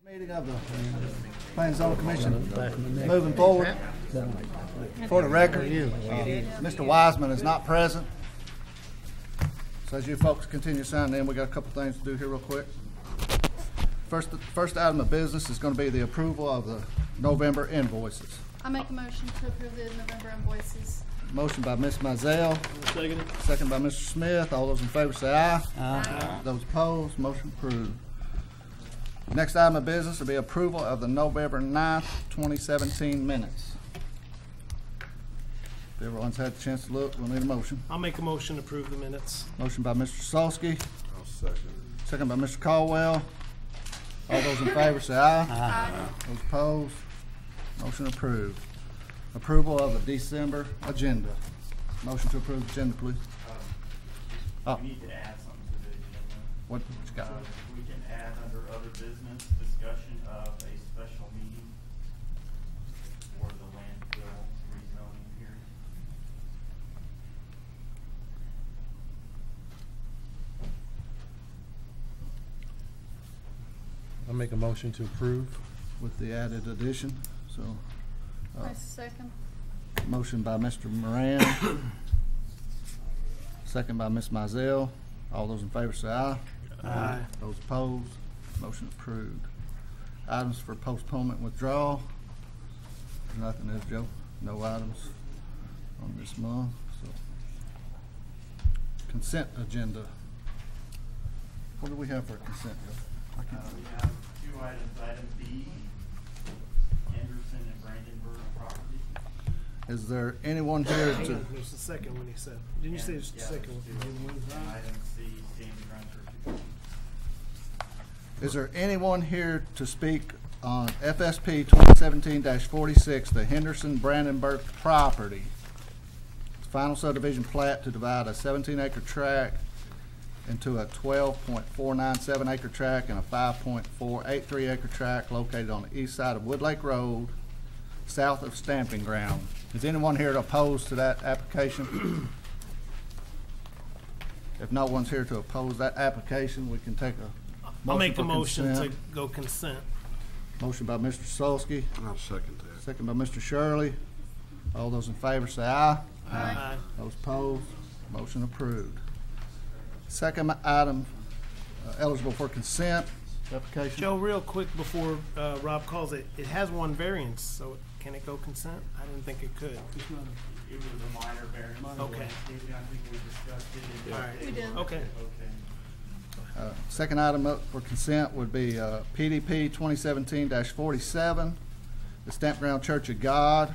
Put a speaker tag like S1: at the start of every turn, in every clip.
S1: Meeting of the Planning and Zoning Commission moving forward. For the record, Mr. Wiseman is not present. So as you folks continue signing in, we got a couple things to do here real quick. First item of business is going to be the approval of the November invoices.
S2: I make a motion to approve the November invoices.
S1: Motion by Ms. Mizell. Second by Mr. Smith. All those in favor say aye. Aye. Those opposed, motion approved. Next item of business will be approval of the November 9th, 2017 minutes. If everyone's had a chance to look, we'll need a motion.
S3: I'll make a motion to approve the minutes.
S1: Motion by Mr. Solsky.
S4: I'll second.
S1: Second by Mr. Caldwell. All those in favor say aye. Aye. Those opposed, motion approved. Approval of the December agenda. Motion to approve the agenda, please.
S5: We need to add something to the agenda.
S1: What you got?
S5: We can add under other business discussion of a special meeting for the landfill rezoning hearing.
S4: I'll make a motion to approve.
S1: With the added addition. So,
S2: I second.
S1: motion by Mr. Moran. Second by Ms. Mizell. All those in favor say aye.
S3: Aye.
S1: Those opposed, motion approved. Items for postponement withdrawal. There's nothing, is Joe? No items on this month. So, consent agenda. What do we have for consent, Joe? I can't
S5: We
S1: see.
S5: have two items. Item B, Henderson and Brandenburg property.
S1: Is there anyone here
S3: Hang
S1: to?
S3: on, there's the second one he said. Didn't you say there's the second one?
S5: And item C, Standing Ground Church.
S1: Is there anyone here to speak on FSP 2017-46, the Henderson Brandenburg property? Final subdivision plat to divide a 17-acre tract into a 12.497 acre tract and a 5.483 acre tract located on the east side of Wood Lake Road, south of Stamping Ground. Is anyone here to oppose to that application? If no one's here to oppose that application, we can take a
S3: I'll make a
S1: for
S3: motion
S1: consent.
S3: to go consent.
S1: Motion by Mr. Solsky,
S4: I'll second that.
S1: second by Mr. Shirley. All those in favor say aye.
S3: Aye.
S1: Those opposed, motion approved. Second item, eligible for consent application.
S3: Joe, real quick before Rob calls it, it has one variance, so can it go consent? I didn't think it could.
S5: It was a minor variance.
S3: Okay.
S5: I think we discussed it.
S3: All right.
S2: We did.
S3: Okay.
S5: Okay.
S1: Second item up for consent would be PDP 2017-47, the Stamp Ground Church of God,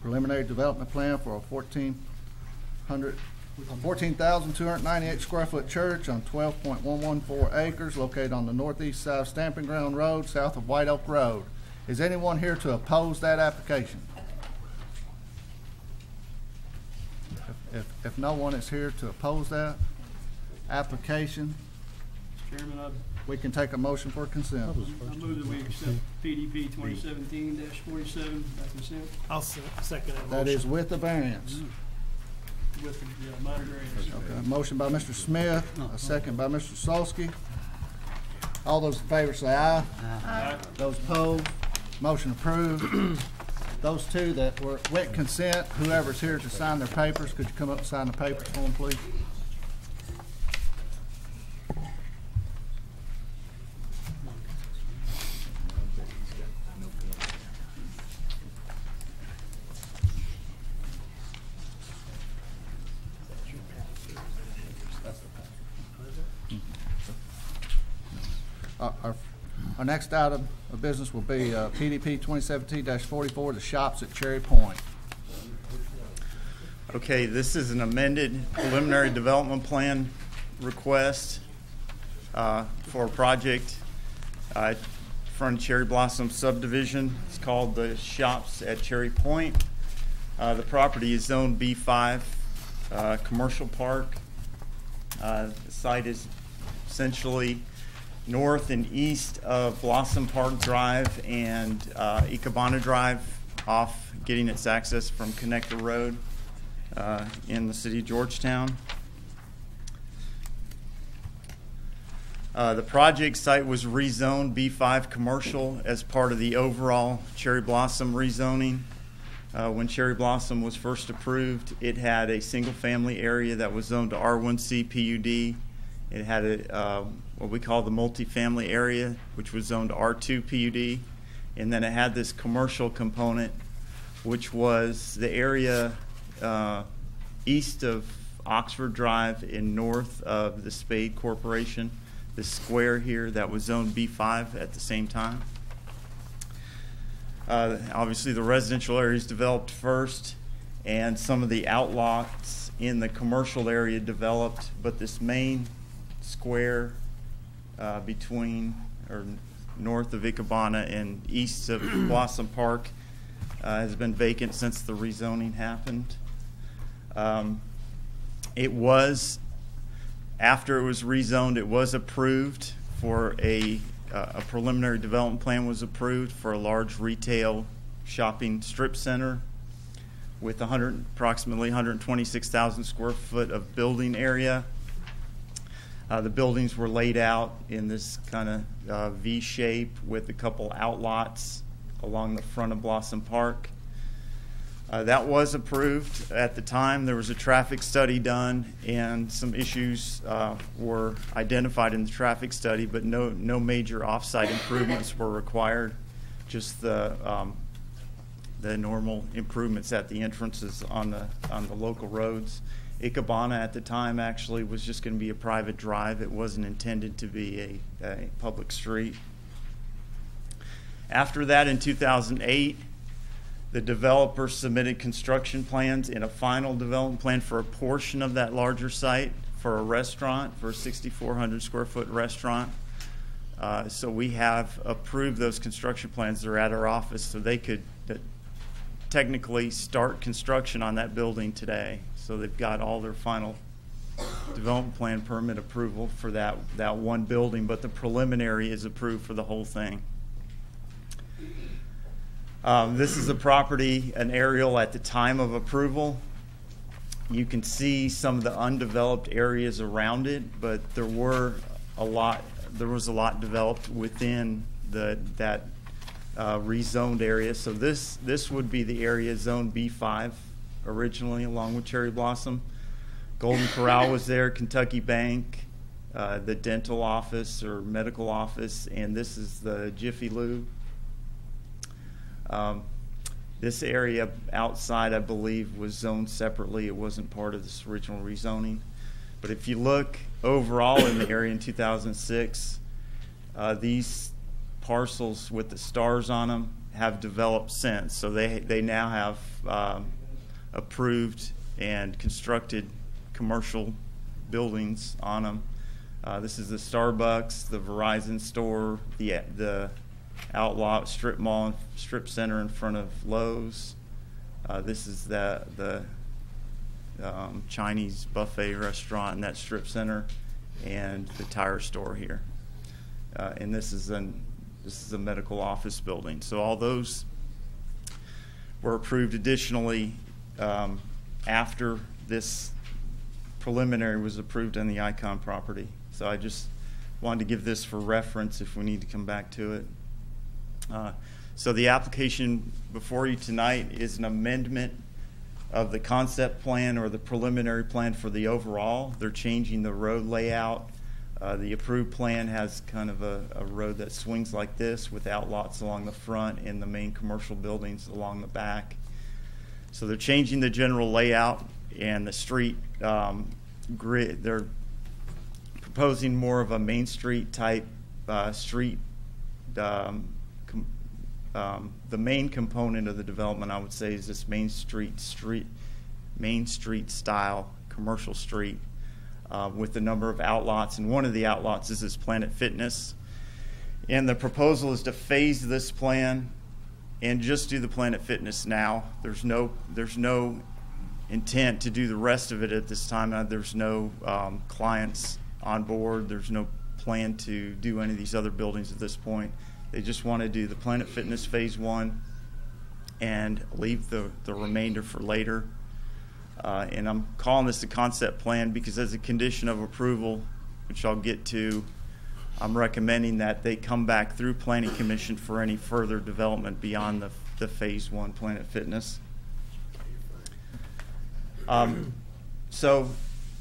S1: preliminary development plan for a 14,298 square foot church on 12.114 acres located on the northeast side of Stamping Ground Road, south of White Oak Road. Is anyone here to oppose that application? If no one is here to oppose that application,
S6: Chairman,
S1: we can take a motion for consent.
S6: I move that we accept PDP 2017-47 by consent
S3: I'll second that motion.
S1: That is with the variance.
S6: with the minor variance.
S1: Okay, motion by Mr. Smith, a second by Mr. Solsky. All those in favor say aye.
S6: Aye.
S1: Those opposed, motion approved. Those two that went consent, whoever's here to sign their papers, could you come up and sign the papers for them, please? Our next item of business will be PDP 2017-44, the shops at Cherry Point.
S5: Okay, this is an amended preliminary development plan request for a project in front of Cherry Blossom subdivision. It's called the Shops at Cherry Point. The property is zone B5, commercial park. The site is essentially north and east of Blossom Park Drive and Ikebana Drive, off getting its access from Connector Road in the city of Georgetown. The project site was rezoned B5 commercial as part of the overall Cherry Blossom rezoning. When Cherry Blossom was first approved, it had a single-family area that was zoned to R1C PUD. It had what we call the multifamily area, which was zoned to R2 PUD. And then it had this commercial component, which was the area east of Oxford Drive and north of the Spade Corporation. The square here that was zoned B5 at the same time. Obviously, the residential areas developed first, and some of the outlots in the commercial area developed, but this main square between or north of Ikebana and east of Blossom Park has been vacant since the rezoning happened. After it was rezoned, it was approved for a preliminary development plan was approved for a large retail shopping strip center with approximately 126,000 square foot of building area. The buildings were laid out in this kind of V shape with a couple outlots along the front of Blossom Park. That was approved at the time. There was a traffic study done, and some issues were identified in the traffic study, but no major off-site improvements were required. Just the normal improvements at the entrances on the local roads. Ikebana at the time actually was just going to be a private drive. It wasn't intended to be a public street. After that, in 2008. The developer submitted construction plans and a final development plan for a portion of that larger site for a restaurant, for a 6,400 square foot restaurant. So we have approved those construction plans. They're at our office, so they could technically start construction on that building today. So they've got all their final development plan permit approval for that one building, but the preliminary is approved for the whole thing. This is a property, an aerial at the time of approval. You can see some of the undeveloped areas around it, but there was a lot developed within that rezoned area. So this would be the area zone B5 originally, along with Cherry Blossom. Golden Corral was there, Kentucky Bank, the dental office or medical office, and this is the Jiffy Lube. This area outside, I believe, was zoned separately. It wasn't part of this original rezoning. But if you look overall in the area in 2006, these parcels with the stars on them have developed since. So they now have approved and constructed commercial buildings on them. This is the Starbucks, the Verizon store, the Outlaw strip mall, strip center in front of Lowe's. This is the Chinese buffet restaurant in that strip center, and the tire store here. And this is a medical office building. So all those were approved additionally after this preliminary was approved on the Icon property. So I just wanted to give this for reference if we need to come back to it. So the application before you tonight is an amendment of the concept plan or the preliminary plan for the overall. They're changing the road layout. The approved plan has kind of a road that swings like this with outlots along the front and the main commercial buildings along the back. So they're changing the general layout and the street grid. They're proposing more of a Main Street type street. The main component of the development, I would say, is this Main Street style commercial street with a number of outlots, and one of the outlots is this Planet Fitness. And the proposal is to phase this plan and just do the Planet Fitness now. There's no intent to do the rest of it at this time. There's no clients on board. There's no plan to do any of these other buildings at this point. They just want to do the Planet Fitness Phase 1 and leave the remainder for later. And I'm calling this a concept plan because as a condition of approval, which I'll get to, I'm recommending that they come back through Planning Commission for any further development beyond the Phase 1 Planet Fitness. So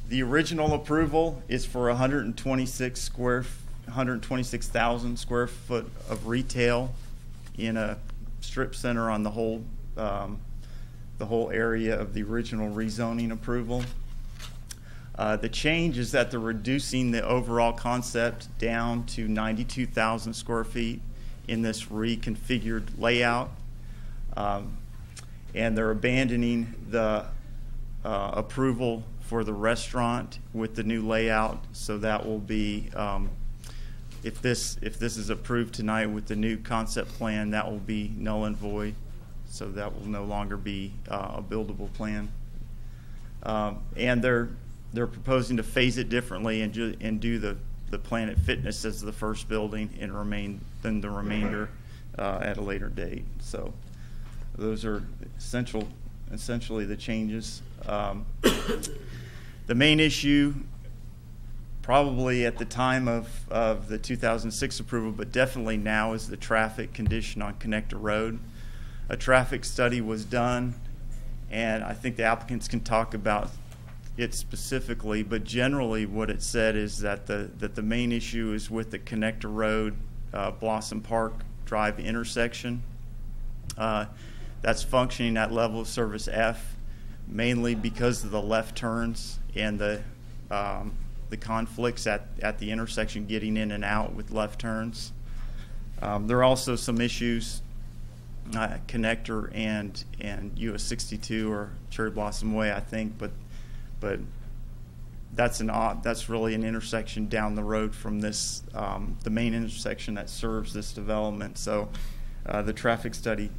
S5: the original approval is for 126,000 square foot of retail in a strip center on the whole area of the original rezoning approval. The change is that they're reducing the overall concept down to 92,000 square feet in this reconfigured layout. And they're abandoning the approval for the restaurant with the new layout. So that will be, if this is approved tonight with the new concept plan, that will be null and void. So that will no longer be a buildable plan. And they're proposing to phase it differently and do the Planet Fitness as the first building and then the remainder at a later date. So those are essentially the changes. The main issue, probably at the time of the 2006 approval, but definitely now, is the traffic condition on Connector Road. A traffic study was done, and I think the applicants can talk about it specifically, but generally what it said is that the main issue is with the Connector Road, Blossom Park Drive intersection. That's functioning at level of service F, mainly because of the left turns and the conflicts at the intersection getting in and out with left turns. There are also some issues, Connector and US 62 or Cherry Blossom Way, I think, but that's really an intersection down the road from this, the main intersection that serves this development. So the traffic study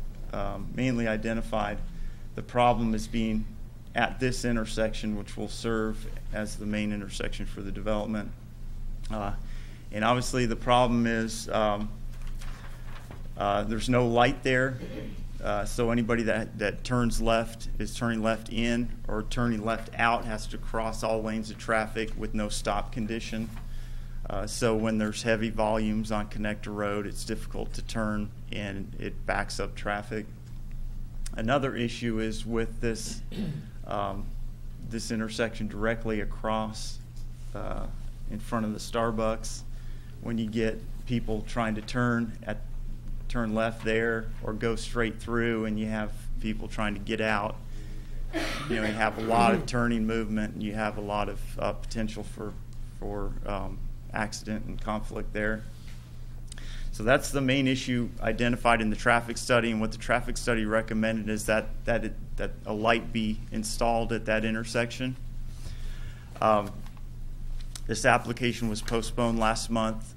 S5: mainly identified the problem as being at this intersection, which will serve as the main intersection for the development. And obviously the problem is there's no light there. So anybody that turns left, is turning left in or turning left out, has to cross all lanes of traffic with no stop condition. So when there's heavy volumes on Connector Road, it's difficult to turn and it backs up traffic. Another issue is with this this intersection directly across in front of the Starbucks. When you get people trying to turn left there or go straight through, and you have people trying to get out, you have a lot of turning movement, and you have a lot of potential for accident and conflict there. So that's the main issue identified in the traffic study, and what the traffic study recommended is that a light be installed at that intersection. This application was postponed last month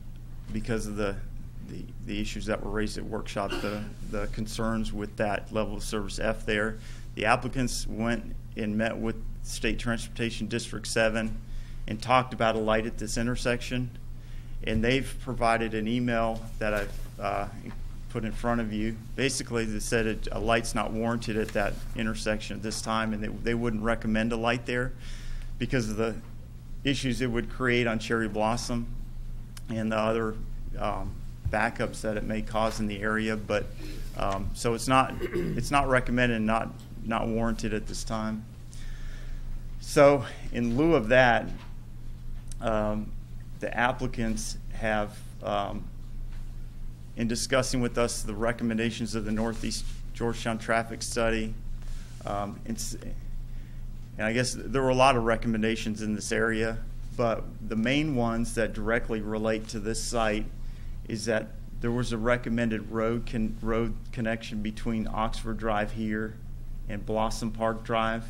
S5: because of the issues that were raised at workshop, the concerns with that level of service F there. The applicants went and met with State Transportation District 7 and talked about a light at this intersection. And they've provided an email that I've put in front of you. Basically, they said a light's not warranted at that intersection at this time, and they wouldn't recommend a light there because of the issues it would create on Cherry Blossom and the other backups that it may cause in the area. But so it's not recommended and not warranted at this time. So in lieu of that, the applicants have, in discussing with us the recommendations of the Northeast Georgetown Traffic Study, and I guess there were a lot of recommendations in this area, but the main ones that directly relate to this site is that there was a recommended road connection between Oxford Drive here and Blossom Park Drive.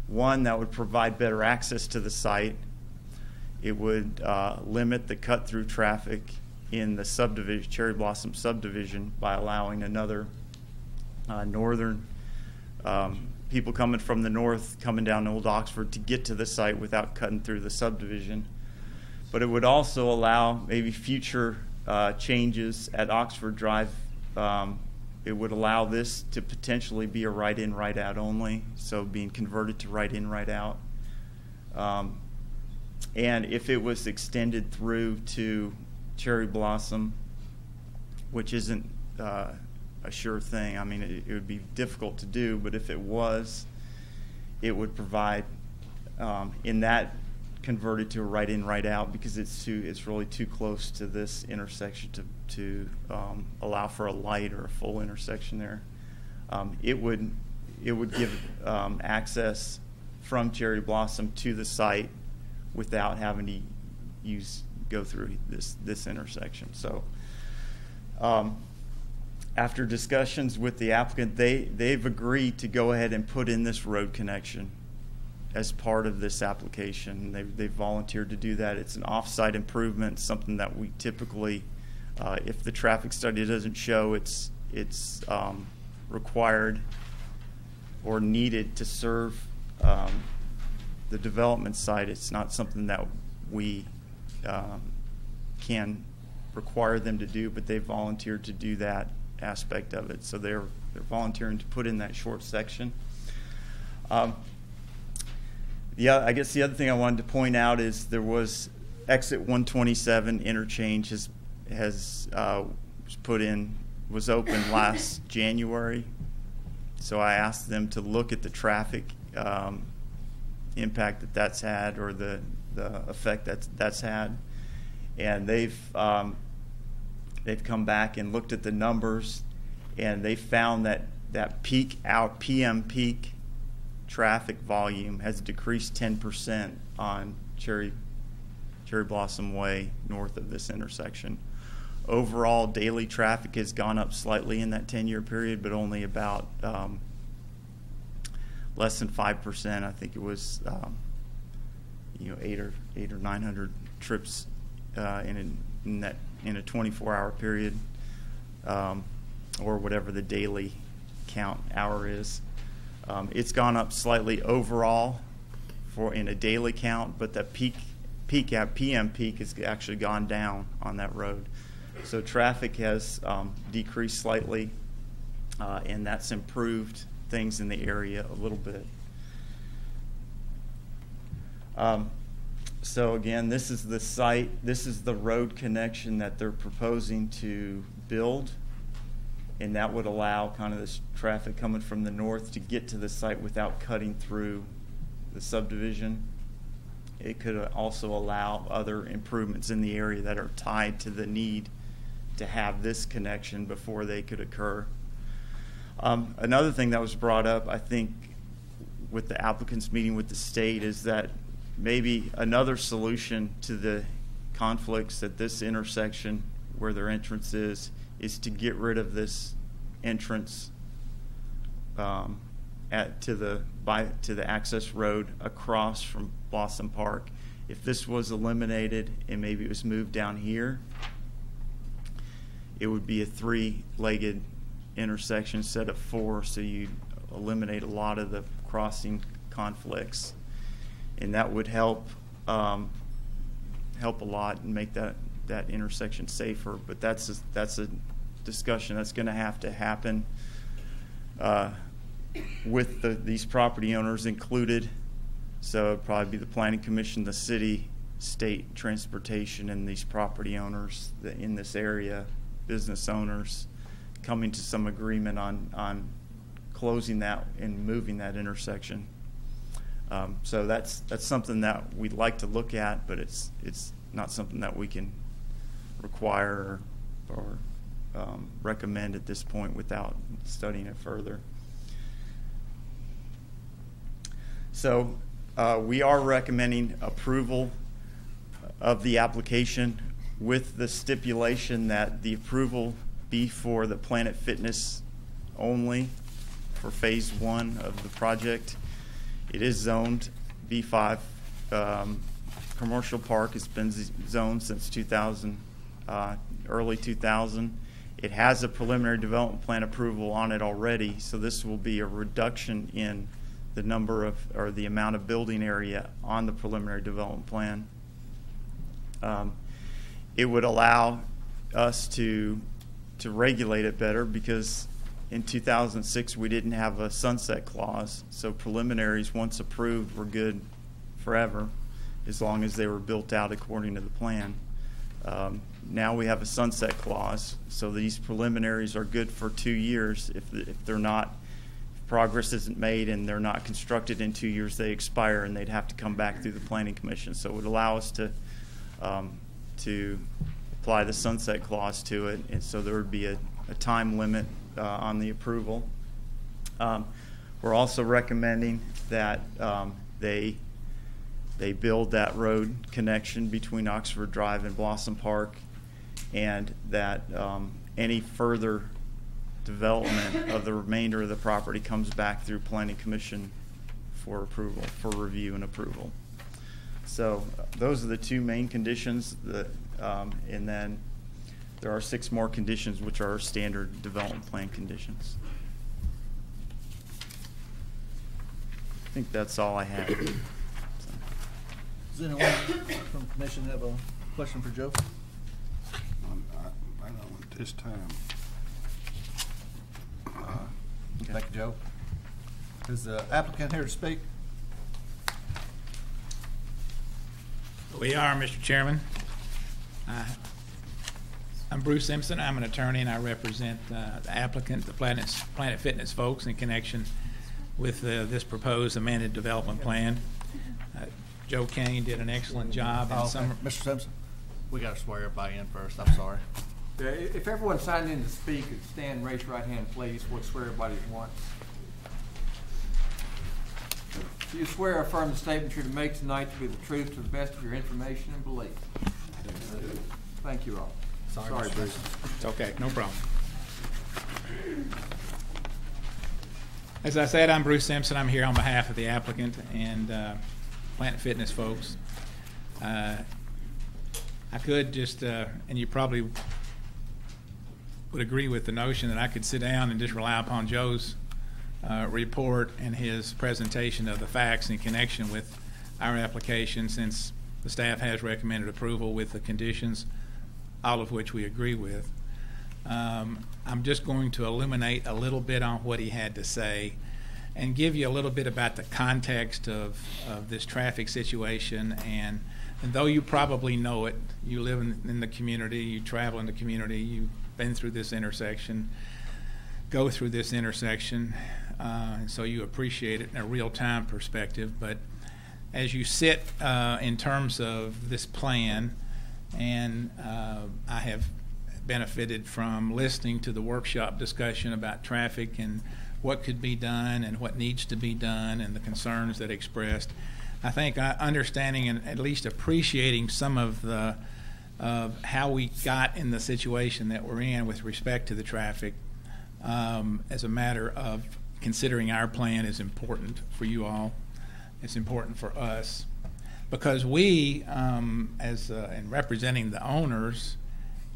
S5: One that would provide better access to the site. It would limit the cut-through traffic in the subdivision, Cherry Blossom subdivision, by allowing another northern people coming from the north coming down Old Oxford to get to the site without cutting through the subdivision. But it would also allow maybe future changes at Oxford Drive. It would allow this to potentially be a right-in, right-out only, so being converted to right-in, right-out. And if it was extended through to Cherry Blossom, which isn't a sure thing, I mean, it would be difficult to do, but if it was, it would provide, in that converted to a right in, right out, because it's really too close to this intersection to allow for a light or a full intersection there. It would give access from Cherry Blossom to the site without having to go through this intersection. So after discussions with the applicant, they've agreed to go ahead and put in this road connection as part of this application. They've volunteered to do that. It's an off-site improvement, something that we typically, if the traffic study doesn't show it's required or needed to serve the development site, it's not something that we can require them to do, but they've volunteered to do that aspect of it. So they're volunteering to put in that short section. I guess the other thing I wanted to point out is there was exit 127 interchange was opened last January. So I asked them to look at the traffic impact that's had, or the effect that's had, and they've come back and looked at the numbers, and they found that PM peak traffic volume has decreased 10% on Cherry Blossom Way north of this intersection. Overall, daily traffic has gone up slightly in that 10-year period, but only about less than 5%. I think it was 800 or 900 trips in a 24-hour period, or whatever the daily count hour is. It's gone up slightly overall in a daily count, but the PM peak has actually gone down on that road. So traffic has decreased slightly, and that's improved things in the area a little bit. So again, this is the site, this is the road connection that they're proposing to build, and that would allow kind of this traffic coming from the north to get to the site without cutting through the subdivision. It could also allow other improvements in the area that are tied to the need to have this connection before they could occur. Another thing that was brought up, I think, with the applicants meeting with the state, is that maybe another solution to the conflicts at this intersection where their entrance is to get rid of this entrance to the access road across from Blossom Park. If this was eliminated and maybe it was moved down here, it would be a three-legged intersection instead of four, so you eliminate a lot of the crossing conflicts, and that would help a lot and make that intersection safer. But that's a discussion that's going to have to happen with these property owners included. So it'd probably be the Planning Commission, the city, state transportation, and these property owners in this area, business owners, coming to some agreement on closing that and moving that intersection. So that's something that we'd like to look at, but it's not something that we can require or recommend at this point without studying it further. So we are recommending approval of the application with the stipulation that the approval be for the Planet Fitness only for phase 1 of the project. It is zoned B5 commercial park. It's been zoned since 2000, early 2000. It has a preliminary development plan approval on it already, so this will be a reduction in the number of, or the amount of building area on the preliminary development plan. It would allow us to regulate it better, because in 2006 we didn't have a sunset clause, so preliminaries once approved were good forever, as long as they were built out according to the plan. Now we have a sunset clause, so these preliminaries are good for 2 years. If they're not, if progress isn't made and they're not constructed in 2 years, they expire and they'd have to come back through the Planning Commission. So it would allow us to apply the sunset clause to it, and so there would be a time limit on the approval. We're also recommending that they build that road connection between Oxford Drive and Blossom Park, and that any further development of the remainder of the property comes back through Planning Commission for approval, for review and approval. So those are the two main conditions, and then there are 6 more conditions which are standard development plan conditions. I think that's all I have.
S1: Does anyone from the commission have a question for Joe?
S4: I don't at this time.
S1: Thank you, Joe. Is the applicant here to speak?
S7: We are, Mr. Chairman. I'm Bruce Simpson. I'm an attorney, and I represent the applicant, the Planet Fitness folks, in connection with this proposed amended development plan. Joe Kane did an excellent job in summer.
S1: Mr. Simpson, we got to swear everybody in first. I'm sorry.
S8: If everyone signed in to speak, stand and raise your right hand, please. We'll swear everybody at once. Do you swear or affirm the statement you're to make tonight to be the truth to the best of your information and belief? Thank you all. Sorry, Bruce.
S7: It's okay, no problem. As I said, I'm Bruce Simpson. I'm here on behalf of the applicant and Planet Fitness folks. I could just, and you probably would agree with the notion that I could sit down and just rely upon Joe's report and his presentation of the facts in connection with our application, since the staff has recommended approval with the conditions, all of which we agree with. I'm just going to illuminate a little bit on what he had to say and give you a little bit about the context of this traffic situation. And though you probably know it, you live in the community, you travel in the community, you've been through this intersection, go through this intersection, and so you appreciate it in a real-time perspective. But as you sit in terms of this plan, and I have benefited from listening to the workshop discussion about traffic and what could be done and what needs to be done and the concerns that expressed, I think understanding and at least appreciating some of the how we got in the situation that we're in with respect to the traffic as a matter of considering our plan is important for you all. It's important for us because we, in representing the owners,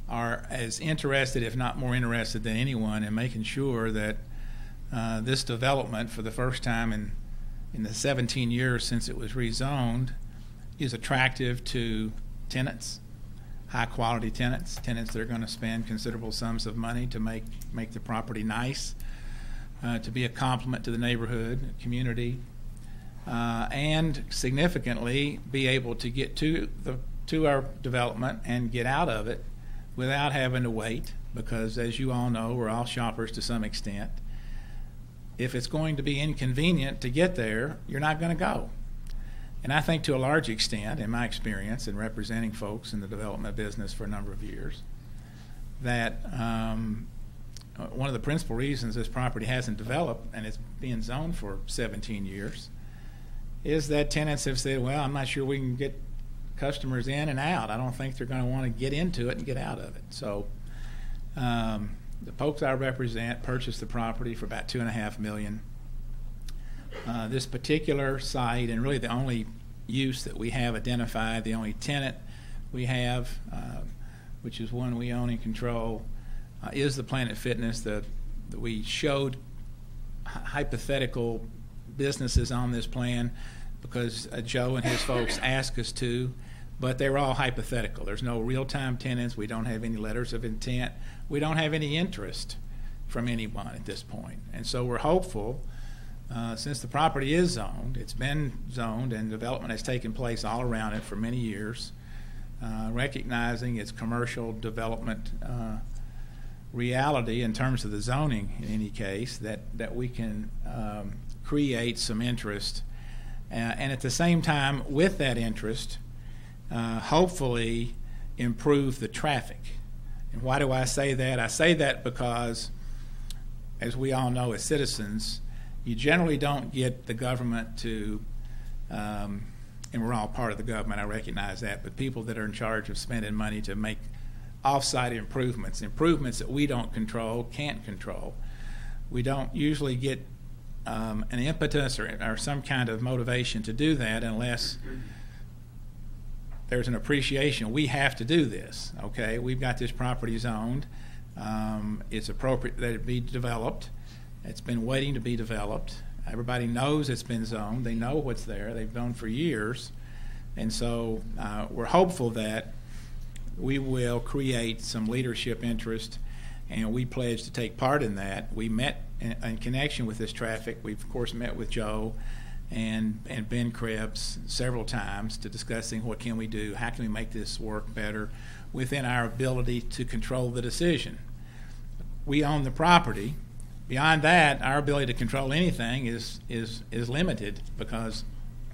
S7: are as interested, if not more interested than anyone, in making sure that this development, for the first time in the 17 years since it was rezoned, is attractive to tenants, high-quality tenants that are going to spend considerable sums of money to make the property nice, to be a complement to the neighborhood, community, and significantly be able to get to our development and get out of it without having to wait, because as you all know, we're all shoppers to some extent. If it's going to be inconvenient to get there, you're not going to go. And I think to a large extent, in my experience in representing folks in the development business for a number of years, that one of the principal reasons this property hasn't developed and it's being zoned for 17 years is that tenants have said, well, I'm not sure we can get customers in and out. I don't think they're going to want to get into it and get out of it. So the folks I represent purchased the property for about $2.5 million. This particular site, and really the only use that we have identified, the only tenant we have, which is one we own and control, is the Planet Fitness. That we showed hypothetical businesses on this plan because Joe and his folks asked us to, but they're all hypothetical. There's no real-time tenants. We don't have any letters of intent. We don't have any interest from anyone at this point. And so we're hopeful since the property is zoned, it's been zoned and development has taken place all around it for many years, recognizing its commercial development reality in terms of the zoning in any case, that we can create some interest and at the same time with that interest hopefully improve the traffic. And why do I say that? I say that because, as we all know as citizens, you generally don't get the government to, and we're all part of the government, I recognize that, but people that are in charge of spending money to make off-site improvements that we don't control, can't control. We don't usually get an impetus or some kind of motivation to do that unless there's an appreciation. We have to do this, okay? We've got this property zoned. It's appropriate that it be developed. It's been waiting to be developed. Everybody knows it's been zoned. They know what's there. They've known for years. And so we're hopeful that we will create some leadership interest, and we pledge to take part in that. We met in connection with this traffic. We've, of course, met with Joe and Ben Krebs several times to discussing what can we do, how can we make this work better within our ability to control the decision. We own the property. Beyond that, our ability to control anything is limited because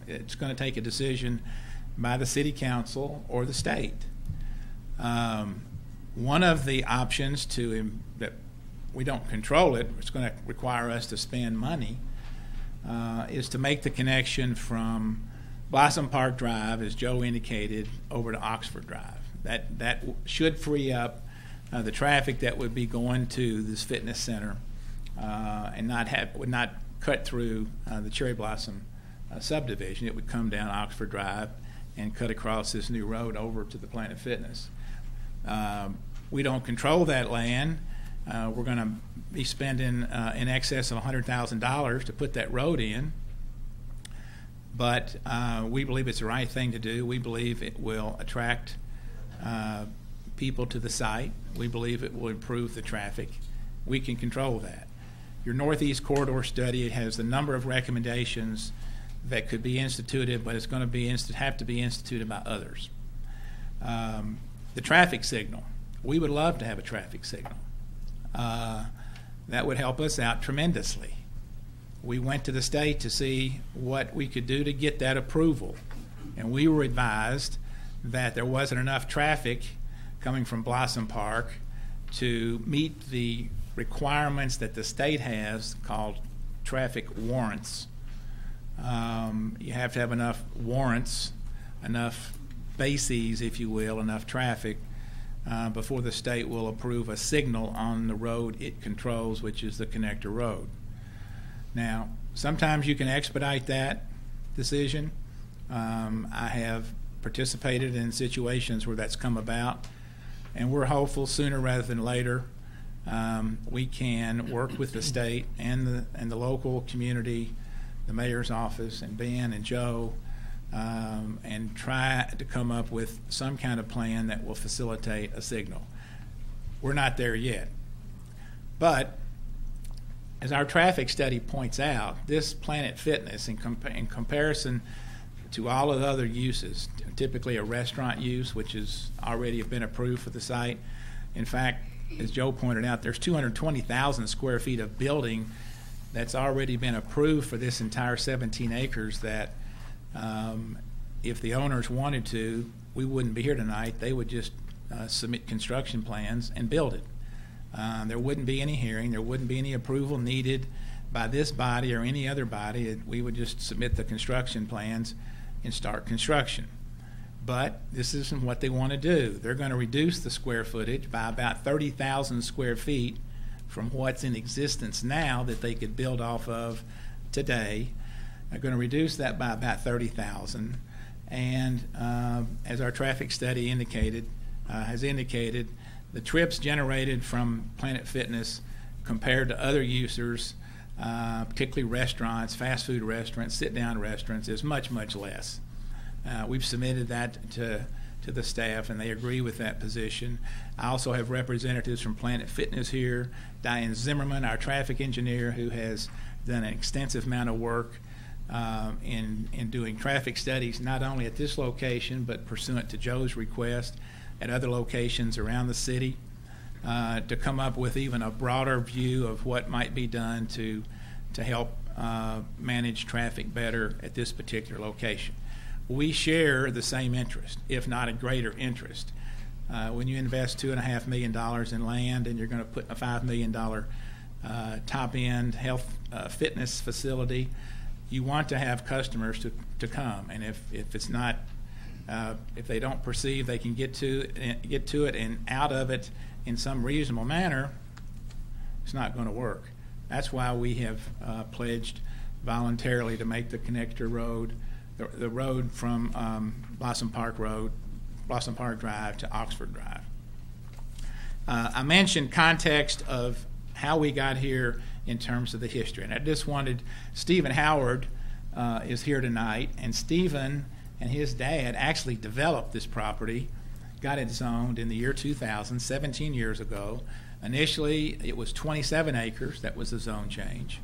S7: it's going to take a decision by the city council or the state. One of the options that we don't control it, it's going to require us to spend money, is to make the connection from Blossom Park Drive, as Joe indicated, over to Oxford Drive. That should free up the traffic that would be going to this fitness center and would not cut through the Cherry Blossom subdivision. It would come down Oxford Drive and cut across this new road over to the Planet Fitness. We don't control that land. We're going to be spending in excess of $100,000 to put that road in, but we believe it's the right thing to do. We believe it will attract people to the site. We believe it will improve the traffic. We can control that. Your Northeast Corridor study has a number of recommendations that could be instituted, but it's going to have to be instituted by others. The traffic signal. We would love to have a traffic signal. That would help us out tremendously. We went to the state to see what we could do to get that approval, and we were advised that there wasn't enough traffic coming from Blossom Park to meet the requirements that the state has called traffic warrants. You have to have enough warrants, enough bases, if you will, enough traffic before the state will approve a signal on the road it controls, which is the connector road. Now, sometimes you can expedite that decision. I have participated in situations where that's come about, and we're hopeful sooner rather than later we can work with the state and the local community, the mayor's office, and Ben and Joe, and try to come up with some kind of plan that will facilitate a signal. We're not there yet. But as our traffic study points out, this Planet Fitness, in comparison to all of the other uses, typically a restaurant use, which has already been approved for the site. In fact, as Joe pointed out, there's 220,000 square feet of building that's already been approved for this entire 17 acres that if the owners wanted to, we wouldn't be here tonight. They would just submit construction plans and build it. There wouldn't be any hearing. There wouldn't be any approval needed by this body or any other body. We would just submit the construction plans and start construction. But this isn't what they want to do. They're going to reduce the square footage by about 30,000 square feet from what's in existence now that they could build off of today. They're going to reduce that by about 30,000. And as our traffic study has indicated, the trips generated from Planet Fitness compared to other users, particularly restaurants, fast food restaurants, sit-down restaurants, is much, much less. We've submitted that to to the staff, and they agree with that position. I also have representatives from Planet Fitness here, Diane Zimmerman, our traffic engineer, who has done an extensive amount of work in doing traffic studies, not only at this location, but pursuant to Joe's request at other locations around the city, to come up with even a broader view of what might be done to help manage traffic better at this particular location. We share the same interest, if not a greater interest. When you invest $2.5 million in land and you're going to put a $5 million top-end health fitness facility, you want to have customers to come. And if it's not, if they don't perceive they can get to it and out of it in some reasonable manner, it's not going to work. That's why we have pledged voluntarily to make the connector road, the road from Blossom Park Drive to Oxford Drive. I mentioned context of how we got here in terms of the history, and I just wanted, Stephen Howard is here tonight, and Stephen and his dad actually developed this property, got it zoned in the year 2000, 17 years ago. Initially, it was 27 acres. That was the zone change.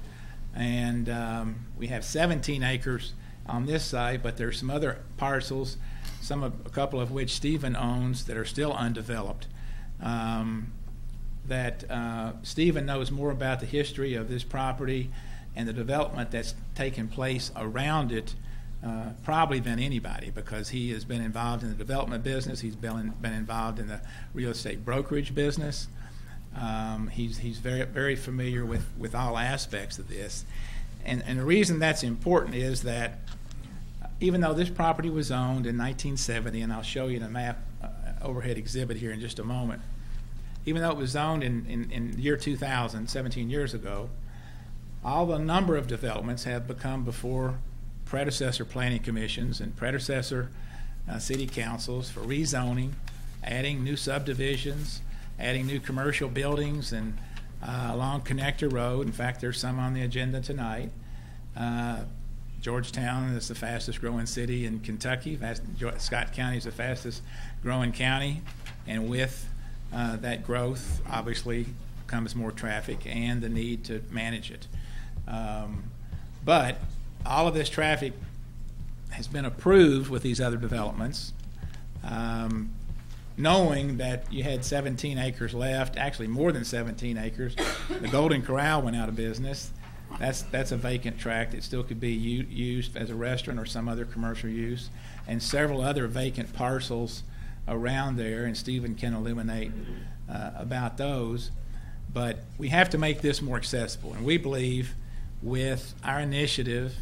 S7: And we have 17 acres on this site, but there's some other parcels, a couple of which Stephen owns, that are still undeveloped. Stephen knows more about the history of this property and the development that's taken place around it probably than anybody, because he has been involved in the development business. He's been involved in the real estate brokerage business. He's very, very familiar with all aspects of this. And the reason that's important is that even though this property was owned in 1970, and I'll show you the map overhead exhibit here in just a moment, even though it was zoned in the year 2000, 17 years ago, all the number of developments have become before predecessor planning commissions and predecessor city councils for rezoning, adding new subdivisions, adding new commercial buildings, and along Connector Road. In fact, there's some on the agenda tonight. Georgetown is the fastest growing city in Kentucky. Scott County is the fastest growing county, and with that growth obviously comes more traffic and the need to manage it. But all of this traffic has been approved with these other developments, knowing that you had 17 acres left, actually more than 17 acres. The Golden Corral went out of business. That's a vacant tract. It still could be used as a restaurant or some other commercial use, and several other vacant parcels around there, and Stephen can illuminate about those. But we have to make this more accessible, and we believe with our initiative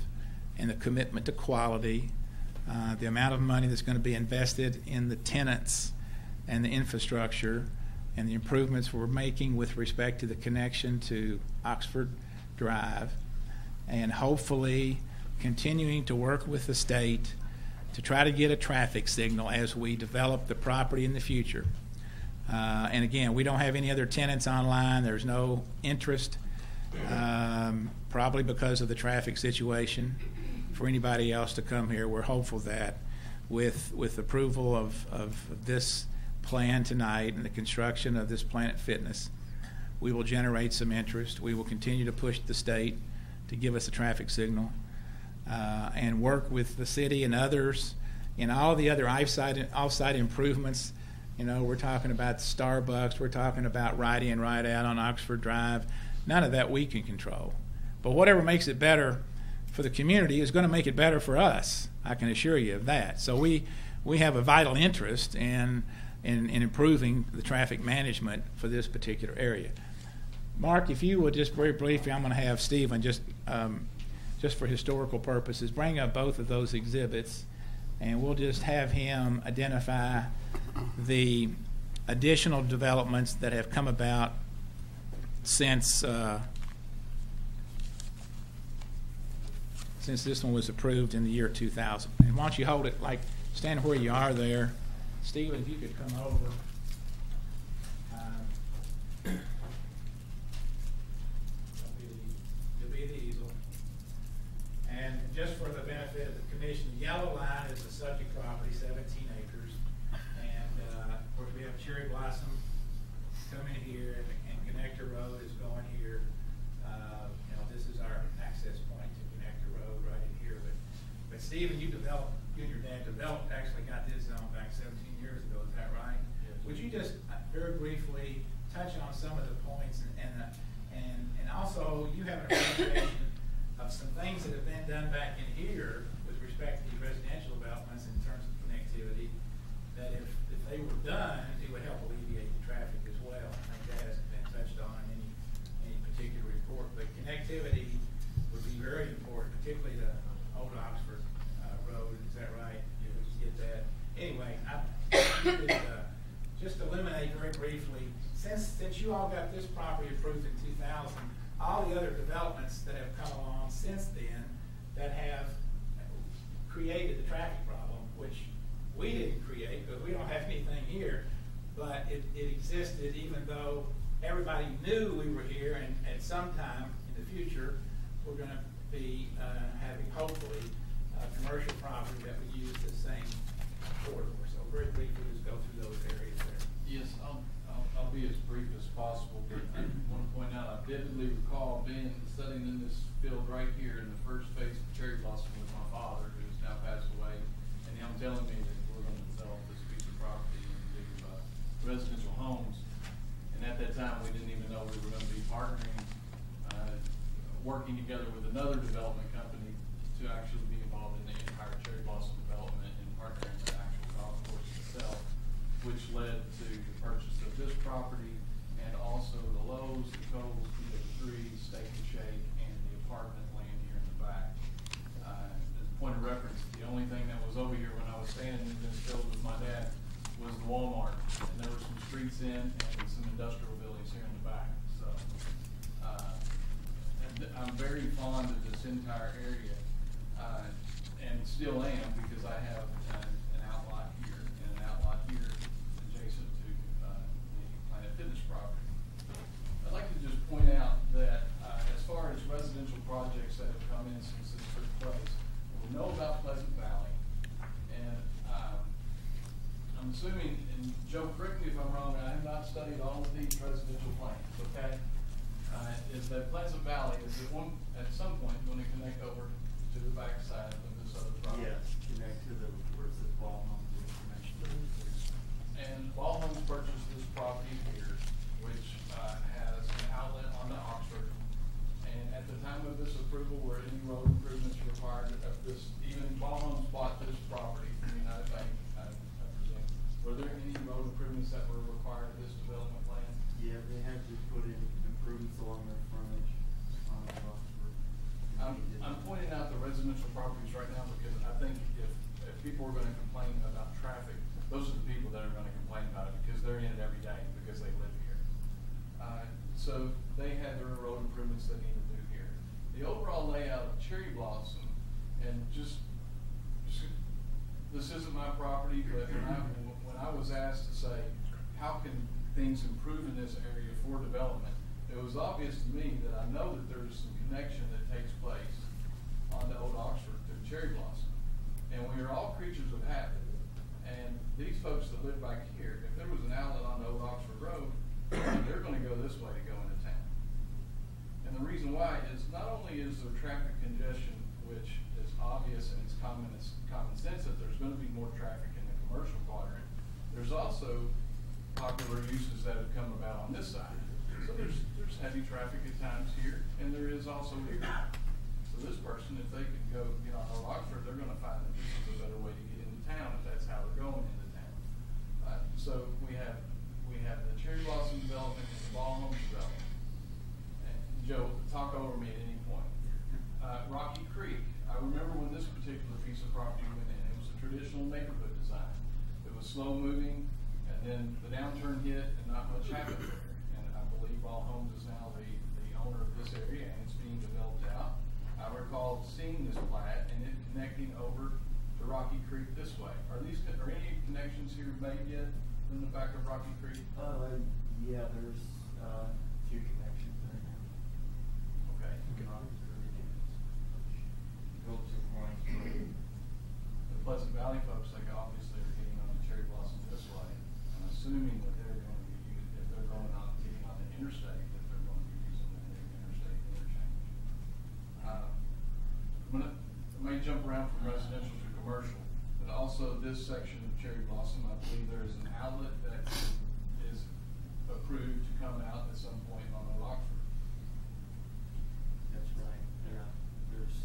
S7: and the commitment to quality, the amount of money that's going to be invested in the tenants and the infrastructure and the improvements we're making with respect to the connection to Oxford Drive, and hopefully continuing to work with the state to try to get a traffic signal as we develop the property in the future. And again, we don't have any other tenants online. There's no interest, probably because of the traffic situation, for anybody else to come here. We're hopeful that with approval of this plan tonight and the construction of this Planet Fitness, we will generate some interest. We will continue to push the state to give us a traffic signal, and work with the city and others in all the other off-site improvements. You know, we're talking about Starbucks, we're talking about right in, right out on Oxford Drive. None of that we can control. But whatever makes it better for the community is going to make it better for us. I can assure you of that. So we have a vital interest in improving the traffic management for this particular area. Mark, if you would just very briefly, I'm going to have Stephen just for historical purposes bring up both of those exhibits, and we'll just have him identify the additional developments that have come about since this one was approved in the year 2000. And why don't you hold it, like, stand where you are there. Stephen, if you could come over. You'll be the easel. And just for the benefit of the commission, the yellow line is the subject property, 17 acres. Stephen, you and your dad actually got this zone back 17 years ago, is that right?
S9: Yes.
S7: Would you just very briefly touch on some of the points and also you have an appreciation of some things that have been done back in here with respect to these residential developments in terms of connectivity, that if they were done, it would help alleviate the traffic as well. I think that hasn't been touched on in any particular report, but connectivity would be very important, particularly to Old Oxford Road. Is that right? You get that. Anyway, you could just eliminate very briefly, since you all got this property approved in 2000, all the other developments that have come along since then that have created the traffic problem, which we didn't create because we don't have anything here, but it existed even though everybody knew we were here, and at some time in the future we're going to be having hopefully commercial property that would use the same corridor. So very briefly, just go through those areas there.
S9: Yes, I'll be as brief as possible, but I want to point out, I vividly recall being sitting in this field right here in the first phase of Cherry Blossom with my father, who's now passed away, and him telling me that we're going to develop this piece of property into residential homes. And at that time, we didn't even know we were going to be partnering, working together with another development company to actually be involved in the entire Cherry Blossom development and partnering with the actual golf course itself, which led to the purchase of this property and also the Lowe's, the Kohl's, PW3, Steak and Shake, and the apartment land here in the back. As a point of reference, the only thing that was over here when I was standing in this field with my dad was the Walmart, and there were some streets in and some industrial buildings here in the back. So I'm very fond of this entire area, and still am, because I have an outlot here and an outlot here adjacent to the Planet Fitness property. I'd like to just point out that as far as residential projects that have come in since this took place, we know about Pleasant Valley, and I'm assuming, and Joe, correct me if I'm wrong, I have not studied all of these residential plans, okay? Is that Pleasant Valley is at some point going to connect over to the backside of this other property?
S10: Yes, connect to the, where it says Ball Homes, the information.
S9: And Ball Homes purchased this property here, which has an outlet onto Oxford. And at the time of this approval, were any road improvements required of this? Even Ball Homes bought this property from United Bank, I presume. Were there any road improvements that were required of this development plan?
S10: Yeah, they had to put in improvements along their frontage on Oxford.
S9: I'm pointing out the residential properties right now because I think if people are going to complain about traffic, those are the people that are going to complain about it because they're in it every day because they live here. So they had their road improvements they need to do here. The overall layout of Cherry Blossom, and just this isn't my property, but when I was asked to say, how can things improve in this area for development, it was obvious to me that I know that there's some connection that takes place on the Old Oxford to Cherry Blossom. And we are all creatures of habit. And these folks that live back here, if there was an outlet on the Old Oxford Road, they're going to go this way to go into town. And the reason why is not only is there traffic congestion, which is obvious and it's common sense that there's going to be more traffic in the commercial quadrant, there's also popular uses that have come about on this side. So there's heavy traffic at times here, and there is also here. So this person, if they could go get on Old Oxford, they're going to find that this is a better way to get into town if that's how they're going into town. So we have the Cherry Blossom development and the Ball Homes development. And Joe, talk over me at any point. Rocky Creek. I remember when this particular piece of property went in. It was a traditional neighborhood design. It was slow moving, and then the downturn hit, and not much happened there. And I believe Ball Homes is now the owner of this area, and it's being developed out. I recall seeing this plat and it connecting over to Rocky Creek this way. Are any connections here made yet in the back of Rocky Creek?
S10: Yeah, there's a few connections there now.
S9: Okay. The Pleasant Valley folks, like obviously are getting on the Cherry Blossom this way. I'm assuming that they're going to be using, if they're going on getting on the interstate, that they're going to be using the interstate interchange. I made jump around from residential to commercial, but also this section of Cherry Blossom, I believe there is an outlet that is approved to come out at some point on Old Oxford.
S10: That's right. There's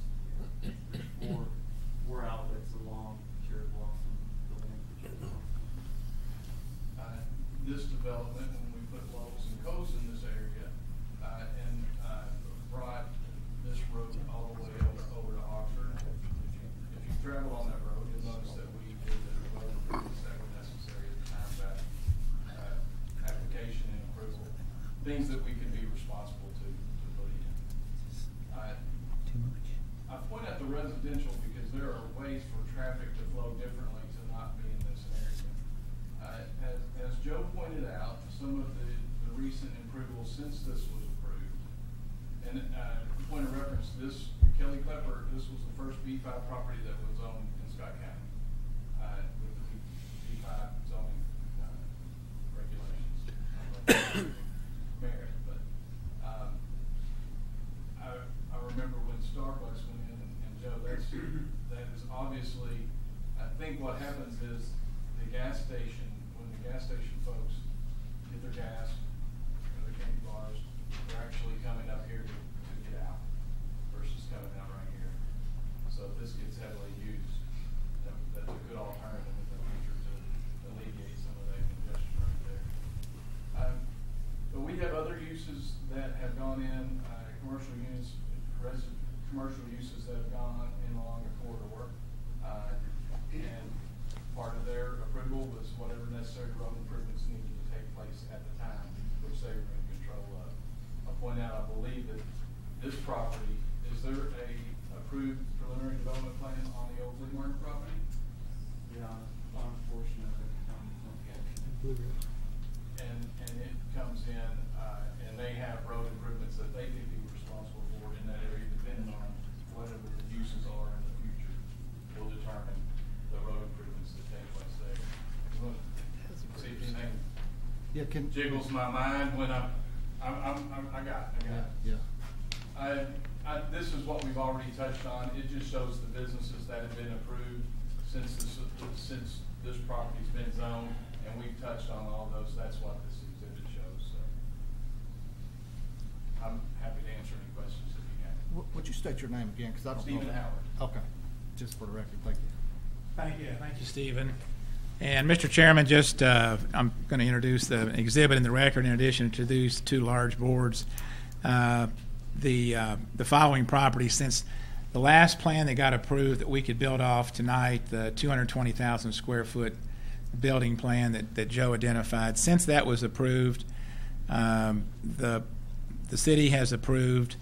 S10: four outlets along Cherry Blossom, the length of Cherry Blossom.
S9: This development, when we put Lowe's and Coast in this area, and brought this road all the way over to Oxford. If you travel on that road, you'll notice that we did the road improvements that were necessary at the time of that application and approval. Things that we can be responsible to put in. I point out the residential because there are ways for traffic to flow differently to not be in this area. As Joe pointed out, some of the recent improvements since this was approved, and point of reference, this Kelly Klepper, this was the first B5 property that was owned in Scott County with the B5 zoning regulations. Merit, but I remember when Starbucks went in, and Joe, that is obviously, I think what happens is the gas station, when the gas station folks get their gas or their candy bars, they're actually coming up here to get out versus coming out right here. So if this gets heavily used, that's a good alternative in the future to alleviate some of that congestion right there. But we have other uses that have gone in, commercial units, commercial uses that have gone in along the corridor. And part of their approval was whatever necessary road improvements needed to take place at the time, which they were in control of. I'll point out, I believe that this property, is there a approved preliminary development plan on the old Flea Market property?
S10: Yeah, on a portion of it.
S9: And it comes in, and they have road improvements that they could be responsible for in that area, depending on whatever the uses are in the future, will determine the road improvements that take place there. See if anything jiggles my mind when I got it.
S1: Yeah.
S9: This is what we've already touched on. It just shows the businesses that have been approved since this property's been zoned, and we've touched on all those. That's what this exhibit shows. So I'm happy to answer any questions if you have.
S1: Would you state your name again? Because I don't know.
S9: Stephen Howard.
S1: Okay, just for the record, thank you.
S7: Thank you, Stephen. And Mr. Chairman, just I'm going to introduce the exhibit in the record in addition to these two large boards. The following properties, since the last plan that got approved that we could build off tonight, the 220,000 square foot building plan that Joe identified, since that was approved, the city has approved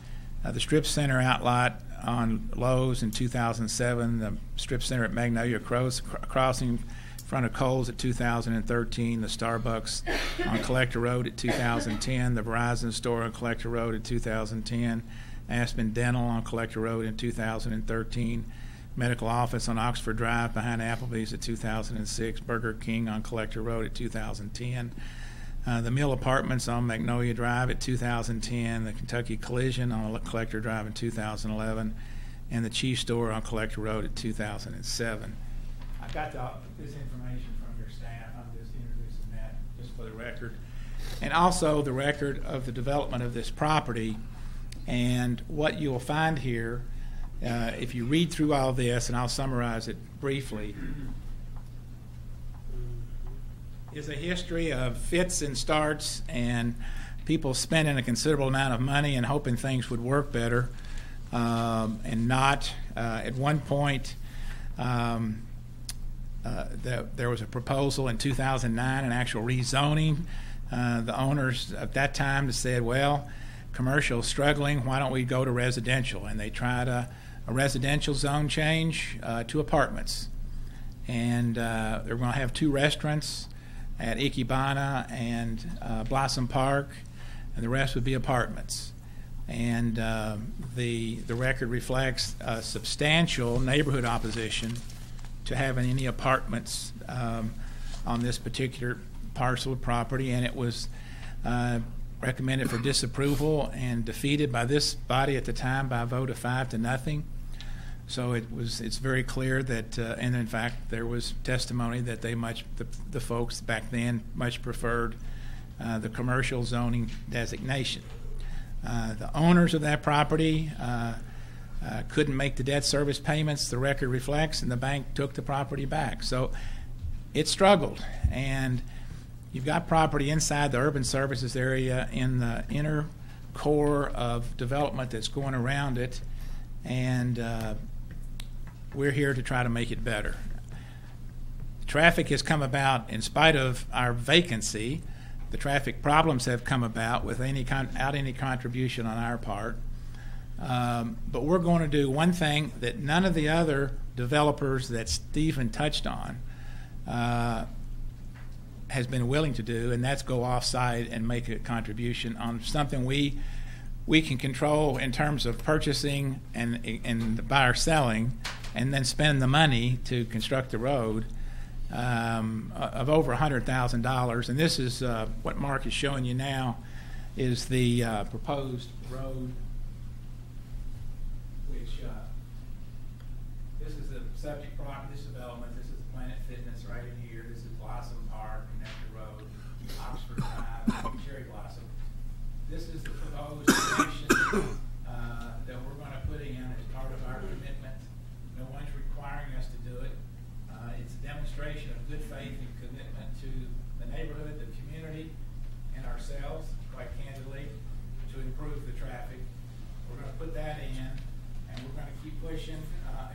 S7: the strip center outlet on Lowe's in 2007, the strip center at Magnolia Crossing in front of Kohl's at 2013, the Starbucks on Collector Road at 2010, the Verizon store on Collector Road at 2010, Aspen Dental on Collector Road in 2013, medical office on Oxford Drive behind Applebee's at 2006, Burger King on Collector Road at 2010, the Mill Apartments on Magnolia Drive at 2010, the Kentucky Collision on Collector Drive in 2011, and the Chief Store on Collector Road at 2007. I got this information from your staff. I'm just introducing that just for the record. And also the record of the development of this property. And what you'll find here, if you read through all this, and I'll summarize it briefly, is a history of fits and starts and people spending a considerable amount of money and hoping things would work better, and not. At one point, there was a proposal in 2009, an actual rezoning. The owners at that time said, well, commercial is struggling, why don't we go to residential? And they tried a residential zone change to apartments. And they're going to have two restaurants at Ikebana and Blossom Park, and the rest would be apartments. And the record reflects a substantial neighborhood opposition to having any apartments on this particular parcel of property, and it was recommended for disapproval and defeated by this body at the time by a vote of 5-0. So it's very clear that, and in fact, there was testimony that the folks back then much preferred the commercial zoning designation. The owners of that property couldn't make the debt service payments, the record reflects, and the bank took the property back. So it struggled, and you've got property inside the urban services area in the inner core of development that's going around it, and we're here to try to make it better. Traffic has come about in spite of our vacancy. The traffic problems have come about without any contribution on our part. But we're going to do one thing that none of the other developers that Stephen touched on has been willing to do, and that's go off-site and make a contribution on something we can control in terms of purchasing and the buyer selling, and then spend the money to construct the road of over $100,000. And this is what Mark is showing you now is the proposed road, which this is the subject property, this development. This is Planet Fitness right in here. This is Blossom Park, Connector Road, Oxford Drive, Cherry Blossom. This is the proposed connection that we're going to put in as part of our commitment. No one's requiring us to do it. It's a demonstration of good faith and commitment to the neighborhood, the community, and ourselves, quite candidly, to improve the traffic. We're going to put that in, and we're going to keep pushing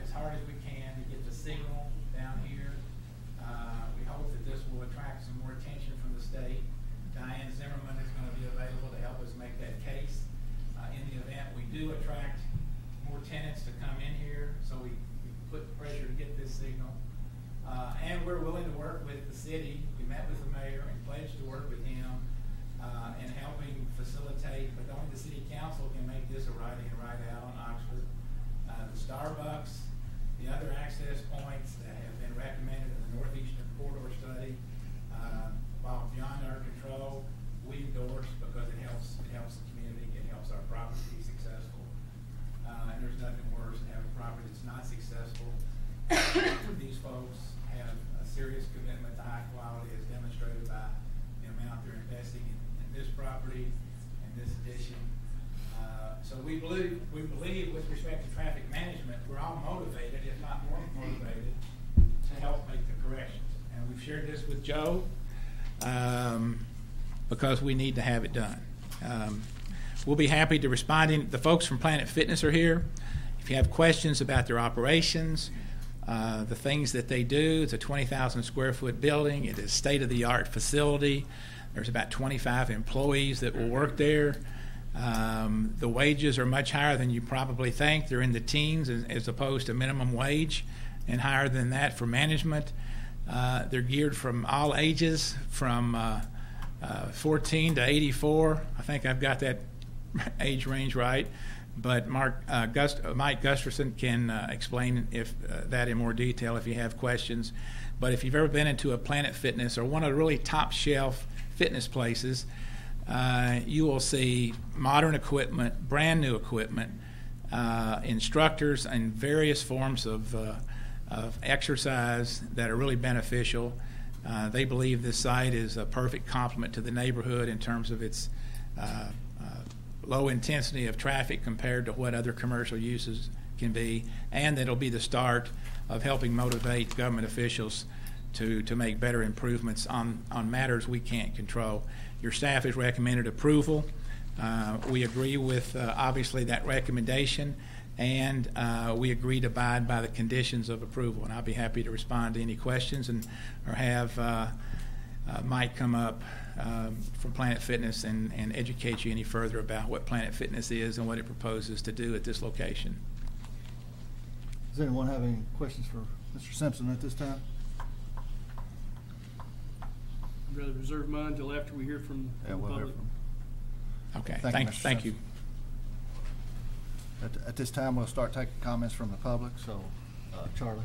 S7: as hard as we can to get the signal down here. We hope that this will attract some more attention from the state. Diane Zimmerman is going to be available to help us make that case. In the event we do attract more tenants to come in here, so we put pressure to get this signal. And we're willing to work with the city. We met with the mayor and pledged to work with him in helping facilitate, but only the city council can make this a right-in, right-out on Oxford. The Starbucks, the other access points that have been recommended in the Northeastern Corridor study, while beyond our control, we endorse because it helps the community, it helps our property be successful. And there's nothing worse than having a property that's not successful. These folks have a serious commitment to high quality as demonstrated by the amount they're investing in this property and this addition. So we believe with respect to traffic management, we're all motivated, if not more motivated, to help make the corrections. And we've shared this with Joe because we need to have it done. We'll be happy to respond. The folks from Planet Fitness are here. If you have questions about their operations, the things that they do, it's a 20,000 square foot building. It is a state-of-the-art facility. There's about 25 employees that will work there. The wages are much higher than you probably think. They're in the teens as opposed to minimum wage, and higher than that for management. They're geared from all ages, from 14 to 84. I think I've got that age range right. But Mike Gusterson can explain that in more detail if you have questions. But if you've ever been into a Planet Fitness or one of the really top shelf fitness places, you will see modern equipment, brand new equipment, instructors, and various forms of exercise that are really beneficial. They believe this site is a perfect complement to the neighborhood in terms of its low intensity of traffic compared to what other commercial uses can be, and it'll be the start of helping motivate government officials to make better improvements on matters we can't control. Your staff has recommended approval. We agree with obviously that recommendation, and we agree to abide by the conditions of approval. And I'll be happy to respond to any questions or have Mike come up from Planet Fitness and educate you any further about what Planet Fitness is and what it proposes to do at this location.
S1: Does anyone have any questions for Mr. Simpson at this time?
S6: I'd rather reserve mine until after we hear from the
S1: We'll hear
S6: public.
S1: from.
S7: Okay,
S1: Thank you, Mr.
S7: thank you.
S1: At this time, we'll start taking comments from the public. So, Charlie.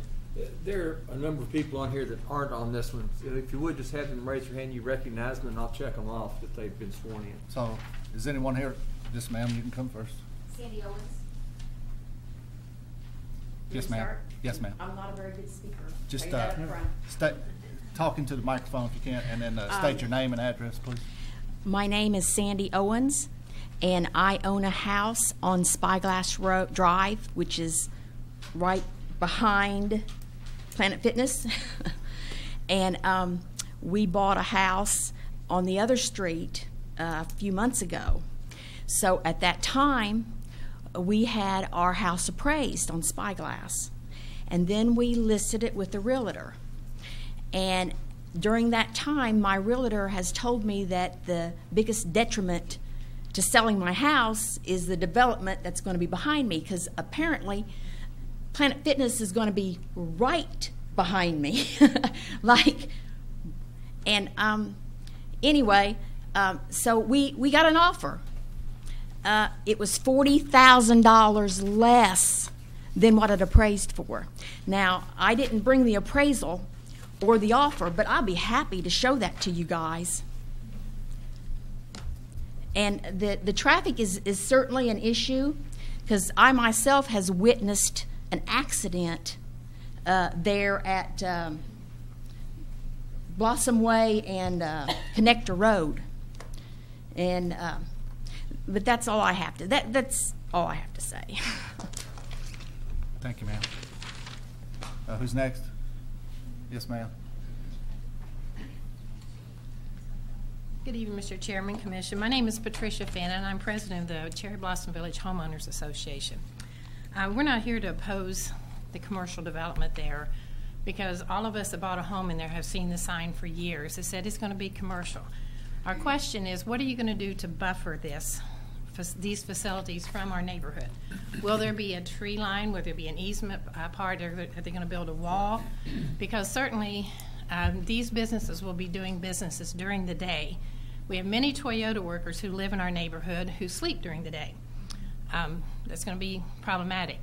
S8: There are a number of people on here that aren't on this one. If you would just have them raise your hand, you recognize them, and I'll check them off that they've been sworn in.
S1: So, is anyone here? Yes, ma'am, you can come first.
S11: Sandy Owens.
S1: Yes, ma'am.
S11: Start?
S1: Yes, ma'am.
S11: I'm not a very good speaker.
S1: Just
S11: Tell you that up front.
S1: talking to the microphone if you can, and then state your name and address, please.
S11: My name is Sandy Owens, and I own a house on Spyglass Drive, which is right behind Planet Fitness. And we bought a house on the other street a few months ago. So at that time, we had our house appraised on Spyglass. And then we listed it with the realtor. And during that time, my realtor has told me that the biggest detriment to selling my house is the development that's going to be behind me, because apparently Planet Fitness is going to be right behind me. So we got an offer. It was $40,000 less than what it appraised for. Now, I didn't bring the appraisal or the offer, but I'll be happy to show that to you guys. And the traffic is certainly an issue, because I myself has witnessed an accident there at Blossom Way and Connector Road. And but that's all I have to. That's all I have to say.
S1: Thank you, ma'am. Who's next? Yes, ma'am.
S12: Good evening, Mr. Chairman, Commission. My name is Patricia Finn, and I'm president of the Cherry Blossom Village Homeowners Association. We're not here to oppose the commercial development there, because all of us that bought a home in there have seen the sign for years. It said it's going to be commercial. Our question is, what are you going to do to buffer these facilities from our neighborhood? Will there be a tree line? Will there be an easement part? Are they going to build a wall? Because certainly these businesses will be doing businesses during the day. We have many Toyota workers who live in our neighborhood who sleep during the day. That's going to be problematic.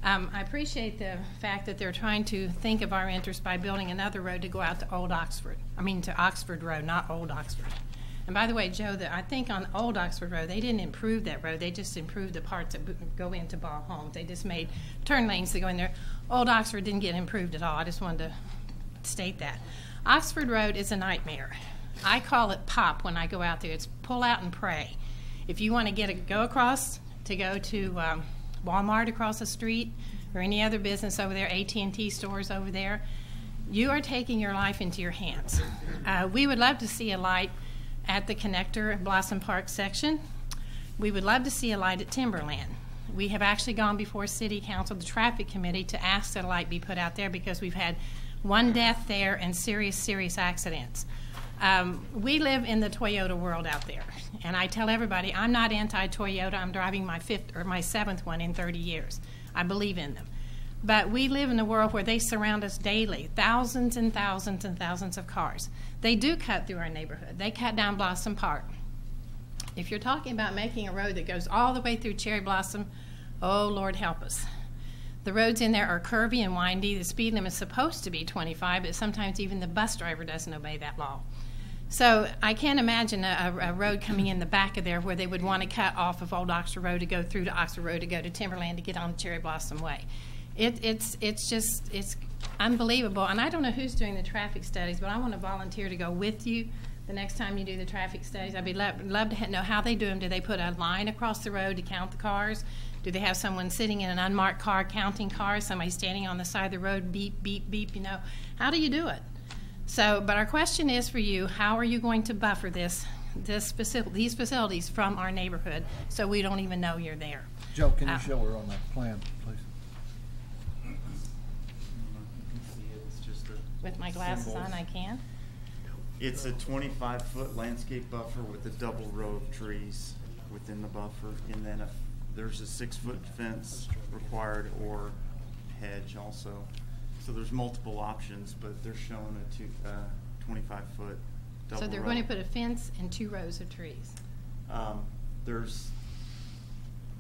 S12: I appreciate the fact that they're trying to think of our interest by building another road to go out to to Oxford Road, not Old Oxford. And by the way, Joe, I think on Old Oxford Road, they didn't improve that road. They just improved the parts that go into Ball Homes. They just made turn lanes to go in there. Old Oxford didn't get improved at all. I just wanted to state that. Oxford Road is a nightmare. I call it POP when I go out there. It's pull out and pray. If you want to go across to go to Walmart across the street or any other business over there, AT&T stores over there, you are taking your life into your hands. We would love to see a light at the connector Blossom Park section. We would love to see a light at Timberland. We have actually gone before City Council, the Traffic Committee, to ask that a light be put out there, because we've had one death there and serious accidents. We live in the Toyota world out there, and I tell everybody I'm not anti-Toyota. I'm driving my 7th one in 30 years. I believe in them. But we live in a world where they surround us daily, thousands and thousands and thousands of cars. They do cut through our neighborhood. They cut down Blossom Park. If you're talking about making a road that goes all the way through Cherry Blossom, oh, Lord help us. The roads in there are curvy and windy. The speed limit is supposed to be 25, but sometimes even the bus driver doesn't obey that law. So I can't imagine a road coming in the back of there where they would want to cut off of Old Oxford Road to go through to Oxford Road to go to Timberland to get on Cherry Blossom Way. It's unbelievable. And I don't know who's doing the traffic studies, but I want to volunteer to go with you the next time you do the traffic studies. I'd be love to know how they do them. Do they put a line across the road to count the cars? Do they have someone sitting in an unmarked car counting cars? Somebody standing on the side of the road, beep, beep, beep, you know? How do you do it? So, but our question is for you, how are you going to buffer these facilities from our neighborhood so we don't even know you're there?
S1: Joe, can you show her on that plan, please?
S12: With my glasses on, I can.
S5: It's a 25-foot landscape buffer with a double row of trees within the buffer, and then there's a 6-foot fence required or hedge also. So there's multiple options, but they're showing a 25-foot double
S12: So they're
S5: row.
S12: going to put a fence and 2 rows of trees.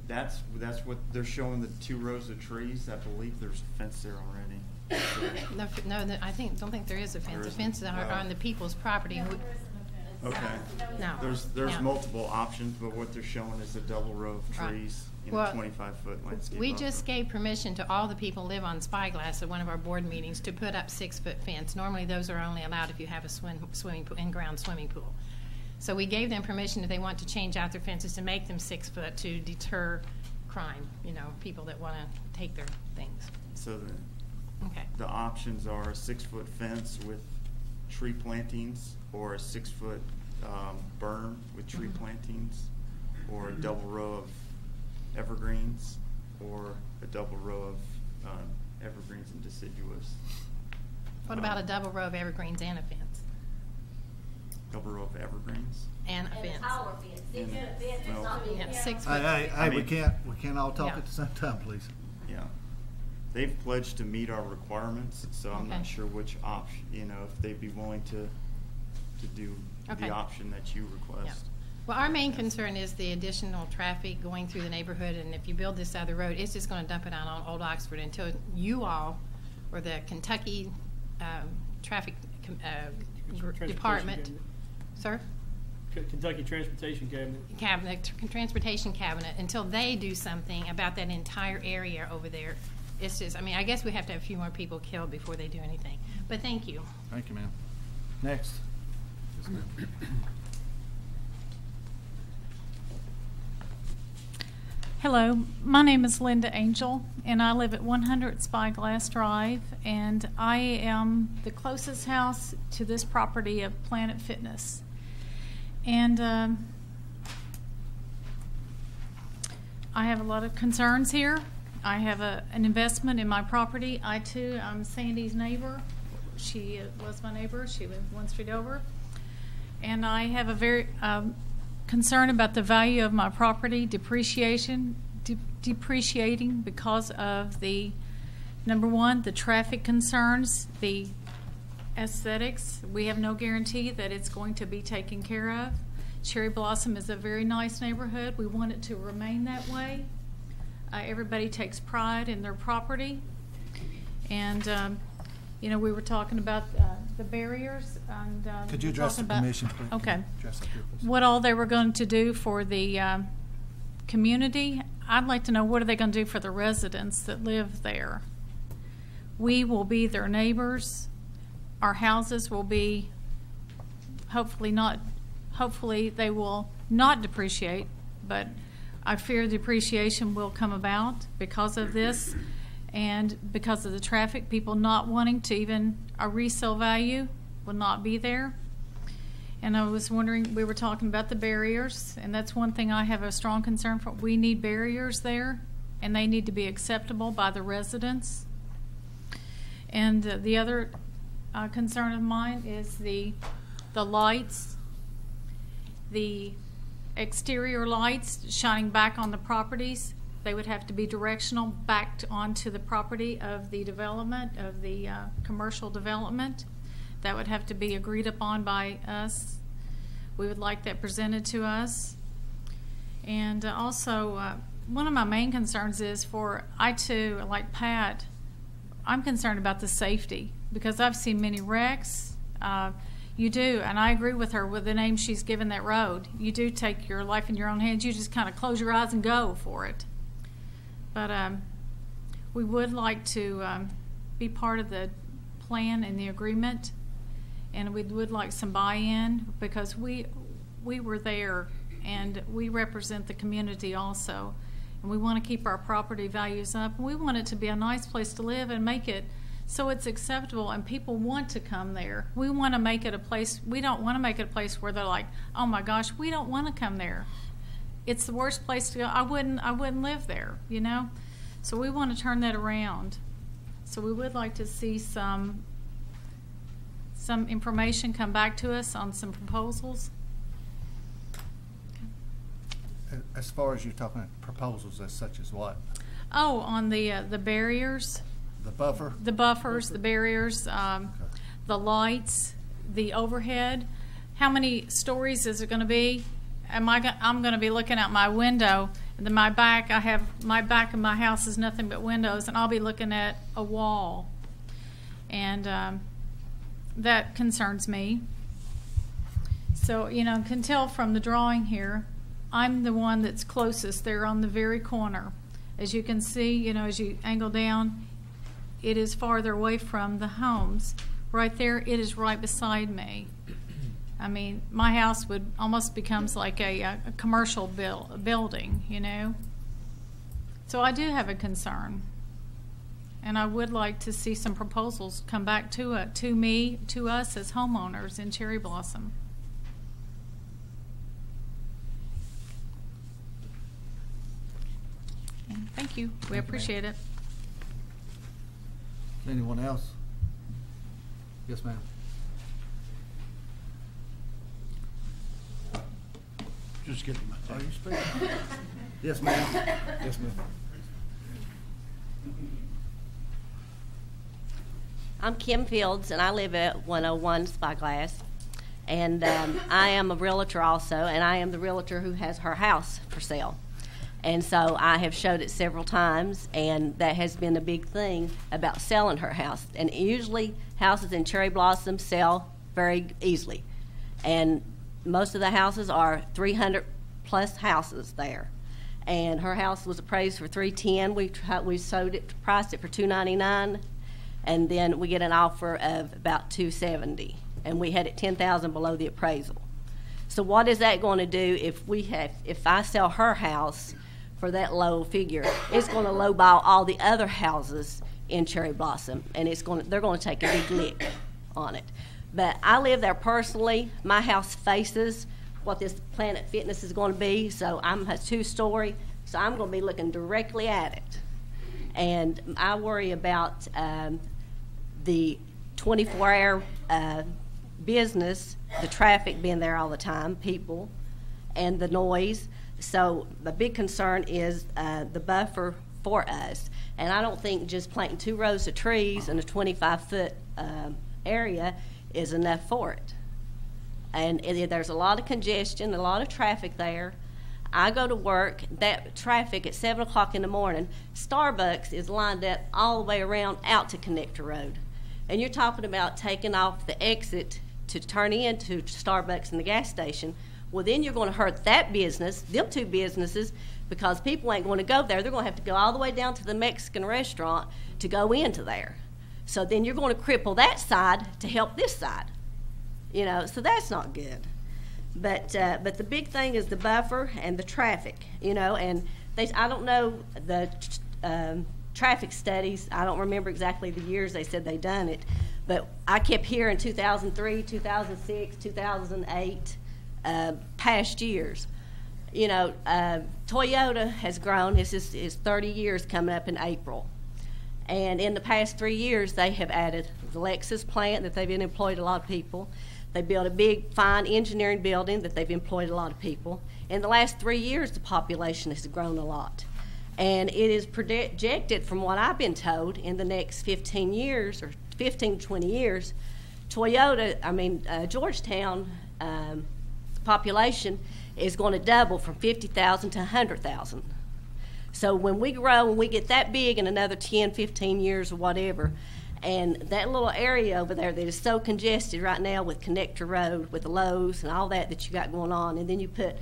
S5: That's what they're showing, the 2 rows of trees. I believe there's a fence there already.
S12: No, I don't think there is a fence. The fences are on the people's property.
S5: Okay.
S12: No.
S5: There's
S12: No.
S5: multiple options, but what they're showing is a double row of
S12: Right.
S5: trees in
S12: Well,
S5: a 25-foot landscape
S12: We
S5: buffer.
S12: just gave permission to all the people who live on Spyglass at one of our board meetings to put up 6-foot fence. Normally, those are only allowed if you have a swimming pool, in-ground swimming pool. So we gave them permission if they want to change out their fences to make them 6 foot to deter crime, people that want to take their things.
S5: So
S12: Okay.
S5: the options are a 6-foot fence with tree plantings, or a 6-foot berm with tree plantings, or a double row of evergreens, or a double row of evergreens and deciduous.
S12: What about a double row of evergreens and a fence?
S5: Double row of evergreens.
S12: And a fence.
S5: And, well,
S12: Yeah, 6 foot.
S1: Hey, we
S5: mean-
S1: can't all talk
S12: Yeah.
S1: at the same time, please.
S5: Yeah. They've pledged to meet our requirements, so I'm not
S12: Okay.
S5: sure which option, if they'd be willing to do
S12: Okay.
S5: the option that you
S12: Yeah.
S5: request.
S12: Well, our main concern is the additional traffic going through the neighborhood, and if you build this other road, it's just going to dump it out on Old Oxford until you all, or the Kentucky Traffic Department,
S6: Cabinet.
S12: sir?
S6: Kentucky Transportation Cabinet.
S12: Transportation Cabinet, until they do something about that entire area over there. It's just, I guess we have to have a few more people killed before they do anything. But thank you.
S1: Thank you, ma'am. Next.
S13: Hello, my name is Linda Angel, and I live at 100 Spyglass Drive, and I am the closest house to this property of Planet Fitness. And I have a lot of concerns here. I have an investment in my property. I'm Sandy's neighbor. She was my neighbor. She lived one street over. And I have a very concern about the value of my property depreciating because of number one, the traffic concerns, the aesthetics. We have no guarantee that it's going to be taken care of. Cherry Blossom is a very nice neighborhood. We want it to remain that way. Everybody takes pride in their property. And, we were talking about the barriers. And,
S1: Could you address the commission, please?
S13: Okay.
S1: Address up here, please.
S13: What all they were going to do for the community. I'd like to know, what are they going to do for the residents that live there? We will be their neighbors. Our houses will be hopefully they will not depreciate, but I fear depreciation will come about because of this and because of the traffic. People not wanting to even, a resale value will not be there. And I was wondering, we were talking about the barriers, and that's one thing I have a strong concern for. We need barriers there, and they need to be acceptable by the residents. And the other concern of mine is the lights, the exterior lights shining back on the properties. They would have to be directional back onto the property of the development, of the commercial development. That would have to be agreed upon by us. We would like that presented to us. And also, one of my main concerns is I too, like Pat, I'm concerned about the safety because I've seen many wrecks. You do, and I agree with her with the name she's given that road. You do take your life in your own hands. You just kind of close your eyes and go for it. But we would like to be part of the plan and the agreement, and we would like some buy-in because we were there and we represent the community also, and we want to keep our property values up. And we want it to be a nice place to live and make it so it's acceptable and people want to come there. We want to make it a place. We don't want to make it a place where they're like, oh my gosh, we don't want to come there. It's the worst place to go. I wouldn't live there, So we want to turn that around. So we would like to see some information come back to us on some proposals.
S1: As far as you're talking proposals, as such as what?
S13: Oh, on the barriers.
S1: The buffer?
S13: The buffers, the barriers, the lights, the overhead. How many stories is it going to be? I'm going to be looking out my window, and then my back of my house is nothing but windows, and I'll be looking at a wall. And that concerns me. So, you know, can tell from the drawing here, I'm the one that's closest there on the very corner. As you can see, you know, as you angle down, it is farther away from the homes. Right there, it is right beside me. I mean, my house would almost becomes like a commercial building, you know. So I do have a concern. And I would like to see some proposals come back to us as homeowners in Cherry Blossom. And thank you. We appreciate it.
S1: Anyone else? Yes, ma'am.
S3: Just give me my
S1: Are you speaking? Yes, ma'am. Yes, ma'am.
S14: I'm Kim Fields, and I live at 101 Spyglass. And I am a realtor also, and I am the realtor who has her house for sale. And so I have showed it several times, and that has been a big thing about selling her house. And usually houses in Cherry Blossom sell very easily. And most of the houses are 300 plus houses there. And her house was appraised for $310. We sold it, priced it for $299, and then we get an offer of about $270, and we had it $10,000 below the appraisal. So what is that going to do if I sell her house for that low figure? It's going to lowball all the other houses in Cherry Blossom, and they're going to take a big lick on it. But I live there personally. My house faces what this Planet Fitness is going to be, so I'm a two-story, so I'm going to be looking directly at it. And I worry about the 24-hour business, the traffic being there all the time, people, and the noise. So the big concern is the buffer for us. And I don't think just planting 2 rows of trees in a 25-foot area is enough for it. And there's a lot of congestion, a lot of traffic there. I go to work, that traffic at 7 o'clock in the morning, Starbucks is lined up all the way around out to Connector Road. And you're talking about taking off the exit to turn into Starbucks and the gas station. Well, then you're going to hurt that business, them 2 businesses, because people ain't going to go there. They're going to have to go all the way down to the Mexican restaurant to go into there. So then you're going to cripple that side to help this side. You know, so that's not good. But the big thing is the buffer and the traffic, you know, and I don't know the traffic studies. I don't remember exactly the years they said they done it, but I kept hearing 2003, 2006, 2008, past years. You know, Toyota has grown. This is 30 years coming up in April. And in the past 3 years, they have added the Lexus plant that they've employed a lot of people. They built a big, fine engineering building that they've employed a lot of people. In the last 3 years, the population has grown a lot. And it is projected, from what I've been told, in the next 15 years, or 15 to 20 years, Georgetown population is going to double from 50,000 to 100,000. So when we grow, when we get that big in another 10, 15 years or whatever, and that little area over there that is so congested right now with Connector Road, with the Lowe's and all that you got going on, and then you put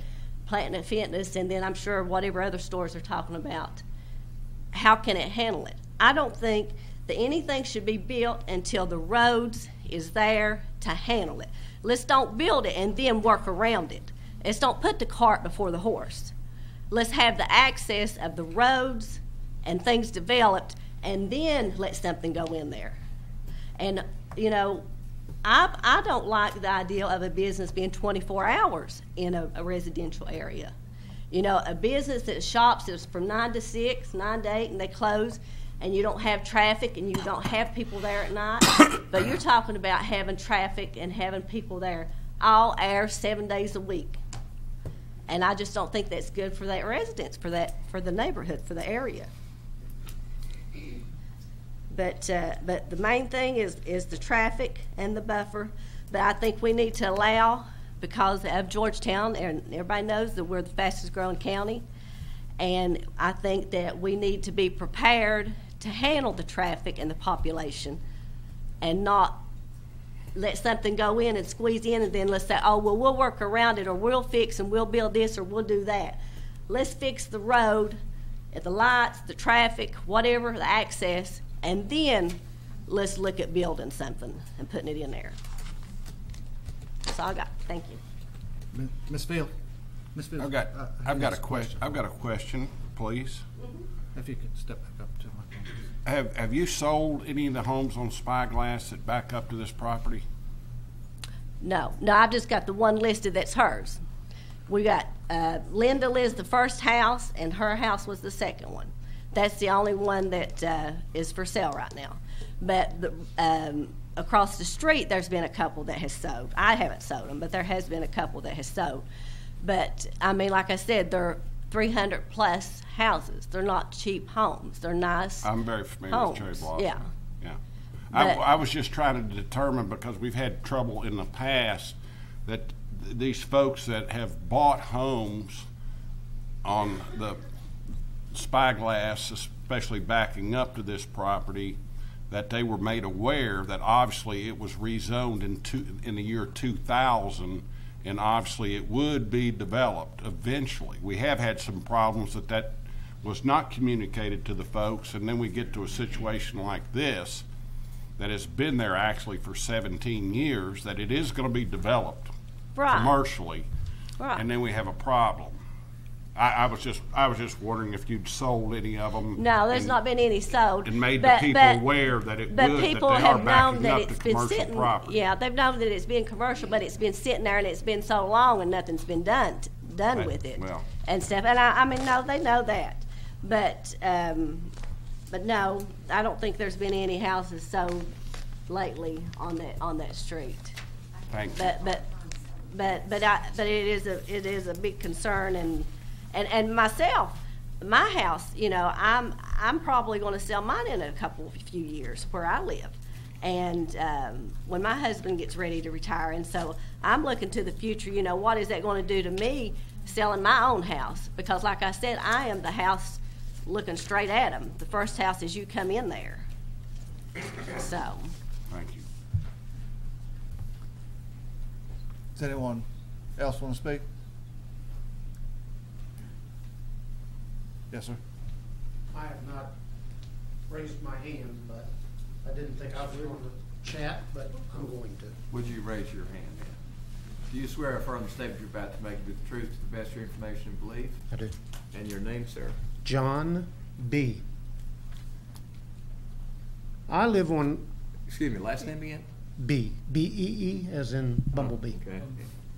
S14: Planet Fitness, and then I'm sure whatever other stores they're talking about, how can it handle it? I don't think that anything should be built until the roads is there to handle it. Let's don't build it and then work around it. Let's don't put the cart before the horse. Let's have the access of the roads and things developed, and then let something go in there. And, you know, I don't like the idea of a business being 24 hours in a residential area. You know, a business that shops is from 9 to 6, 9 to 8, and they close, and you don't have traffic and you don't have people there at night. But you're talking about having traffic and having people there all hours, 7 days a week. And I just don't think that's good for that residents, for the neighborhood, for the area. But the main thing is the traffic and the buffer. But I think we need to allow, because of Georgetown, and everybody knows that we're the fastest growing county, and I think that we need to be prepared to handle the traffic and the population, and not let something go in and squeeze in, and then let's say, oh, well, we'll work around it, or we'll fix and we'll build this, or we'll do that. Let's fix the road, the lights, the traffic, whatever, the access, and then let's look at building something and putting it in there. That's all I got. Thank you.
S1: Ms. Field? Ms. Field?
S15: I've got a question, please.
S1: If you could step back up to my phone.
S15: Have you sold any of the homes on Spyglass that back up to this property?
S14: No, I've just got the one listed that's hers. We got Linda lives the first house, and her house was the second one. That's the only one that is for sale right now. But across the street, there's been a couple that has sold. I haven't sold them, but there has been a couple that has sold. But I mean, like I said, they're 300 plus houses. They're not cheap homes. They're nice.
S15: I'm very familiar
S14: homes.
S15: with Cherry Blossom.
S14: Yeah.
S15: I was just trying to determine, because we've had trouble in the past, that these folks that have bought homes on the Spyglass, especially backing up to this property, that they were made aware that obviously it was rezoned in the year 2000, and obviously it would be developed eventually. We have had some problems that was not communicated to the folks, and then we get to a situation like this that has been there actually for 17 years, that it is going to be developed commercially, and then we have a problem. I was just wondering if you'd sold any of them.
S14: No, there's not been any sold.
S15: And made the people aware that it would, that they are backing up to commercial property.
S14: Yeah, they've known that it's been commercial, but it's been sitting there and it's been so long and nothing's been done with it and stuff. And I mean, no, they know that, but no, I don't think there's been any houses sold lately on that street.
S15: Thank you.
S14: But it is a big concern, and myself, my house, you know, I'm probably going to sell mine in a few years where I live, and when my husband gets ready to retire, and so I'm looking to the future. You know, what is that going to do to me selling my own house? Because, like I said, I am the house looking straight at them. The first house is you come in there. So.
S15: Thank you.
S1: Does anyone else want to speak? Yes, sir.
S16: I have not raised my hand, but I didn't think I was going to chat, but I'm going to.
S8: Would you raise your hand then? Do you swear or affirm the statement you're about to make with the truth, to the best of your information and belief?
S16: I do.
S8: And your name, sir?
S16: John B. I live on...
S8: Excuse me, last name again?
S16: B. B-E-E, as in bumblebee.
S8: Okay.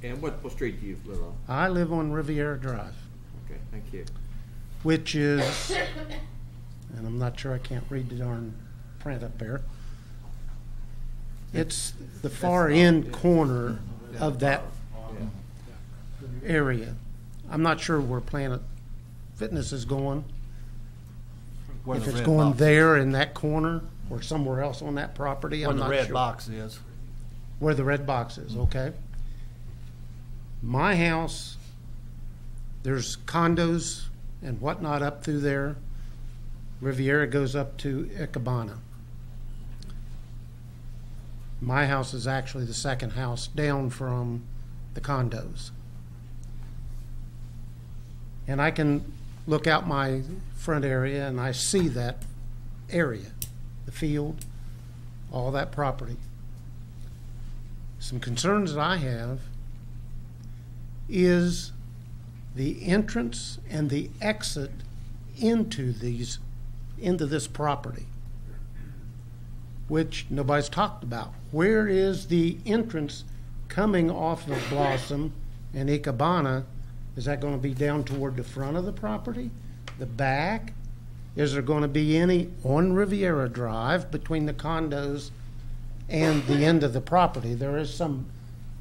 S8: And what street do you live on?
S16: I live on Riviera Drive.
S8: Okay, thank you.
S16: Which is, and I'm not sure, I can't read the darn print up there. It's the far end corner of that area. I'm not sure where Planet Fitness is going. If it's going there in that corner or somewhere else on that property, I'm not sure.
S1: Where the red box is.
S16: Where the red box is, okay. My house, there's condos and whatnot up through there. Riviera goes up to Icabana. My house is actually the second house down from the condos. And I can look out my front area and I see that area, the field, all that property. Some concerns that I have is the entrance and the exit into this property, which nobody's talked about. Where is the entrance coming off of Blossom and Icabana? Is that going to be down toward the front of the property, the back? Is there going to be any on Riviera Drive between the condos and the end of the property? There is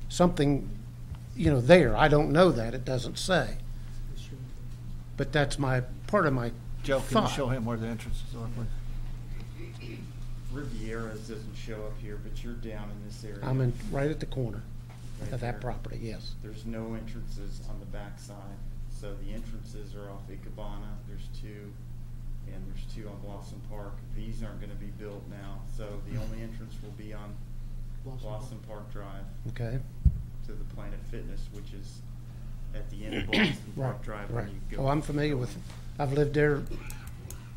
S16: something, you know, there. I don't know that. It doesn't say. But that's part of my
S1: Joe,
S16: thought.
S1: can you show him where the entrances are, please?
S5: Riviera's doesn't show up here, but you're down in this area.
S16: I'm right at the corner
S5: Right
S16: of that
S5: there.
S16: property, yes.
S5: There's no entrances on the back side. So the entrances are off Icabana. There's two, and there's two on Blossom Park. These aren't going to be built now. So the only entrance will be on Blossom Park Drive
S16: Okay.
S5: to the Planet Fitness, which is at the end of Blossom Park Drive.
S16: Right.
S5: When you go
S16: Oh, I'm familiar with it. I've lived there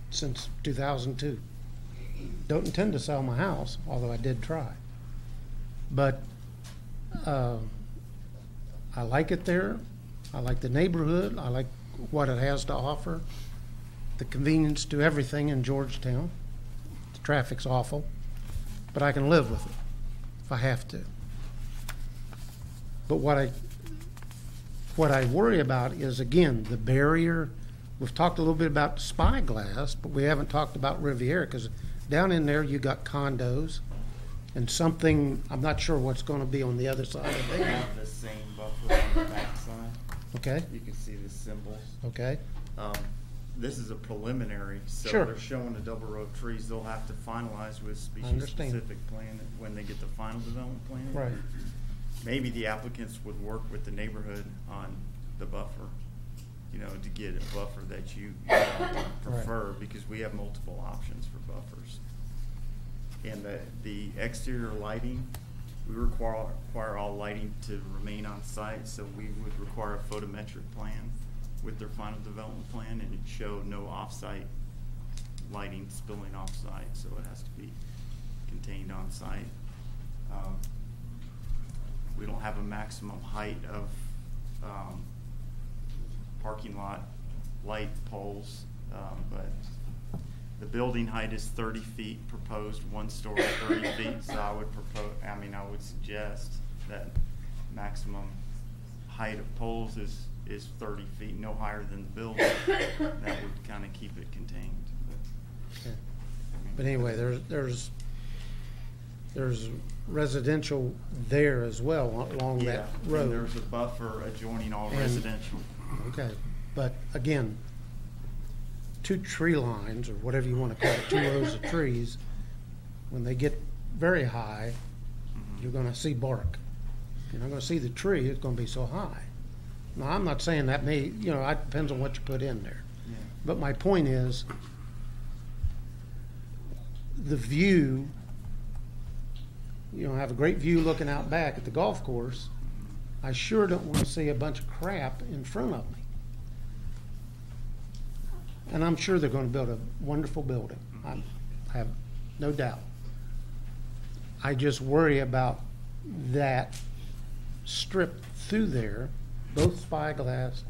S16: since 2002. Don't intend to sell my house, although I did try. But I like it there. I like the neighborhood. I like what it has to offer. The convenience to everything in Georgetown. The traffic's awful, but I can live with it if I have to. But what I worry about is, again, the barrier. We've talked a little bit about Spyglass, but we haven't talked about Riviera, because down in there you got condos and something, I'm not sure what's going to be on the other side of
S5: We
S16: it.
S5: have the same buffer on the backside.
S16: Okay.
S5: You can see the symbols.
S16: Okay.
S5: This is a preliminary, so
S16: Sure.
S5: they're showing a double row of trees. They'll have to finalize with
S16: understand.
S5: species-specific plan when they get the final development plan.
S16: Right.
S5: Maybe the applicants would work with the neighborhood on the buffer, to get a buffer that you prefer, because we have multiple options for buffers. And the exterior lighting, we require all lighting to remain on site, so we would require a photometric plan with their final development plan, and it showed no off-site lighting spilling off-site, so it has to be contained on-site. We don't have a maximum height of parking lot light poles, but the building height is 30 feet, proposed one story, 30 feet, so I would suggest that maximum height of poles is 30 feet, no higher than the building. That would kind of keep it contained.
S16: Okay. But anyway, there's residential there as well along that
S5: And
S16: road.
S5: there's a buffer adjoining all
S16: And-
S5: residential.
S16: Okay, but again, 2 tree lines, or whatever you want to call it, 2 rows of trees, when they get very high, you're going to see bark. You're not going to see the tree, it's going to be so high. Now, I'm not saying that may, it depends on what you put in there.
S5: Yeah.
S16: But my point is, the view, have a great view looking out back at the golf course. I sure don't want to see a bunch of crap in front of me. And I'm sure they're going to build a wonderful building. I have no doubt. I just worry about that strip through there, both Spyglass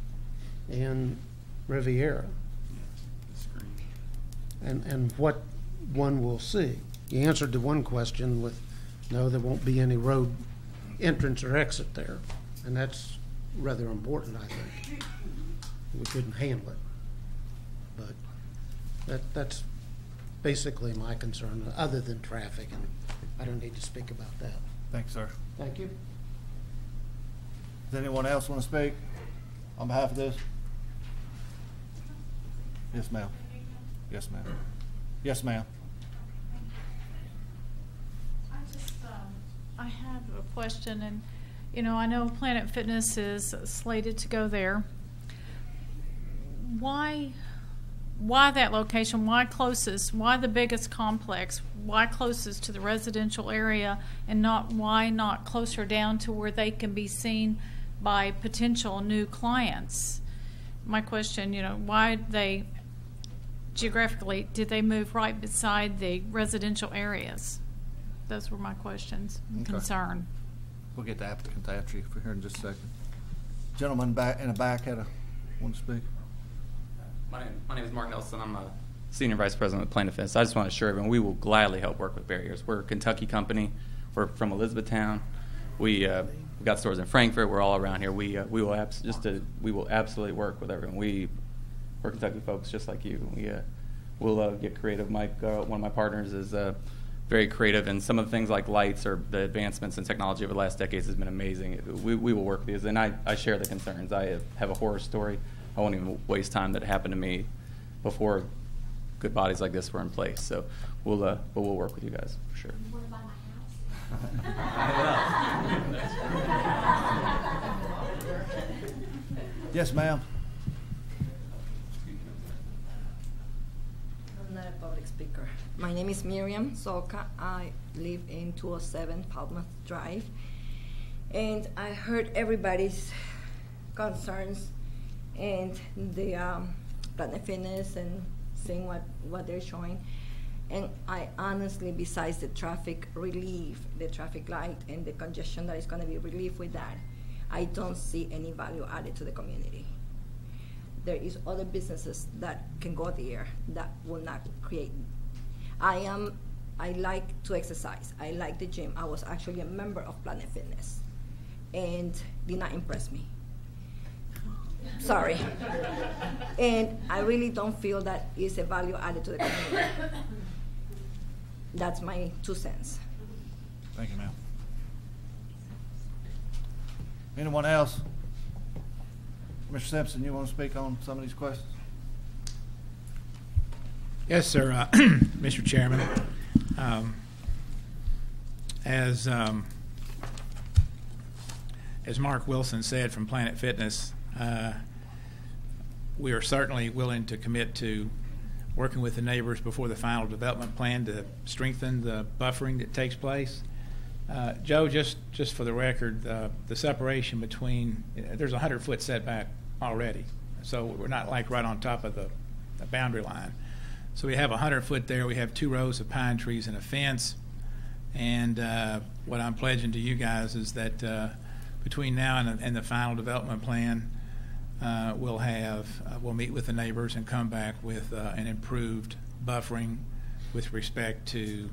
S16: and Riviera, and what one will see. You answered the one question with, no, there won't be any road entrance or exit there, and that's rather important, I think. We couldn't handle it. But that's basically my concern, other than traffic, and I don't need to speak about that.
S1: Thanks, sir.
S16: Thank you.
S1: Does anyone else want to speak on behalf of this? Yes, ma'am. Yes, ma'am. Yes, ma'am.
S13: I have a question, and I know Planet Fitness is slated to go there. Why that location? Why closest? Why the biggest complex? Why closest to the residential area, and why not closer down to where they can be seen by potential new clients? My question, why they geographically did they move right beside the residential areas? Those were my questions and
S1: Okay.
S13: concern.
S1: We'll get the applicant to answer you for here in just a second. Gentleman back in the back want to speak.
S17: My name is Mark Nelson. I'm a Senior Vice President with Planet Fitness. I just want to assure everyone we will gladly help work with barriers. We're a Kentucky company. We're from Elizabethtown. We got stores in Frankfort. We're all around here. We will absolutely work with everyone. We're Kentucky folks just like you. We'll get creative. Mike, one of my partners, is very creative, and some of the things like lights or the advancements in technology over the last decades has been amazing. We will work with these, and I share the concerns. I have a horror story. I won't even waste time that happened to me before good bodies like this were in place. So we'll work with you guys for sure.
S11: Want to buy my house?
S1: Yes, ma'am.
S18: I'm not a public speaker. My name is Miriam Soka. I live in 207 Palmouth Drive. And I heard everybody's concerns and the Planet Fitness and seeing what they're showing. And I honestly, besides the traffic relief, the traffic light and the congestion that is going to be relieved with that, I don't see any value added to the community. There is other businesses that can go there that will not create. I like to exercise. I like the gym. I was actually a member of Planet Fitness and did not impress me. Sorry. And I really don't feel that is a value added to the community. That's my 2 cents.
S1: Thank you, ma'am. Anyone else? Mr. Simpson, you want to speak on some of these questions?
S7: Yes, sir. Mr. Chairman, as Mark Wilson said from Planet Fitness, we are certainly willing to commit to working with the neighbors before the final development plan to strengthen the buffering that takes place. Joe, just for the record, the separation between, there's a 100-foot setback already, so we're not like right on top of the boundary line. So we have 100 foot there. We have 2 rows of pine trees and a fence. And what I'm pledging to you guys is that between now and the final development plan, we'll meet with the neighbors and come back with an improved buffering with respect to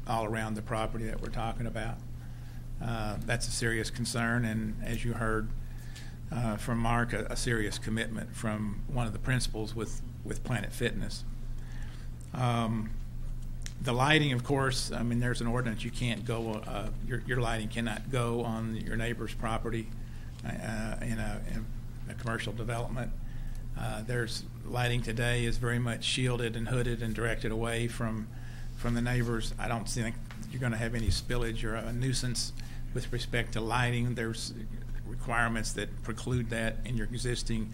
S7: all around the property that we're talking about. That's a serious concern, and as you heard from Mark, a serious commitment from one of the principals with Planet Fitness. The lighting, of course, I mean, there's an ordinance. You can't go, your lighting cannot go on your neighbor's property in a commercial development. There's lighting today is very much shielded and hooded and directed away from the neighbors. I don't think you're going to have any spillage or a nuisance with respect to lighting. There's requirements that preclude that in your existing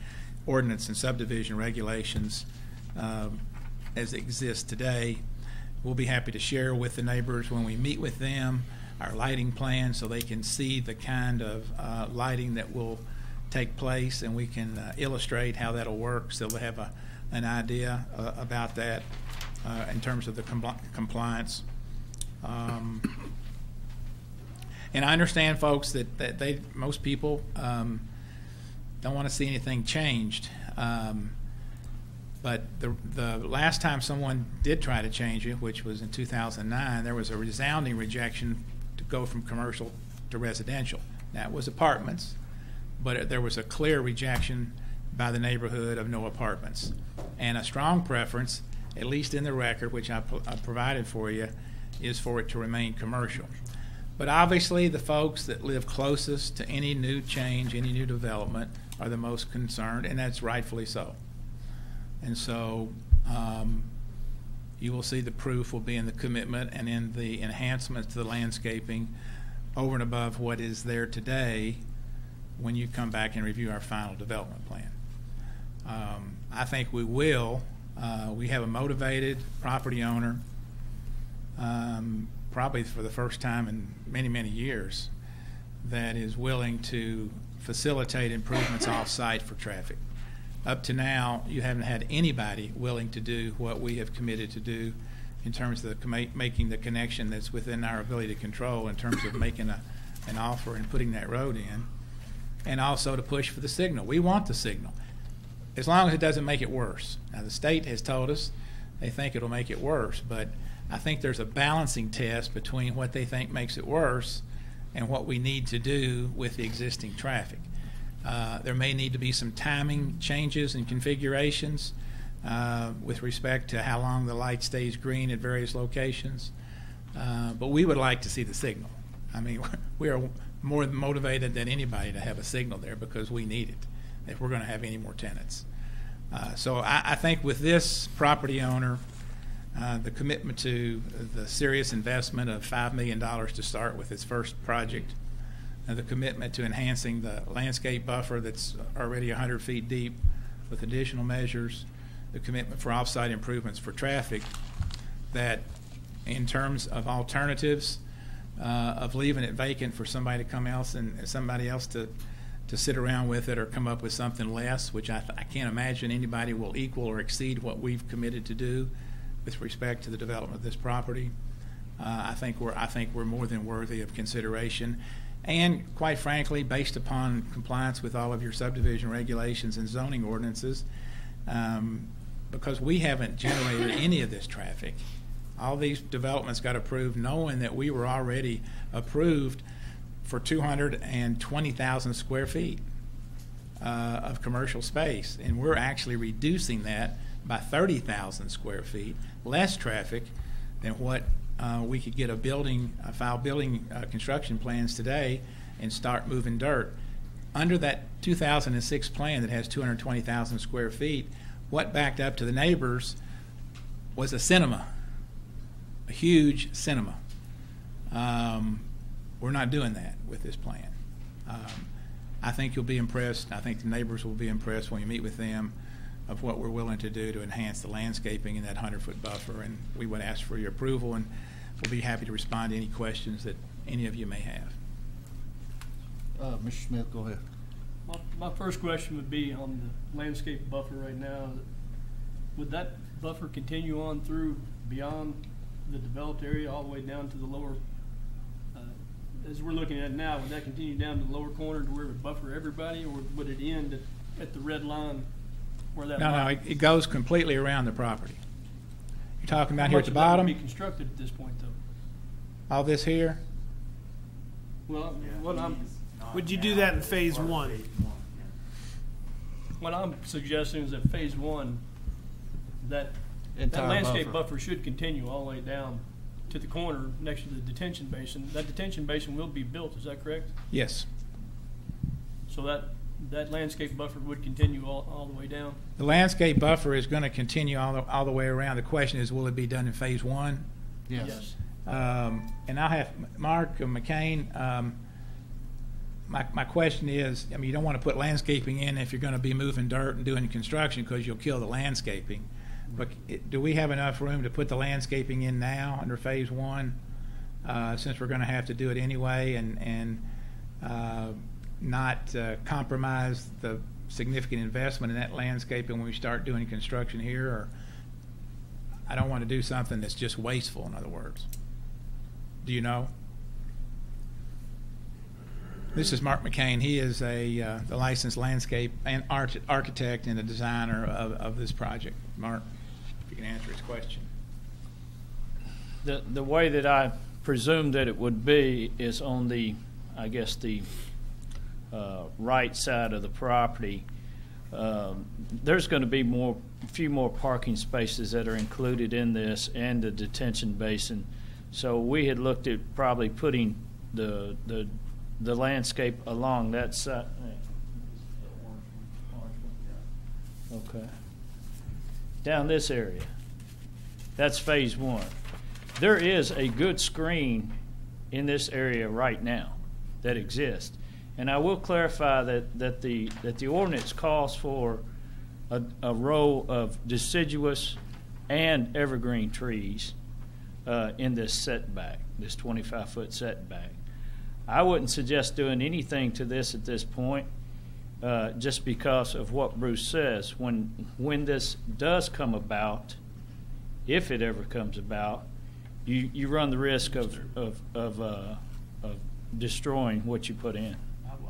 S7: ordinance and subdivision regulations as it exists today. We'll be happy to share with the neighbors when we meet with them our lighting plan so they can see the kind of lighting that will take place, and we can illustrate how that'll work so they'll have an idea about that in terms of the compliance. And I understand, folks, that most people don't want to see anything changed. But the last time someone did try to change it, which was in 2009, there was a resounding rejection to go from commercial to residential. That was apartments, but there was a clear rejection by the neighborhood of no apartments. And a strong preference, at least in the record, which I provided for you, is for it to remain commercial. But obviously the folks that live closest to any new change, any new development, are the most concerned, and that's rightfully so. And so you will see the proof will be in the commitment and in the enhancements to the landscaping over and above what is there today when you come back and review our final development plan. I think we will. We have a motivated property owner, probably for the first time in many, many years, that is willing to facilitate improvements off-site for traffic. Up to now, you haven't had anybody willing to do what we have committed to do in terms of making the connection that's within our ability to control in terms of making an offer and putting that road in, and also to push for the signal. We want the signal, as long as it doesn't make it worse. Now, the state has told us they think it'll make it worse, but I think there's a balancing test between what they think makes it worse and what we need to do with the existing traffic. There may need to be some timing changes and configurations with respect to how long the light stays green at various locations. But we would like to see the signal. I mean, we are more motivated than anybody to have a signal there because we need it if we're going to have any more tenants. So I think with this property owner, the commitment to the serious investment of $5 million to start with its first project, the commitment to enhancing the landscape buffer that's already 100 feet deep with additional measures, the commitment for off-site improvements for traffic, that in terms of alternatives, of leaving it vacant for somebody to come else and somebody else to sit around with it or come up with something less, which I can't imagine anybody will equal or exceed what we've committed to do with respect to the development of this property. I think we're more than worthy of consideration, and quite frankly, based upon compliance with all of your subdivision regulations and zoning ordinances, because we haven't generated any of this traffic. All these developments got approved knowing that we were already approved for 220,000 square feet of commercial space, and we're actually reducing that by 30,000 square feet, less traffic than what we could get file building construction plans today and start moving dirt. Under that 2006 plan that has 220,000 square feet, what backed up to the neighbors was a cinema, a huge cinema. We're not doing that with this plan. I think you'll be impressed. I think the neighbors will be impressed when you meet with them of what we're willing to do to enhance the landscaping in that 100-foot buffer, and we would ask for your approval, and we'll be happy to respond to any questions that any of you may have.
S1: Mr. Smith, go ahead.
S6: My first question would be on the landscape buffer right now. Would that buffer continue on through beyond the developed area all the way down to the lower, as we're looking at it now, would that continue down to the lower corner to where it would buffer everybody, or would it end at the red line where that
S7: No, it goes completely around the property. You're talking about here at the bottom?
S6: Be constructed at this point, though.
S7: All this here?
S6: Well,
S3: would you do that in phase one?
S6: What I'm suggesting is that phase one, that landscape buffer should continue all the way down to the corner next to the detention basin. That detention basin will be built, is that correct?
S7: Yes.
S6: So that landscape buffer would continue all the way down?
S7: The landscape buffer is going to continue all the way around. The question is, will it be done in phase one?
S6: Yes.
S7: And I'll have Mark McCain. My question is, I mean, you don't want to put landscaping in if you're going to be moving dirt and doing construction because you'll kill the landscaping. But do we have enough room to put the landscaping in now under phase one, since we're going to have to do it anyway, and not compromise the significant investment in that landscaping when we start doing construction here? Or I don't want to do something that's just wasteful, in other words. Do you know? This is Mark McCain. He is the licensed landscape and architect and the designer of this project. Mark, if you can answer his question.
S19: The way that I presume that it would be is on the, I guess, the right side of the property. There's going to be a few more parking spaces that are included in this, and the detention basin. So we had looked at probably putting the landscape along that side. Okay. Down this area. That's phase one. There is a good screen in this area right now that exists. And I will clarify that the ordinance calls for a row of deciduous and evergreen trees in this setback, this 25-foot setback. I wouldn't suggest doing anything to this at this point, just because of what Bruce says. When this does come about, if it ever comes about, you run the risk of destroying what you put in.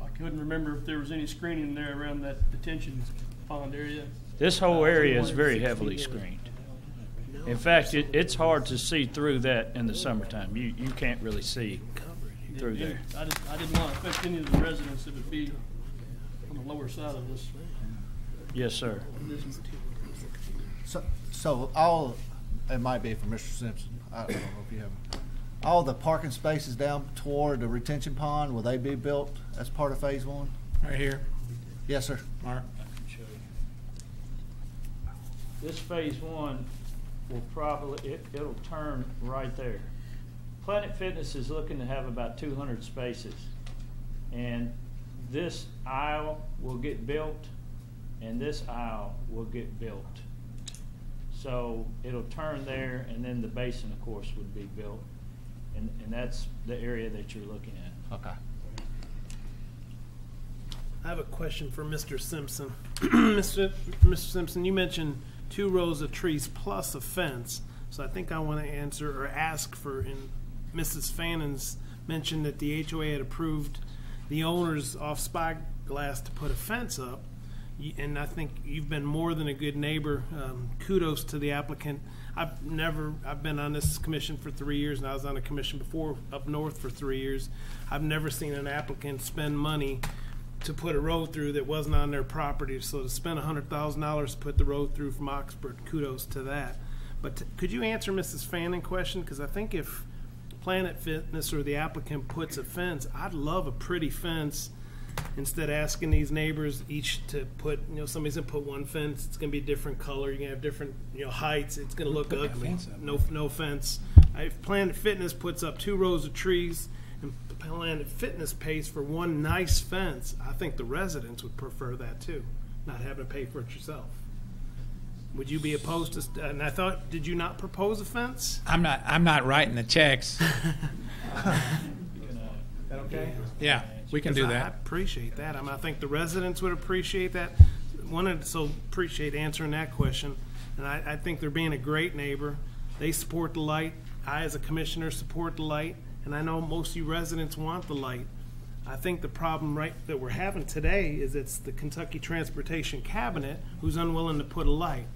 S6: I couldn't remember if there was any screening there around that detention pond area.
S19: This whole area is very heavily screened. In fact, it's hard to see through that in the summertime. You can't really see through there.
S6: I didn't want to affect any of the residents that would be on the lower side of this.
S19: Yes, sir.
S1: So all, it might be for Mr. Simpson, I don't know if you have, all the parking spaces down toward the retention pond, will they be built as part of phase one?
S7: Right here.
S1: Yes, sir.
S7: Mark.
S19: I can show you. This phase one will probably, it'll turn right there. Planet Fitness is looking to have about 200 spaces, and this aisle will get built, and this aisle will get built. So it'll turn there, and then the basin, of course, would be built. And that's the area that you're looking at.
S1: Okay.
S3: I have a question for Mr. Simpson. Mr. Simpson, you mentioned 2 rows of trees plus a fence. So I think I want to answer or ask for, and Mrs. Fannon's mentioned that the HOA had approved the owners off Spyglass to put a fence up. And I think you've been more than a good neighbor. Kudos to the applicant. I've been on this commission for 3 years, and I was on a commission before up north for 3 years. I've never seen an applicant spend money to put a road through that wasn't on their property. So to spend $100,000 to put the road through from Oxford, kudos to that. But could you answer Mrs. Fannon's question? Because I think if Planet Fitness or the applicant puts a fence, I'd love a pretty fence. Instead of asking these neighbors each to put, somebody's gonna put one fence, it's gonna be a different color, you're gonna have different, heights, it's gonna look ugly. No fence. If Planet Fitness puts up 2 rows of trees and Planet Fitness pays for one nice fence, I think the residents would prefer that too, not having to pay for it yourself. Would you be opposed to? And I thought, did you not propose a fence?
S7: I'm not writing the checks.
S3: That okay?
S7: Yeah, we can do
S3: I
S7: that.
S3: appreciate that. I think the residents would appreciate that. Appreciate answering that question. And I think they're being a great neighbor. They support the light. I, as a commissioner, support the light. And I know most of you residents want the light. I think the problem that we're having today is it's the Kentucky Transportation Cabinet who's unwilling to put a light.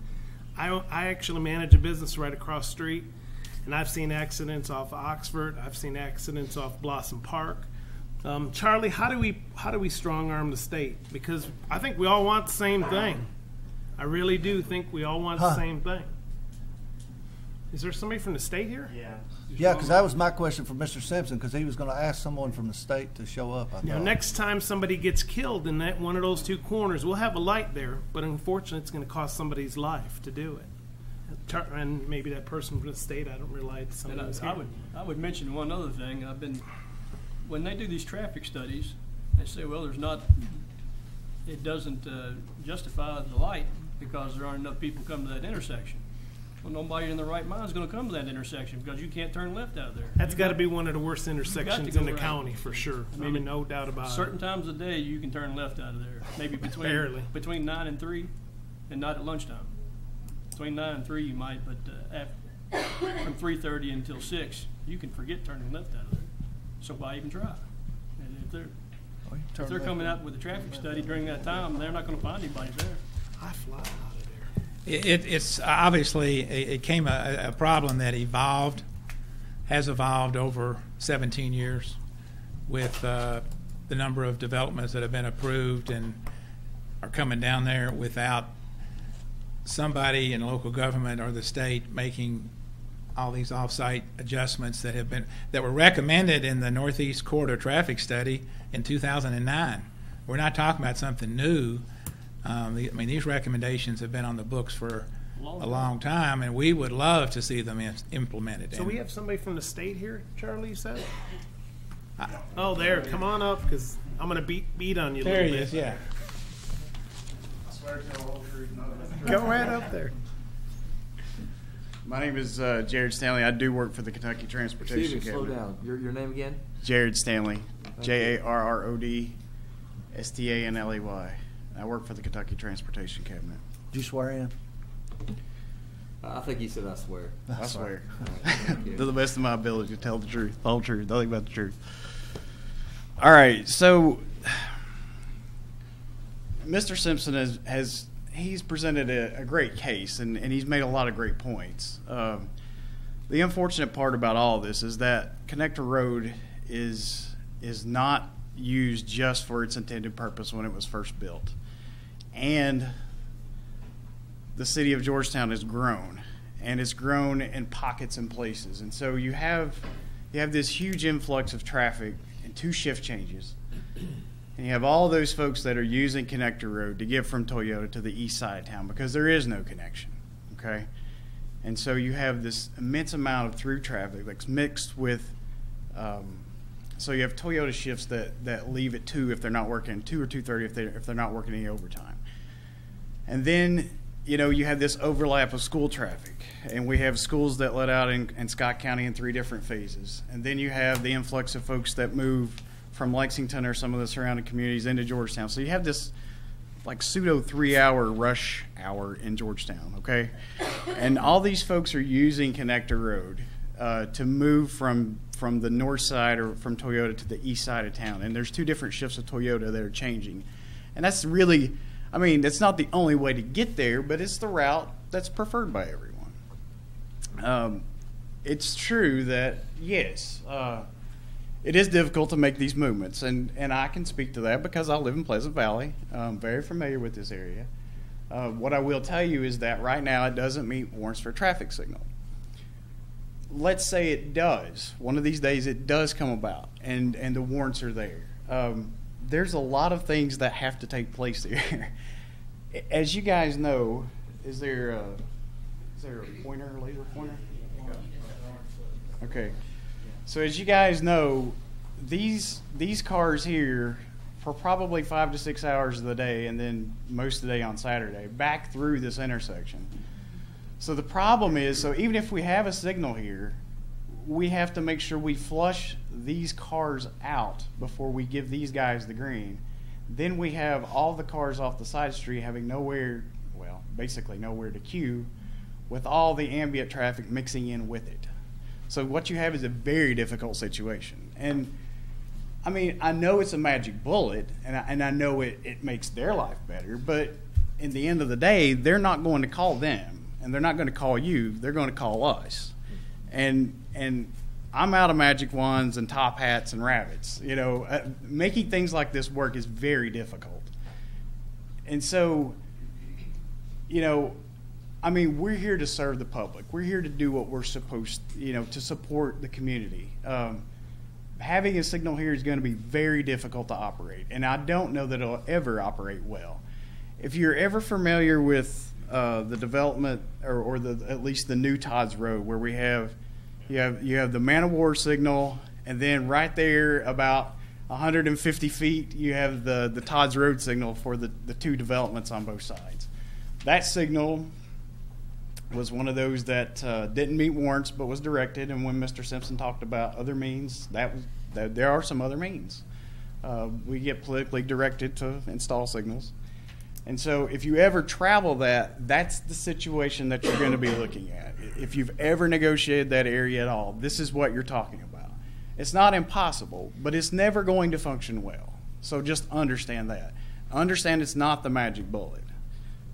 S3: I actually manage a business right across the street, and I've seen accidents off Oxford. I've seen accidents off Blossom Park. Charlie, how do we strong arm the state? Because I think we all want the same thing. I really do think we all want the same thing. Is there somebody from the state here?
S1: Yeah. Yeah, because that was my question for Mr. Simpson, because he was going to ask someone from the state to show up.
S3: Now, next time somebody gets killed in that one of those 2 corners, we'll have a light there, but unfortunately, it's going to cost somebody's life to do it. And maybe that person from the state, I don't realize somebody was here.
S6: I would mention one other thing. When they do these traffic studies, they say, well, it doesn't justify the light because there aren't enough people coming to that intersection. Well, nobody in their right mind is going to come to that intersection because you can't turn left out of there.
S3: That's got to be one of the worst intersections in the county for sure. I mean, no doubt about it.
S6: Certain times of the day you can turn left out of there. Maybe between 9 and 3, and not at lunchtime. Between 9 and 3 you might, but from 3:30 until 6 you can forget turning left out of there. So why even try? And if they're coming out with a traffic study during that time, they're not going to find anybody there.
S3: I fly out of there.
S7: It's obviously it came a problem that has evolved over 17 years with the number of developments that have been approved and are coming down there without somebody in local government or the state making all these off-site adjustments that were recommended in the Northeast Corridor Traffic Study in 2009. We're not talking about something new. These recommendations have been on the books for a long time, and we would love to see them implemented.
S3: So we have somebody from the state here, Charlie, you said? There. Come on up, because I'm going to beat on you a little bit.
S7: There he is, yeah.
S5: I swear to tell all the truth.
S3: Go right up there.
S5: My name is Jared Stanley. I do work for the Kentucky Transportation Cabinet.
S8: Slow down. Your name again?
S5: Jared Stanley. Jarrod Stanley. I work for the Kentucky Transportation Cabinet.
S1: Did you swear in?
S8: I think he said I swear.
S5: I swear. To the best of my ability to tell the truth, the whole truth, nothing but the truth. All right, so Mr. Simpson he's presented a great case, and he's made a lot of great points. The unfortunate part about all of this is that Connector Road is not used just for its intended purpose when it was first built. And the city of Georgetown has grown, and it's grown in pockets and places. And so you have this huge influx of traffic and 2 shift changes. And you have all those folks that are using Connector Road to get from Toyota to the east side of town because there is no connection, okay? And so you have this immense amount of through traffic that's mixed with, so you have Toyota shifts that leave at 2 if they're not working, 2 or 2:30 if they're not working any overtime. And then you know, you have this overlap of school traffic, and we have schools that let out in Scott County in 3 different phases. And then you have the influx of folks that move from Lexington or some of the surrounding communities into Georgetown. So you have this like pseudo 3-hour rush hour in Georgetown, okay? And all these folks are using Connector Road to move from the north side or from Toyota to the east side of town. And there's 2 different shifts of Toyota that are changing. And that's really, I mean, it's not the only way to get there, but it's the route that's preferred by everyone. It's true that, yes, it is difficult to make these movements, and I can speak to that because I live in Pleasant Valley. I'm very familiar with this area. What I will tell you is that right now it doesn't meet warrants for a traffic signal. Let's say it does. One of these days it does come about, and the warrants are there. There's a lot of things that have to take place there. As you guys know, is there a pointer, laser pointer? Okay. So as you guys know, these cars here for probably 5 to 6 hours of the day, and then most of the day on Saturday, back through this intersection. So the problem is, so even if we have a signal here, we have to make sure we flush these cars out before we give these guys the green. Then we have all the cars off the side street having nowhere, well, basically nowhere to queue, with all the ambient traffic mixing in with it. So what you have is a very difficult situation. And I mean, I know it's a magic bullet, and I know it makes their life better, but in the end of the day, they're not going to call them, and they're not going to call you, they're going to call us. And I'm out of magic wands and top hats and rabbits. You know, making things like this work is very difficult. And so, you know, I mean, we're here to serve the public. We're here to do what we're supposed, you know, to support the community. Having a signal here is going to be very difficult to operate, and I don't know that it'll ever operate well. If you're ever familiar with the development or at least the new Todd's Road, where you have the Man of War signal, and then right there about 150 feet you have the Todd's Road signal for the 2 developments on both sides. That signal was one of those that didn't meet warrants but was directed, and when Mr. Simpson talked about other means, there are some other means. We get politically directed to install signals. And so if you ever travel that's the situation that you're going to be looking at. If you've ever negotiated that area at all, this is what you're talking about. It's not impossible, but it's never going to function well. So just understand that. Understand it's not the magic bullet.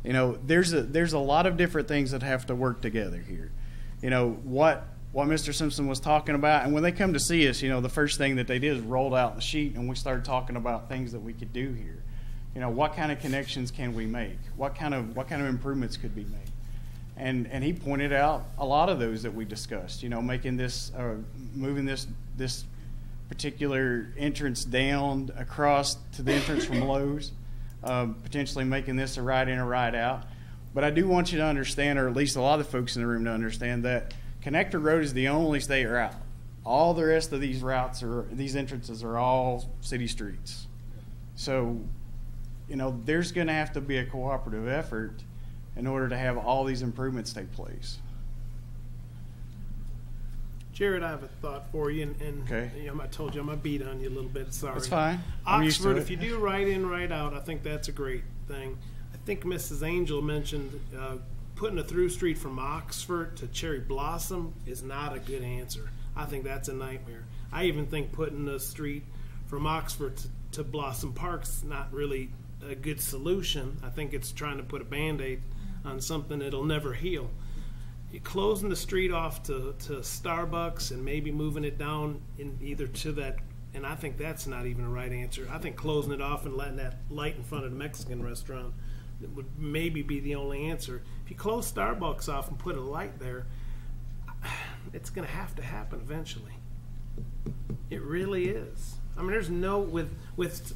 S5: You know, there's a lot of different things that have to work together here. You know, what Mr. Simpson was talking about, and when they come to see us, you know, the first thing that they did is rolled out the sheet, and we started talking about things that we could do here. You know, what kind of connections can we make? What kind of improvements could be made? And he pointed out a lot of those that we discussed. You know, making this, moving this particular entrance down across to the entrance from Lowe's. Potentially making this a ride in or ride out. But I do want you to understand, or at least a lot of the folks in the room to understand, that Connector Road is the only state route. All the rest of these routes these entrances are all city streets. So, you know, there's going to have to be a cooperative effort in order to have all these improvements take place.
S3: Jared, I have a thought for you, and
S5: okay.
S3: You know, I told you I'm going to beat on you a little bit. Sorry.
S5: That's fine.
S3: Oxford, if you do right in, right out, I think that's a great thing. I think Mrs. Angel mentioned putting a through street from Oxford to Cherry Blossom is not a good answer. I think that's a nightmare. I even think putting a street from Oxford to Blossom Park's not really a good solution. I think it's trying to put a Band-Aid on something that'll never heal. You're closing the street off to Starbucks and maybe moving it down in either to that, and I think that's not even a right answer. I think closing it off and letting that light in front of the Mexican restaurant would maybe be the only answer. If you close Starbucks off and put a light there, it's going to happen eventually. It really is. I mean, there's no, with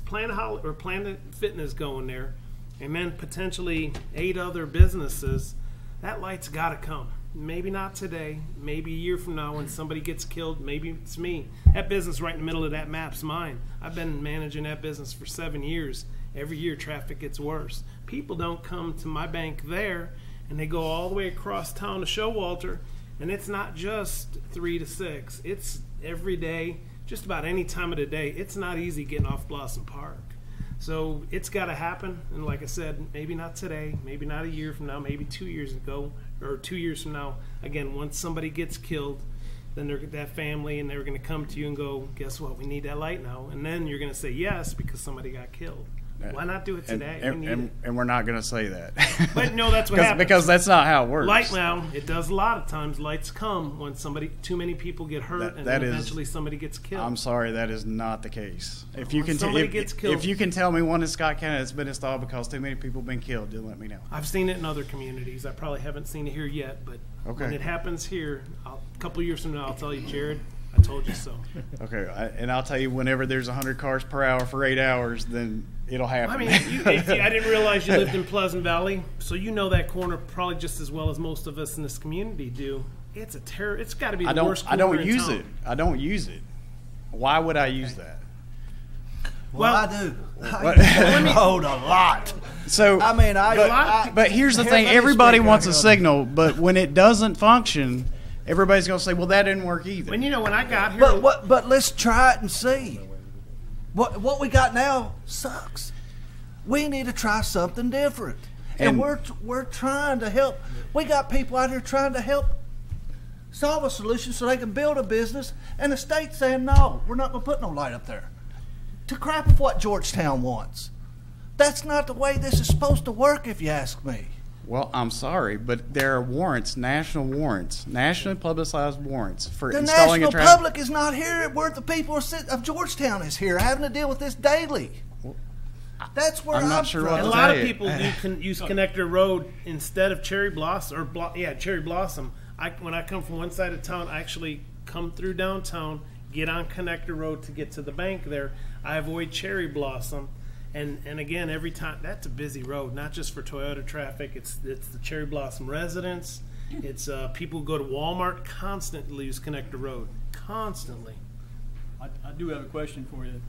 S3: Planet Fitness going there, and then potentially 8 other businesses, that light's got to come. Maybe not today, maybe a year from now when somebody gets killed, maybe it's me. That business right in the middle of that map's mine. I've been managing that business for 7 years. Every year traffic gets worse. People don't come to my bank there and they go all the way across town to Showalter, and it's not just 3 to 6. It's every day, just about any time of the day. It's not easy getting off Blossom Park. So it's got to happen, and like I said, maybe not today, maybe not a year from now, maybe 2 years ago, or 2 years from now. Again, once somebody gets killed, then they're that family, and they're going to come to you and go, guess what, we need that light now. And then you're going to say yes because somebody got killed. Why not do it today?
S5: And we're not going to say that.
S3: But no, that's what happens.
S5: Because that's not how it works.
S3: Light now, it does a lot of times. Lights come when too many people get hurt, and then eventually somebody gets killed.
S5: I'm sorry, that is not the case. If you can tell me one in Scott County that's been installed because too many people have been killed, then let me know.
S3: I've seen it in other communities. I probably haven't seen it here yet, but when it happens here, a couple years from now, I'll tell you, Jared, I told you so.
S5: Okay, and I'll tell you, whenever there's 100 cars per hour for 8 hours, then it'll happen.
S3: I mean, I didn't realize you lived in Pleasant Valley, so you know that corner probably just as well as most of us in this community do. It's a terror. It's got to be the worst corner
S5: I don't
S3: in
S5: use
S3: town.
S5: it. I don't use it. Why would I use that?
S1: Well, I do. I use the road a lot.
S5: So
S1: I mean,
S5: but here's the thing: everybody wants a signal, but when it doesn't function, everybody's gonna say, "Well, that didn't work either."
S3: When when I got here,
S1: but let's try it and see. What we got now sucks. We need to try something different, and we're trying to help. We got people out here trying to help solve a solution so they can build a business, and the state's saying no, we're not gonna put no light up there. To crap with what Georgetown wants. That's not the way this is supposed to work, if you ask me.
S5: Well, I'm sorry, but there are warrants, nationally publicized warrants for installing a
S1: The national public is not here. Where the people of Georgetown is here, having to deal with this daily. That's where I'm
S5: not sure what
S3: a lot of people use Connector Road instead of Cherry Blossom, Cherry Blossom. When I come from one side of town, I actually come through downtown, get on Connector Road to get to the bank there. I avoid Cherry Blossom. And again, every time, that's a busy road, not just for Toyota traffic. It's the Cherry Blossom residents. It's people who go to Walmart constantly use Connector Road. Constantly.
S6: I do have a question for you.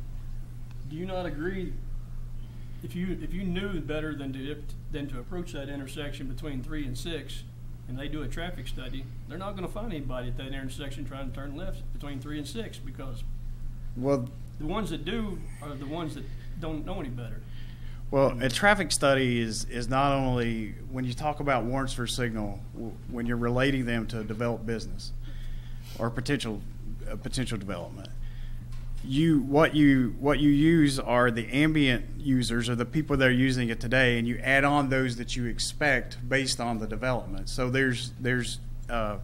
S6: Do you not agree, if you knew better than to approach that intersection between 3 and 6, and they do a traffic study, they're not going to find anybody at that intersection trying to turn left between 3 and 6, because the ones that do are the ones that don't know any better.
S5: Well, a traffic study is not only, when you talk about warrants for signal, when you're relating them to a developed business or potential development. What you use are the ambient users, or the people that are using it today, and you add on those that you expect based on the development. So there's the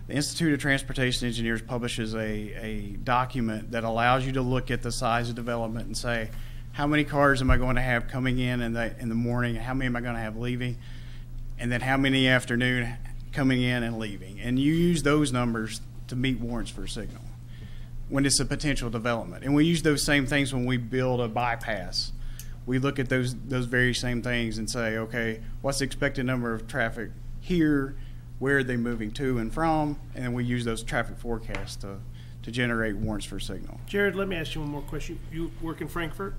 S5: Institute of Transportation Engineers publishes a document that allows you to look at the size of development and say, how many cars am I going to have coming in the morning, and how many am I going to have leaving, and then how many afternoon coming in and leaving. And you use those numbers to meet warrants for a signal when it's a potential development. And we use those same things when we build a bypass. We look at those very same things and say, okay, what's the expected number of traffic here? Where are they moving to and from? And then we use those traffic forecasts to generate warrants for signal.
S3: Jared, let me ask you one more question. You work in Frankfurt?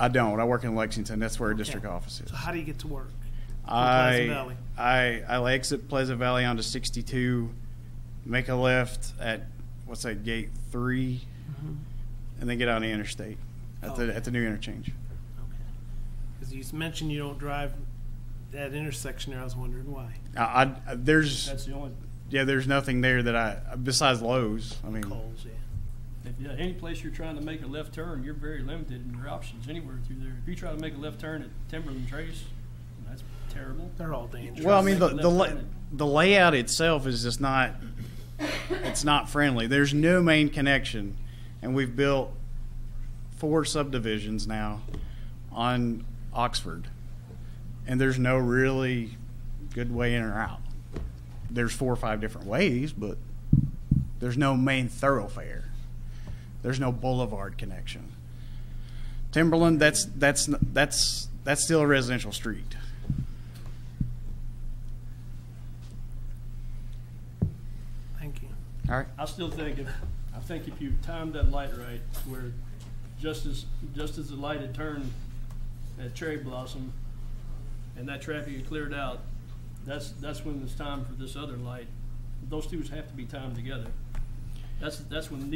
S5: I don't. I work in Lexington. That's where our district office is.
S3: So how do you get to work?
S5: I exit Pleasant Valley onto 62, make a left at, what's that, gate 3, and then get on the interstate at the new interchange.
S3: Okay. Because you mentioned you don't drive that intersection there. I was wondering why.
S6: That's the only.
S5: Yeah, there's nothing there that besides Lowe's. I mean,
S3: Coles, yeah.
S6: Any place you're trying to make a left turn, you're very limited in your options anywhere through there. If you try to make a left turn at Timberland Trace, that's terrible.
S3: They're all dangerous.
S5: Well, I mean, the layout itself is just not, it's not friendly. There's no main connection, and we've built 4 subdivisions now on Oxford, and there's no really good way in or out. There's 4 or 5 different ways, but there's no main thoroughfare. There's no boulevard connection. Timberland, that's still a residential street.
S3: Thank you.
S5: All right.
S6: I still think if you timed that light right, where just as the light had turned at Cherry Blossom, and that traffic had cleared out, that's when it's time for this other light. Those two have to be timed together. That's when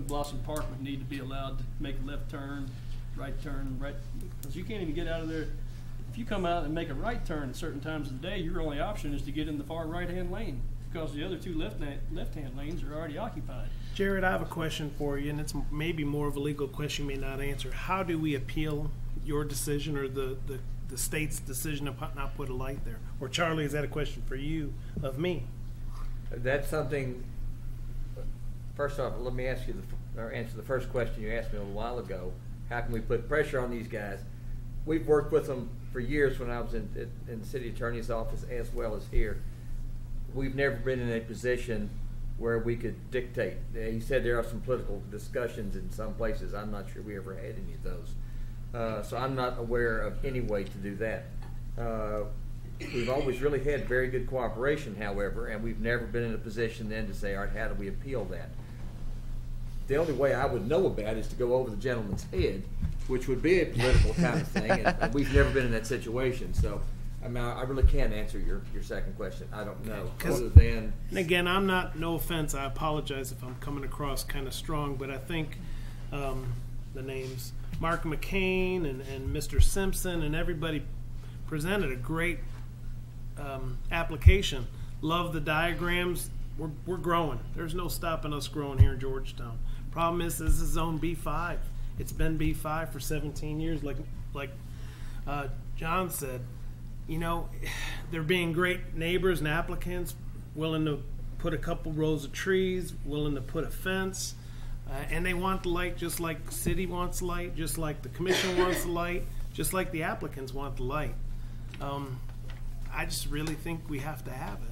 S6: Blossom Park would need to be allowed to make a left turn, right, because you can't even get out of there. If you come out and make a right turn at certain times of the day, your only option is to get in the far right-hand lane because the other two left-hand lanes are already occupied.
S3: Jared, I have a question for you, and it's maybe more of a legal question you may not answer. How do we appeal your decision or the state's decision to not put a light there? Or Charlie, is that a question for you of me?
S8: That's something. First off, let me ask you or answer the first question you asked me a little while ago. How can we put pressure on these guys? We've worked with them for years when I was in the city attorney's office as well as here. We've never been in a position where we could dictate. He said there are some political discussions in some places. I'm not sure we ever had any of those. So I'm not aware of any way to do that. We've always really had very good cooperation, however, and we've never been in a position then to say, all right, how do we appeal that? The only way I would know about is to go over the gentleman's head, which would be a political kind of thing, and we've never been in that situation. So, I mean, I really can't answer your second question. I don't know. Other than,
S3: and again, I'm not, no offense, I apologize if I'm coming across kind of strong, but I think the names Mark McCain and Mr. Simpson and everybody presented a great application. Love the diagrams. We're growing. There's no stopping us growing here in Georgetown. Problem is, this is zone B5. It's been B5 for 17 years, like John said. You know, they're being great neighbors and applicants, willing to put a couple rows of trees, willing to put a fence, and they want the light just like the city wants the light, just like the commission wants the light, just like the applicants want the light. I just really think we have to have it.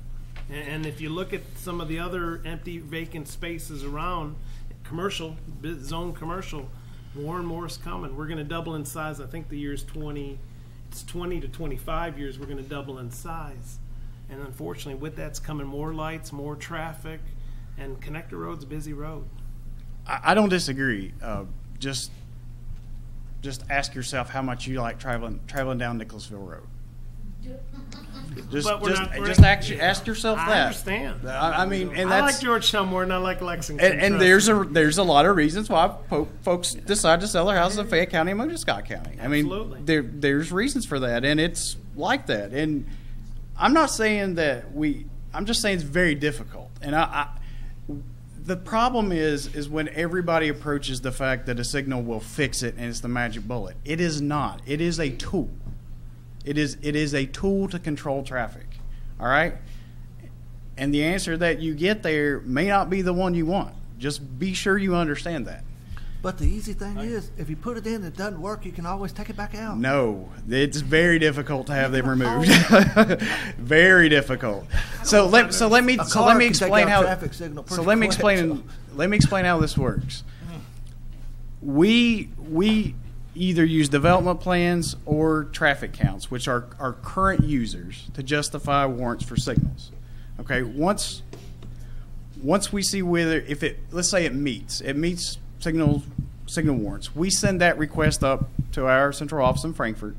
S3: And if you look at some of the other empty, vacant spaces around, commercial, zone commercial, more and more is coming. We're going to double in size. I think the year is 20 to 25 years, we're going to double in size. And unfortunately, with that's coming more lights, more traffic, and Connector Road's a busy road.
S5: I don't disagree. Just ask yourself how much you like traveling down Nicholasville Road. Just ask yourself that.
S3: I understand.
S5: I mean, and
S3: I
S5: that's,
S3: like Georgetown more than I like Lexington.
S5: And there's a lot of reasons why folks decide to sell their houses in Fayette County and Mojave County. I mean, there's reasons for that, and it's like that. And I'm not saying that I'm just saying it's very difficult. And the problem is when everybody approaches the fact that a signal will fix it and it's the magic bullet. It is not. It is a tool. It is a tool to control traffic, all right? And the answer that you get there may not be the one you want. Just be sure you understand that.
S1: But the easy thing is, if you put it in and it doesn't work, you can always take it back out.
S5: No, it's very difficult to have them removed. Very difficult. So let me explain how this works. We either use development plans or traffic counts, which are our current users, to justify warrants for signals. Okay, once we see whether, let's say it meets signal warrants, we send that request up to our central office in Frankfort.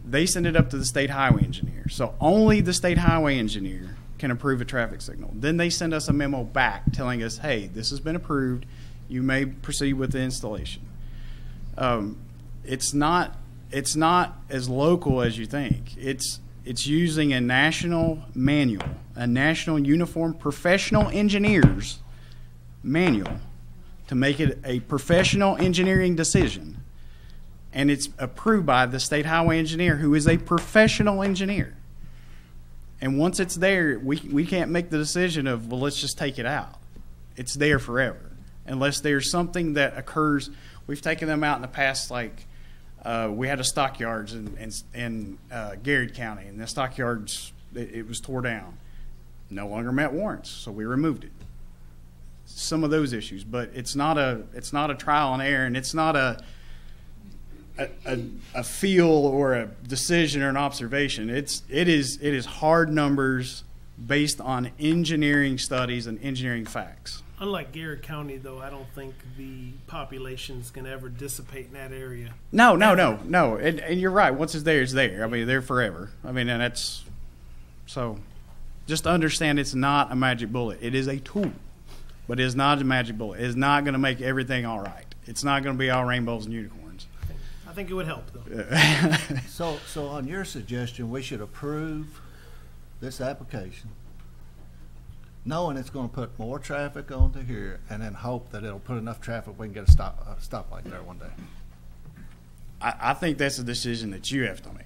S5: They send it up to the state highway engineer. So only the state highway engineer can approve a traffic signal. Then they send us a memo back telling us, hey, this has been approved. You may proceed with the installation. It's not as local as you think. It's using a national manual, a national uniform professional engineer's manual to make it a professional engineering decision, and it's approved by the state highway engineer, who is a professional engineer. And once it's there, we can't make the decision of, well, let's just take it out. It's there forever, unless there's something that occurs. We've taken them out in the past, like we had a stockyards in Garrett County, and the stockyards, it was tore down. No longer met warrants, so we removed it. Some of those issues, but it's not a trial and error, and it's not a feel or a decision or an observation. It is hard numbers based on engineering studies and engineering facts.
S3: Unlike Garrett County, though, I don't think the population's going to ever dissipate in that area.
S5: No. And you're right. Once it's there, it's there. I mean, they're forever. I mean, and that's so. Just understand, it's not a magic bullet. It is a tool, but it's not a magic bullet. It's not going to make everything all right. It's not going to be all rainbows and unicorns.
S3: I think it would help, though.
S1: So on your suggestion, we should approve this application, knowing it's going to put more traffic onto here, and then hope that it'll put enough traffic we can get a stoplight there one day.
S5: I think that's a decision that you have to make.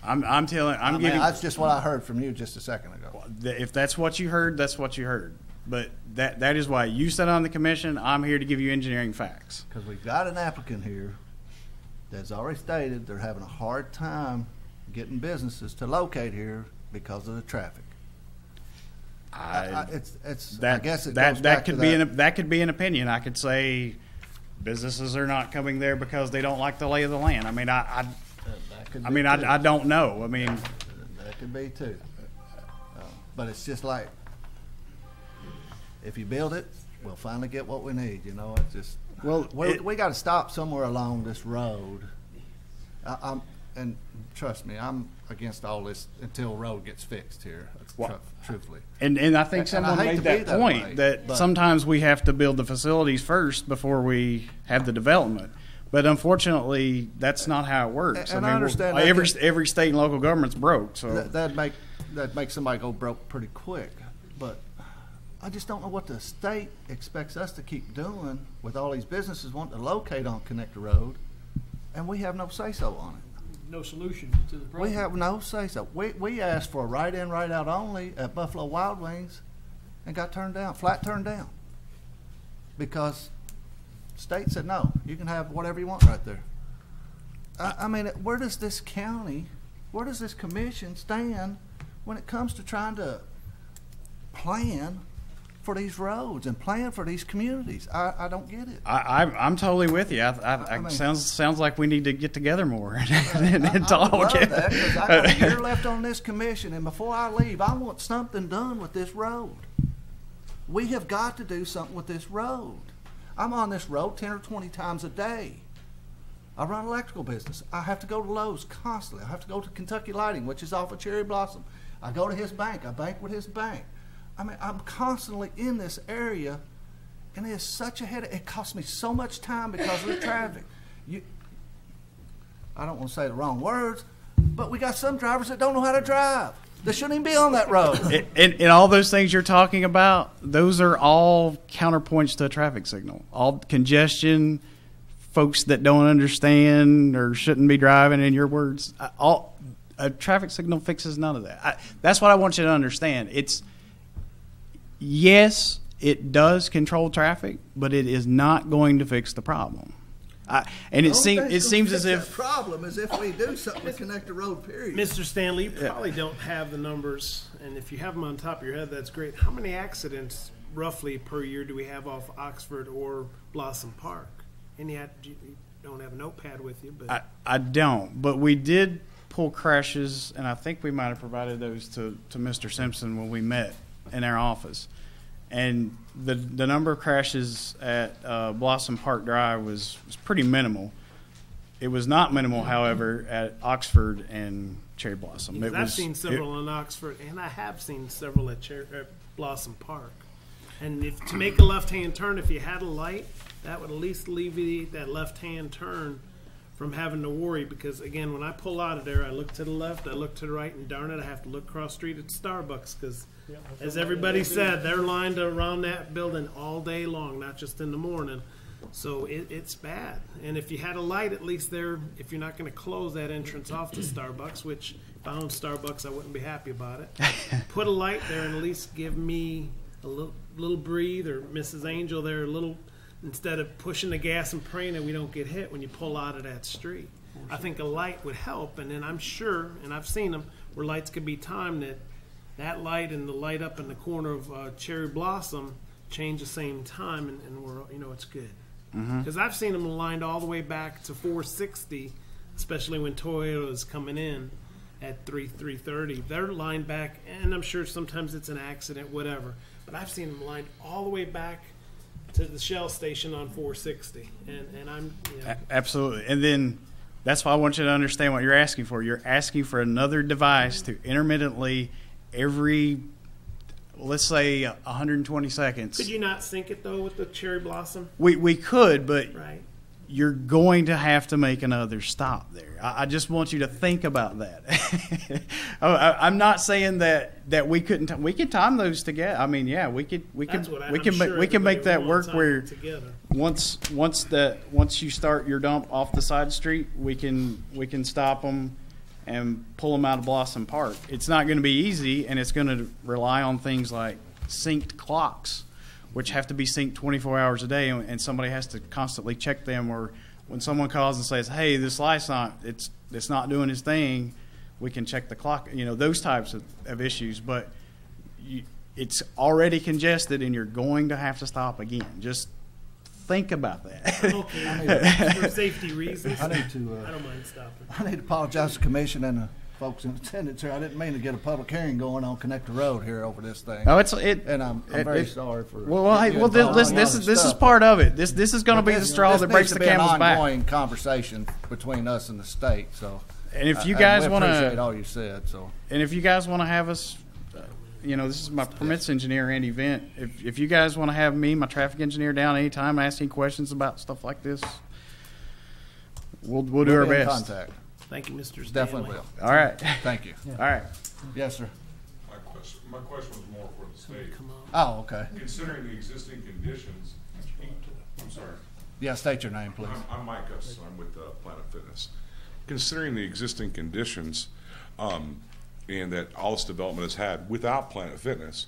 S1: That's just what I heard from you just a second ago.
S5: If that's what you heard, that's what you heard. But that is why you sit on the commission. I'm here to give you engineering facts.
S1: Because we've got an applicant here that's already stated they're having a hard time getting businesses to locate here because of the traffic. I guess it goes back to that.
S5: That could be an opinion. I could say businesses are not coming there because they don't like the lay of the land. I mean, I don't know. I mean,
S1: that could be too. But it's just like, if you build it, we'll finally get what we need. You know, it's just we got to stop somewhere along this road. And trust me, I'm against all this until the road gets fixed here. Truthfully.
S5: And I think someone made that point that sometimes we have to build the facilities first before we have the development. But unfortunately, that's not how it works.
S1: And I understand
S5: every state and local government's broke. So
S1: that makes somebody go broke pretty quick. But I just don't know what the state expects us to keep doing with all these businesses wanting to locate on Connector Road, and we have no say-so on it.
S6: No solution to the problem.
S1: We have no say-so. We asked for a right-in, right-out only at Buffalo Wild Wings and got flat turned down. Because state said, no, you can have whatever you want right there. I mean, where does this commission stand when it comes to trying to plan for these roads and plan for these communities? I don't get it.
S5: I'm totally with you. Sounds like we need to get together more and talk.
S1: I love that, because I got a year left on this commission, and before I leave, I want something done with this road. We have got to do something with this road. I'm on this road 10 or 20 times a day. I run an electrical business. I have to go to Lowe's constantly. I have to go to Kentucky Lighting, which is off of Cherry Blossom. I go to his bank. I bank with his bank. I mean, I'm constantly in this area, and it's such a headache. It costs me so much time because of the traffic. I don't want to say the wrong words, but we got some drivers that don't know how to drive. They shouldn't even be on that road.
S5: And all those things you're talking about, those are all counterpoints to a traffic signal. All congestion, folks that don't understand or shouldn't be driving, in your words. A traffic signal fixes none of that. That's what I want you to understand. Yes, it does control traffic, but it is not going to fix the problem. And it seems as if
S1: the problem is if we do something to connect the road. Period.
S3: Mr. Stanley, you probably don't have the numbers, and if you have them on top of your head, that's great. How many accidents roughly per year do we have off Oxford or Blossom Park? You don't have a notepad with you, but
S5: I don't. But we did pull crashes, and I think we might have provided those to Mr. Simpson when we met in our office. And the number of crashes at Blossom Park Drive was pretty minimal. It was not minimal, however, at Oxford and Cherry Blossom.
S3: I've seen several in Oxford, and I have seen several at Blossom Park. And to make a left-hand turn, if you had a light, that would at least alleviate that left-hand turn from having to worry. Because, again, when I pull out of there, I look to the left, I look to the right, and darn it, I have to look cross street at Starbucks because, as everybody said, they're lined around that building all day long, not just in the morning. So it's bad. And if you had a light, at least there, if you're not going to close that entrance off to Starbucks, which if I owned Starbucks, I wouldn't be happy about it. Put a light there and at least give me a little breathe, or Mrs. Angel there a little, instead of pushing the gas and praying that we don't get hit when you pull out of that street. I think a light would help, and then I'm sure, and I've seen them, where lights could be timed that light and the light up in the corner of Cherry Blossom change the same time, and we're, it's good. Because I've seen them lined all the way back to 460, especially when Toyota is coming in, at 3:30. They're lined back, and I'm sure sometimes it's an accident, whatever. But I've seen them lined all the way back to the Shell station on 460, and I'm
S5: Absolutely. And then that's why I want you to understand what you're asking for. You're asking for another device to intermittently every, let's say, 120 seconds.
S3: Could you not sync it though with the cherry blossom?
S5: We could, but
S3: Right.
S5: you're going to have to make another stop there. I just want you to think about that. I'm not saying that we couldn't. We could time those together. I mean, yeah, we can make that work where once you start your dump off the side street, we can stop them and pull them out of Blossom Park. It's not going to be easy, and it's going to rely on things like synced clocks, which have to be synced 24 hours a day, and somebody has to constantly check them. Or when someone calls and says, "Hey, this light's it's not doing its thing," we can check the clock. Those types of issues. But it's already congested, and you're going to have to stop again. Just think about that.
S3: Okay. For safety reasons,
S1: I need to.
S3: I don't mind stopping.
S1: I need to apologize to the commission and the folks in attendance here. I didn't mean to get a public hearing going on Connector Road here over this thing.
S5: No,
S1: and I'm very sorry for.
S5: This is part of it. This is going to be the straw that breaks the camel's back.
S1: This needs to be an ongoing conversation between us and the state. So,
S5: and if you guys want to
S1: appreciate all you said. So,
S5: and if you guys want to have us, this is my permits engineer, Andy Vent. If you guys want to have me, my traffic engineer, down anytime asking questions about stuff like this, we'll do our best.
S1: Contact.
S3: Thank you, Mr. Stanley.
S1: Definitely will.
S5: All right.
S1: Thank you.
S5: All right.
S1: Yes, sir.
S20: My question was more for the state.
S1: Oh, okay.
S20: Considering the existing conditions, I'm sorry.
S1: Yeah, state your name, please.
S20: I'm Mike Gus. I'm with Planet Fitness. Considering the existing conditions, and that all this development has had without Planet Fitness,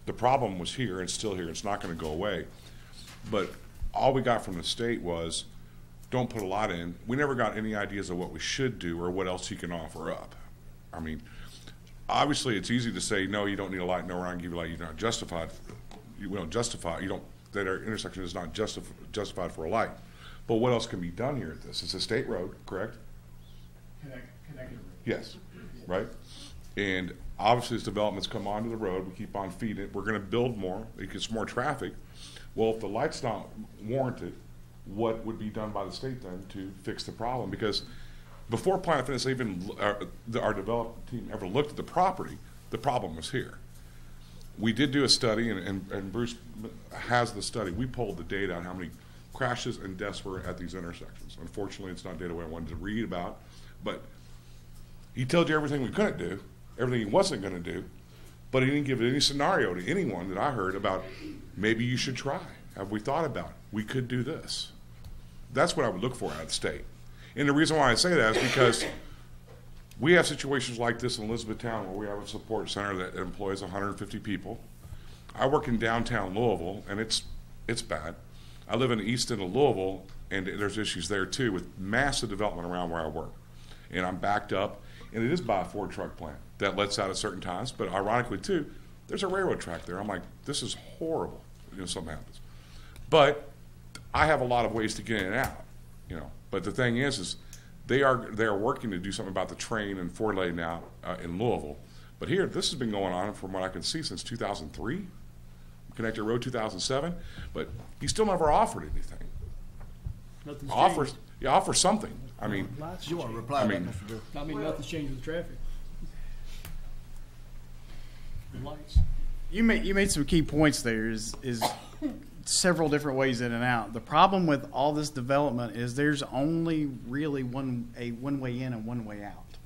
S20: the problem was here and still here. It's not going to go away. But all we got from the state was, don't put a lot in. We never got any ideas of what we should do or what else you can offer up. I mean, obviously it's easy to say, no, you don't need a light, no, we're not going to give you a light, you're not justified. We don't justify, that our intersection is not justified for a light. But what else can be done here at this? It's a state road, correct?
S6: Connected road.
S20: Yes, right? And obviously as developments come onto the road, we keep on feeding it. We're going to build more, it gets more traffic. Well, if the light's not warranted, what would be done by the state then to fix the problem? Because before Planet Fitness even, our development team ever looked at the property, the problem was here. We did do a study, and Bruce has the study. We pulled the data on how many crashes and deaths were at these intersections. Unfortunately, it's not data I wanted to read about, but he told you everything we couldn't do, everything he wasn't going to do, but he didn't give any scenario to anyone that I heard about maybe you should try. Have we thought about it? We could do this. That's what I would look for out of the state. And the reason why I say that is because we have situations like this in Elizabethtown where we have a support center that employs 150 people. I work in downtown Louisville, and it's bad. I live in the east end of Louisville, and there's issues there too with massive development around where I work. And I'm backed up, and it is by a Ford truck plant that lets out at certain times. But ironically too, there's a railroad track there. I'm like, this is horrible. Something happens. But I have a lot of ways to get in and out, But the thing is they are working to do something about the train and 4-lane now in Louisville. But here, this has been going on from what I can see since 2003, Connector Road 2007. But he still never offered anything. Offer something. I mean,
S1: you want to reply?
S6: Nothing's changed with the traffic. The lights.
S5: You made some key points there. Is several different ways in and out. The problem with all this development is there's only really one way in and one way out.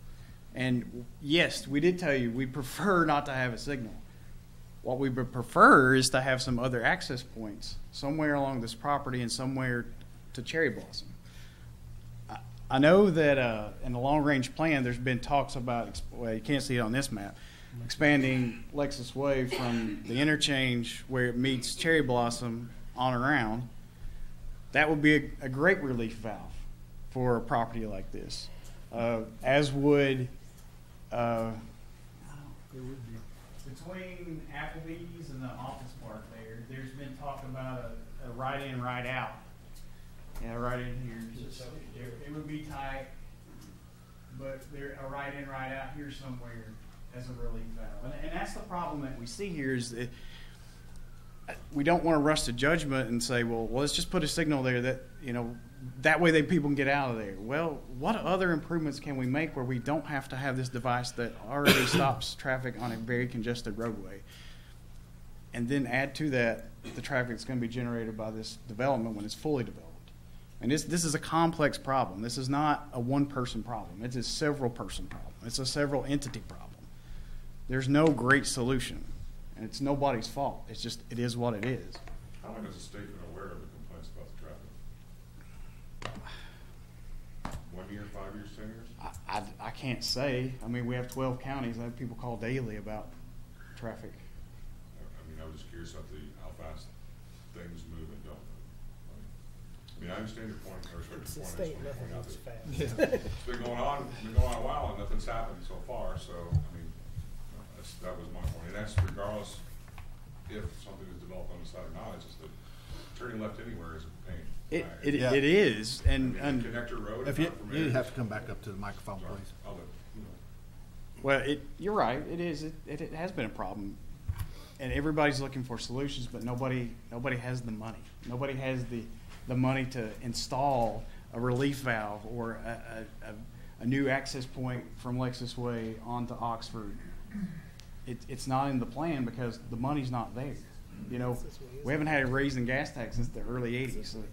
S5: And yes, we did tell you we prefer not to have a signal. What we would prefer is to have some other access points somewhere along this property and somewhere to Cherry Blossom. I know that in the long-range plan there's been talks about, well, you can't see it on this map, expanding Lexus Way from the interchange where it meets Cherry Blossom on around. That would be a great relief valve for a property like this. As would between Applebee's and the office park there's been talk about a right in, right out. Yeah, right in here. It would be tight.
S7: but they're a right in, right out here somewhere as a relief valve. And that's the problem that we see here is that we don't want to rush to judgment and say, well, let's just put a signal there that, that way people can get out of there. Well, what other improvements can we make where we don't have to have this device that already stops traffic on a very congested roadway? And then add to that the traffic that's going to be generated by this development when it's fully developed. And this is a complex problem. This is not a one-person problem. It's a several-person problem. It's a several-entity problem. There's no great solution, and it's nobody's fault. It's just, it is what it is.
S20: How long has the state been aware of the complaints about the traffic? 1 year, 5 years, 10 years?
S7: I can't say. I mean, we have 12 counties. I have people call daily about traffic.
S20: I was just curious how fast things move and don't move. I mean, I understand your point. I respect your point.
S3: State,
S20: nothing
S3: moves fast.
S20: It's been going on a while, and nothing's happened so far. So, I mean, that was my point. And that's regardless if something is developed on the side or not. It's just that turning left anywhere is a pain.
S7: It is, and
S20: connector road.
S1: If you have to come back up to the microphone, please.
S7: Well, you're right. It is. It has been a problem. And everybody's looking for solutions, but nobody has the money. Nobody has the money to install a relief valve or a new access point from Lexus Way onto Oxford. It's not in the plan because the money's not there. We haven't had a raise in gas tax since the early 80s. So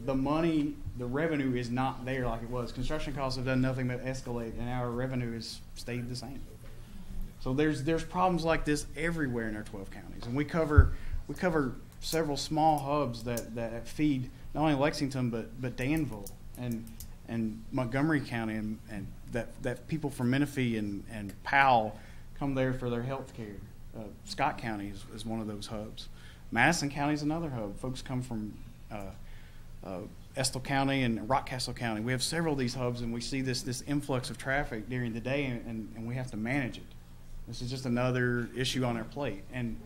S7: the money, the revenue is not there like it was. Construction costs have done nothing but escalate, and our revenue has stayed the same. So there's problems like this everywhere in our 12 counties, and we cover several small hubs that feed not only Lexington but Danville and Montgomery County, and that people from Menifee and Powell come there for their health care. Scott County is one of those hubs. Madison County is another hub. Folks come from Estill County and Rockcastle County. We have several of these hubs, and we see this influx of traffic during the day, and we have to manage it. This is just another issue on our plate, and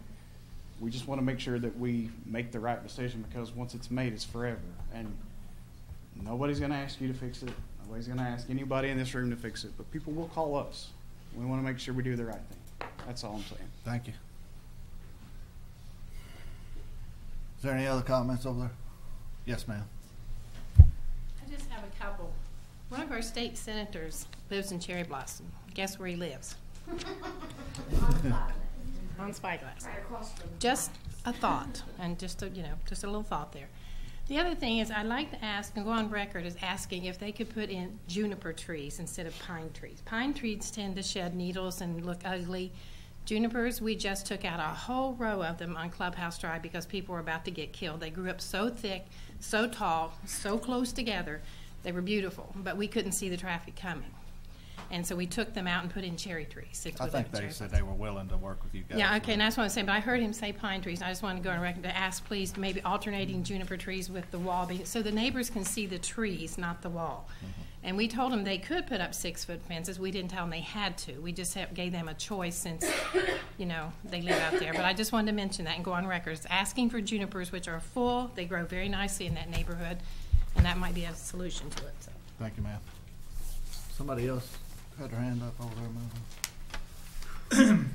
S7: we just want to make sure that we make the right decision, because once it's made, it's forever. And nobody's going to ask you to fix it. Nobody's going to ask anybody in this room to fix it, but people will call us. We want to make sure we do the right thing. That's all I'm saying.
S1: Thank you. Is there any other comments over there? Yes, ma'am.
S12: I just have a couple. One of our state senators lives in Cherry Blossom. Guess where he lives? On Spyglass.
S18: Right across from
S12: Just a thought, and just a little thought there. The other thing is, I'd like to ask and go on record as asking if they could put in juniper trees instead of pine trees. Pine trees tend to shed needles and look ugly. Junipers, we just took out a whole row of them on Clubhouse Drive because people were about to get killed. They grew up so thick, so tall, so close together. They were beautiful, but we couldn't see the traffic coming. And so we took them out and put in cherry trees.
S1: I think they said they were willing to work with you guys.
S12: Yeah, okay, and that's what I'm saying. But I heard him say pine trees. And I just wanted to go on record to ask, please, maybe alternating juniper trees with the wall, so the neighbors can see the trees, not the wall. Mm-hmm. And we told them they could put up 6-foot fences. We didn't tell them they had to. We just gave them a choice since, they live out there. But I just wanted to mention that and go on record. It's asking for junipers, which are full. They grow very nicely in that neighborhood, and that might be a solution to it. So.
S1: Thank you, ma'am. Somebody else had their hand up over there,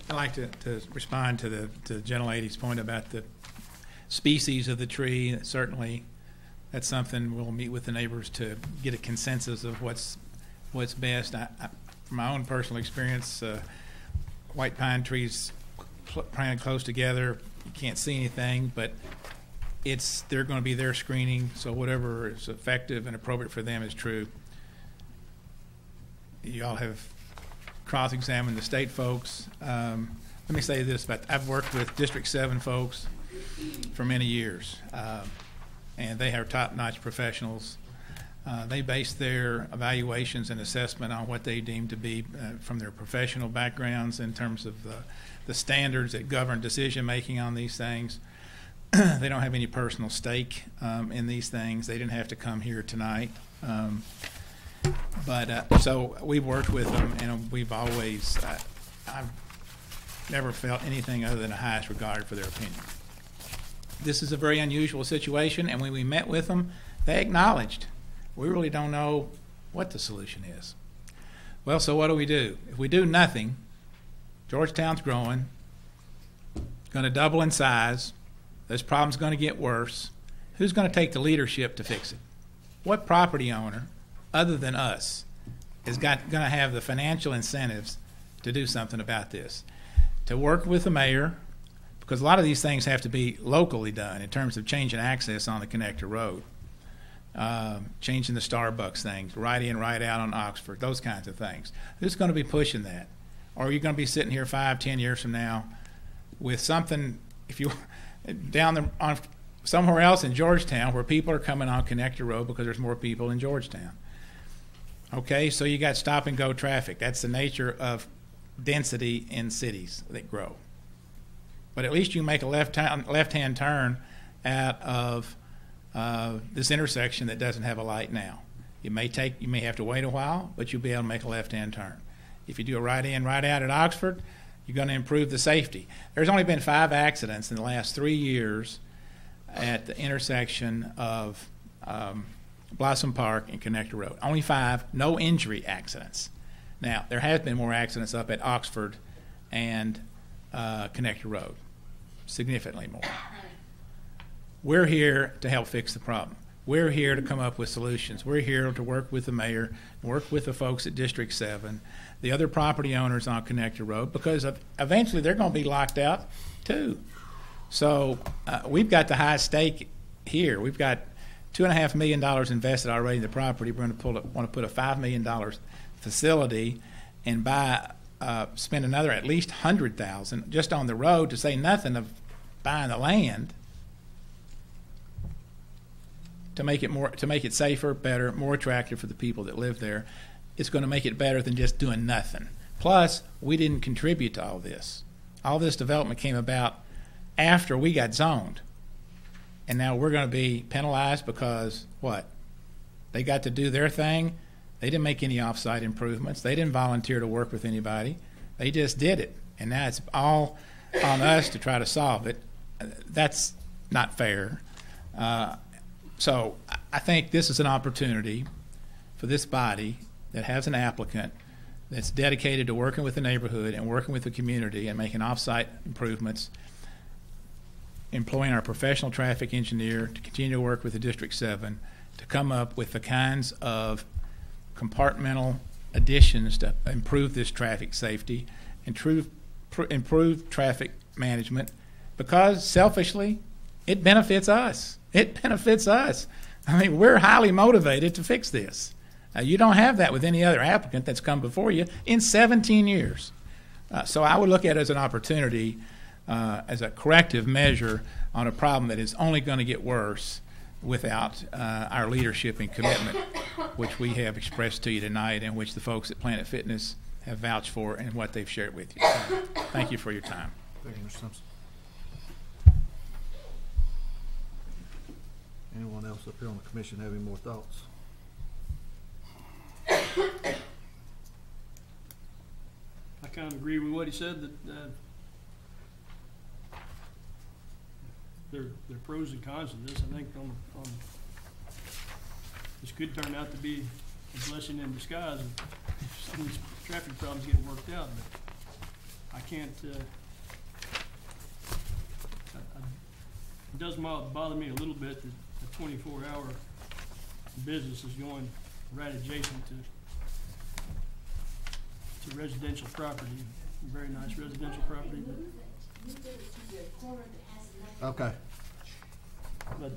S7: I'd like to respond to the gentlelady's point about the species of the tree. Certainly, that's something we'll meet with the neighbors to get a consensus of what's best. From my own personal experience, white pine trees planted close together, you can't see anything, but they're going to be their screening, so whatever is effective and appropriate for them is true. You all have cross-examined the state folks. Let me say this, but I've worked with District 7 folks for many years, and they are top-notch professionals. They base their evaluations and assessment on what they deem to be from their professional backgrounds in terms of the standards that govern decision-making on these things. They don't have any personal stake in these things. They didn't have to come here tonight. So we've worked with them, and we've always, I've never felt anything other than the highest regard for their opinion. This is a very unusual situation, and when we met with them, they acknowledged, we really don't know what the solution is. Well, so what do we do? If we do nothing, Georgetown's growing, going to double in size, this problem's going to get worse. Who's going to take the leadership to fix it? What property owner, other than us, is going to have the financial incentives to do something about this? To work with the mayor, because a lot of these things have to be locally done in terms of changing access on the connector road, changing the Starbucks things, right in, right out on Oxford, those kinds of things. Who's going to be pushing that? Or are you going to be sitting here 5-10 years from now with something, if you on somewhere else in Georgetown where people are coming on connector road because there's more people in Georgetown? Okay, so you got stop and go traffic. That's the nature of density in cities that grow. But at least you make a left-hand turn out of this intersection that doesn't have a light now. You may have to wait a while, but you'll be able to make a left-hand turn. If you do a right in, right out at Oxford, you're going to improve the safety. There's only been 5 accidents in the last 3 years at the intersection of Blossom Park and Connector Road. Only 5, no injury accidents. Now, there has been more accidents up at Oxford and Connector Road, significantly more. We're here to help fix the problem. We're here to come up with solutions. We're here to work with the mayor, work with the folks at District 7, the other property owners on Connector Road, because eventually they're going to be locked out too. So we've got the high stake here. We've got $2.5 million invested already in the property. We're going to want to put a $5 million facility and spend another at least $100,000 just on the road, to say nothing of buying the land, to make it safer, better, more attractive for the people that live there. It's going to make it better than just doing nothing. Plus, we didn't contribute to all this. All this development came about after we got zoned. And now we're going to be penalized because, what? They got to do their thing. They didn't make any off-site improvements. They didn't volunteer to work with anybody. They just did it. And now it's all on us to try to solve it. That's not fair. So I think this is an opportunity for this body that has an applicant that's dedicated to working with the neighborhood and working with the community and making off-site improvements, employing our professional traffic engineer to continue to work with the District 7 to come up with the kinds of compartmental additions to improve this traffic safety, improve traffic management, because selfishly, it benefits us. It benefits us. I mean, we're highly motivated to fix this. You don't have that with any other applicant that's come before you in 17 years. So I would look at it as an opportunity, as a corrective measure on a problem that is only going to get worse without our leadership and commitment, which we have expressed to you tonight and which the folks at Planet Fitness have vouched for and what they've shared with you. So, thank you for your time.
S1: Thank you, Mr. Simpson. Anyone else up here on the commission have any more thoughts?
S6: I kind of agree with what he said, that there are pros and cons to this. I think this could turn out to be a blessing in disguise if some of these traffic problems get worked out. But I can't. It does bother me a little bit that a 24-hour business is going right adjacent to residential property, very nice residential property.
S1: Okay.
S6: But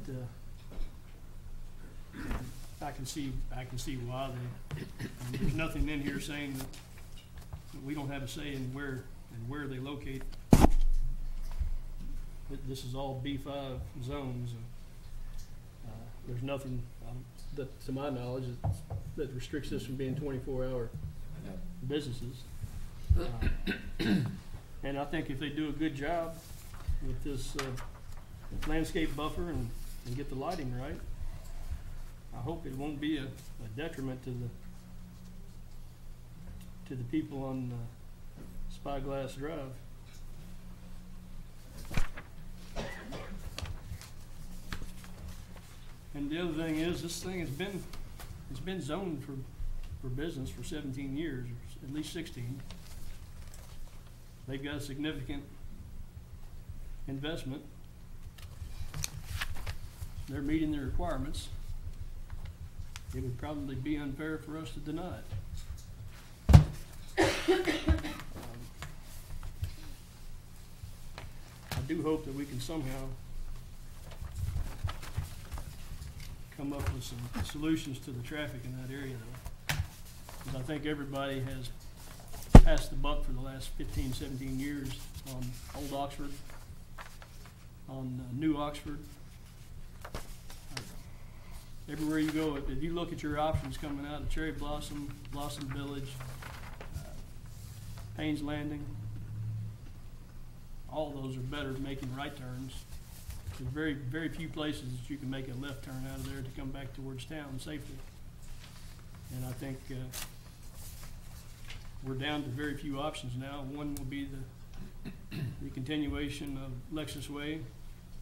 S6: I can see why there's nothing in here saying that we don't have a say in where they locate. This is all B5 zones. There's nothing that, to my knowledge, that restricts this from being 24-hour businesses. And I think if they do a good job with this landscape buffer and get the lighting right, I hope it won't be a detriment to the people on Spyglass Drive. And the other thing is, this thing has been zoned for for business for 17 years, or at least 16. They've got a significant investment. They're meeting the requirements. It would probably be unfair for us to deny it. I do hope that we can somehow come up with some solutions to the traffic in that area, though. Because I think everybody has passed the buck for the last 15, 17 years on Old Oxford, on New Oxford. Everywhere you go, if you look at your options coming out of Cherry Blossom, Blossom Village, Payne's Landing, all those are better at making right turns. There's very, very few places that you can make a left turn out of there to come back towards town safely. And I think we're down to very few options now. One will be the continuation of Lexus Way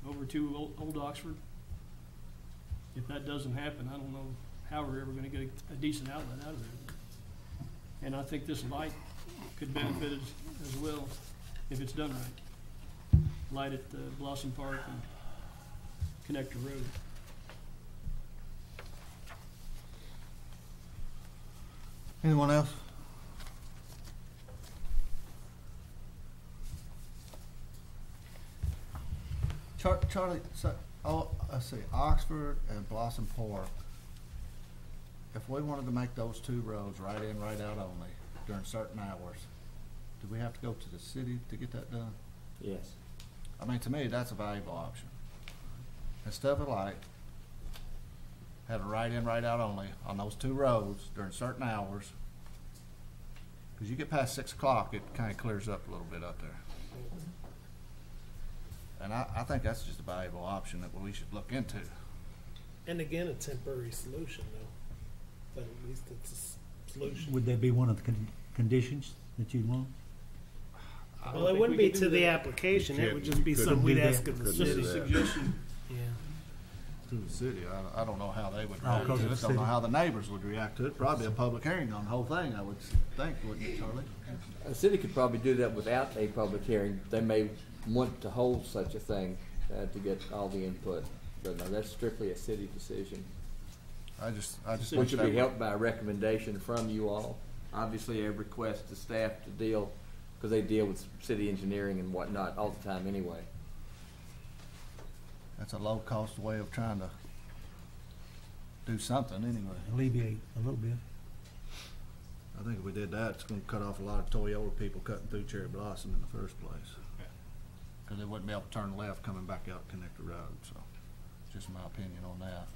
S6: over to Old Oxford. If that doesn't happen, I don't know how we're ever going to get a decent outlet out of there. And I think this light could benefit as well if it's done right. Light at Blossom Park and Connector Road.
S1: Anyone else? Charlie, so, let's see, Oxford and Blossom Park. If we wanted to make those two roads right in, right out only during certain hours, do we have to go to the city to get that done?
S8: Yes.
S1: I mean, to me, that's a valuable option. Instead of a light, have a right in, right out only on those two roads during certain hours. Because you get past 6 o'clock, it kind of clears up a little bit up there. And I think that's just a valuable option that we should look into.
S3: And again, a temporary solution, though. But at least it's a solution.
S21: Would that be one of the conditions that you'd want?
S3: Well, it wouldn't be to the application. It would just be something we'd ask of the city.
S6: Just a suggestion.
S3: Yeah.
S1: To the city, I don't know how they would
S21: Oh,
S1: react to
S21: because
S1: it.
S21: it's
S1: Don't know
S21: city.
S1: how the neighbors would react to it. Probably a public hearing on the whole thing, I would think, wouldn't it, Charlie?
S8: The city could probably do that without a public hearing. They may want to hold such a thing to get all the input, but no, that's strictly a city decision.
S1: I just
S8: Which would be helped by a recommendation from you all. Obviously, a request to staff to deal, because they deal with city engineering and whatnot all the time anyway.
S1: That's a low-cost way of trying to do something anyway.
S21: Alleviate a little bit.
S1: I think if we did that, it's going to cut off a lot of Toyota people cutting through Cherry Blossom in the first place. Because they wouldn't be able to turn left coming back out Connector Road. So, just my opinion on that.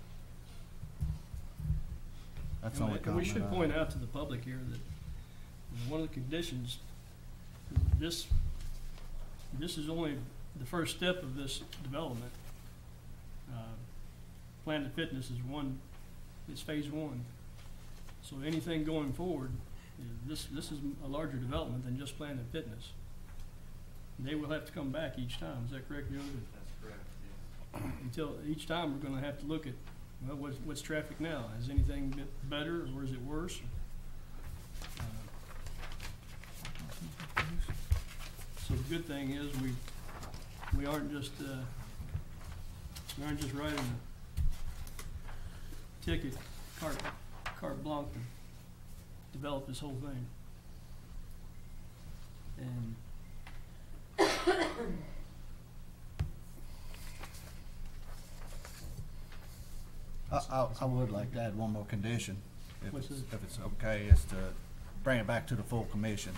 S1: That's the only
S6: And
S1: comment.
S6: we should
S1: I
S6: point
S1: have.
S6: out to the public here that one of the conditions, this is only the first step of this development. Planet Fitness is it's phase 1. So anything going forward, this is a larger development than just Planet Fitness. They will have to come back each time. Is that correct, Joe?
S10: That's correct, yes.
S6: Until each time we're going to have to look at, well, what's traffic now? Is anything better or is it worse? So the good thing is we aren't just writing a ticket carte blanche to develop this whole thing. And
S1: I would like to add one more condition, if
S6: What's
S1: it's okay, is to bring it back to the full commission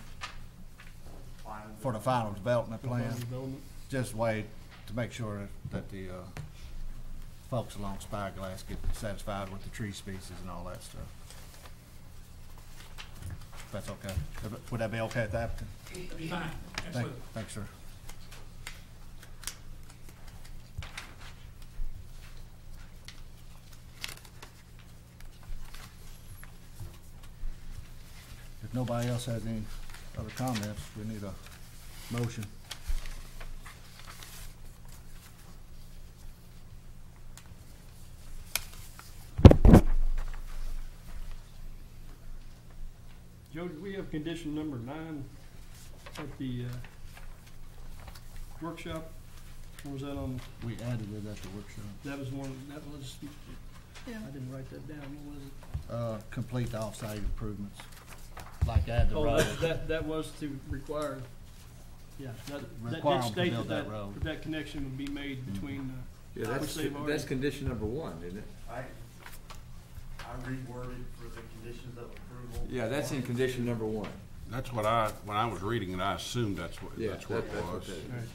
S1: for the final development plan.
S6: Final development.
S1: Just wait to make sure that the folks along Spyglass get satisfied with the tree species and all that stuff. If that's okay. Would that be okay at that?
S7: Fine, absolutely.
S1: Thanks, sir. If nobody else has any other comments, we need a motion.
S6: Joe, did we have condition number 9 at the workshop? Or was that on?
S1: We added it at the workshop.
S6: That was one, that was,
S13: Yeah.
S6: I didn't write that down, what was it?
S1: Complete off-site improvements, like add the
S6: Oh,
S1: road.
S6: that was to require, yeah, that
S1: Require
S6: did
S1: 'em to
S6: state
S1: build
S6: that
S1: that road.
S6: that connection would be made between,
S8: Yeah,
S6: which they've already.
S8: that's condition number 1, isn't it?
S5: I reworded for the conditions of approval.
S8: Yeah, that's in condition number 1.
S15: That's what when I was reading it, I assumed that's what it was.
S8: that is.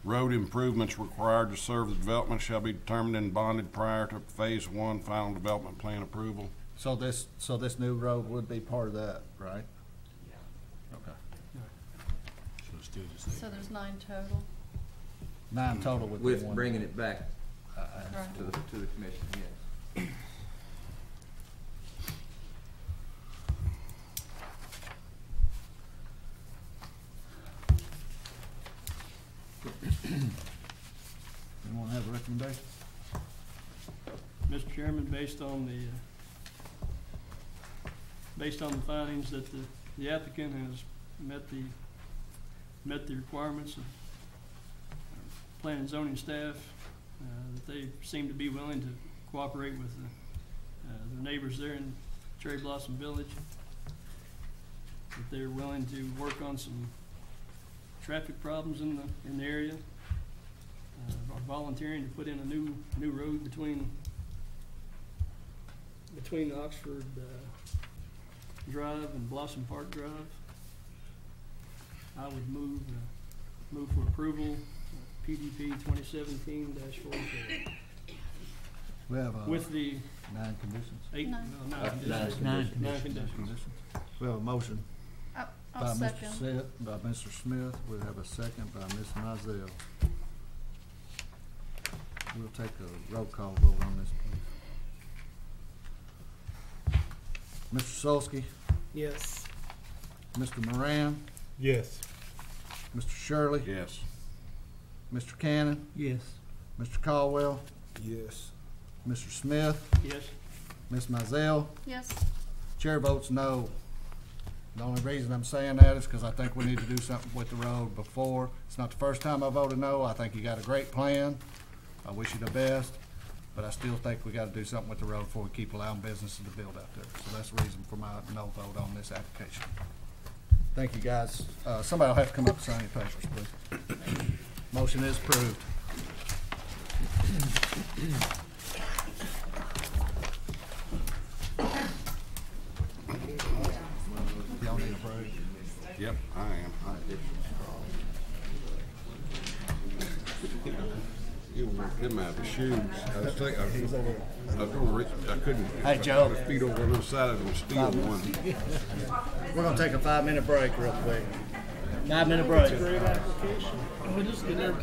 S15: Road improvements required to serve the development shall be determined and bonded prior to phase 1 final development plan approval.
S1: So this new road would be part of that, right? Okay.
S15: So it's still just
S13: So there's 9 total.
S1: 9 total with the
S8: With
S1: one.
S8: bringing it back
S13: Right.
S8: to the commission, yes.
S1: Anyone have a recommendation?
S6: Mr. Chairman, based on the findings that the applicant has met the requirements of planning and zoning staff, that they seem to be willing to cooperate with their neighbors there in Cherry Blossom Village, that they're willing to work on some traffic problems in the area, are volunteering to put in a new road between Oxford Drive and Blossom Park Drive. I would move for approval, PDP 2017-47.
S1: We have
S6: With the
S1: 9 conditions.
S6: 9 conditions.
S1: We have a motion
S13: I'll
S1: by Mr.
S13: second.
S1: By Mr. Smith. We have a second by Ms. Mizell. We'll take a roll call vote on this, please. Mr. Solsky,
S3: Yes.
S1: Mr. Moran,
S4: Yes.
S1: Mr. Shirley,
S15: Yes.
S1: Mr. Cannon,
S21: Yes.
S1: Mr. Caldwell,
S4: Yes.
S1: Mr. Smith,
S6: Yes.
S1: Ms. Mizell.
S13: Yes.
S1: Chair votes no. The only reason I'm saying that is because I think we need to do something with the road before. It's not the first time I voted no. I think you got a great plan. I wish you the best, but I still think we got to do something with the road before we keep allowing businesses to build out there. So that's the reason for my no vote on this application. Thank you, guys. Somebody will have to come up and sign your papers, please. Motion is approved. Y'all need a break?
S15: Yep, I am. You want him out of his shoes. I was thinking, I couldn't.
S1: Hey, Joe.
S15: His feet over on the side of the steel one.
S1: We're gonna take a 5-minute break real quick. 5-minute break.
S3: It's a great application. We'll just get there.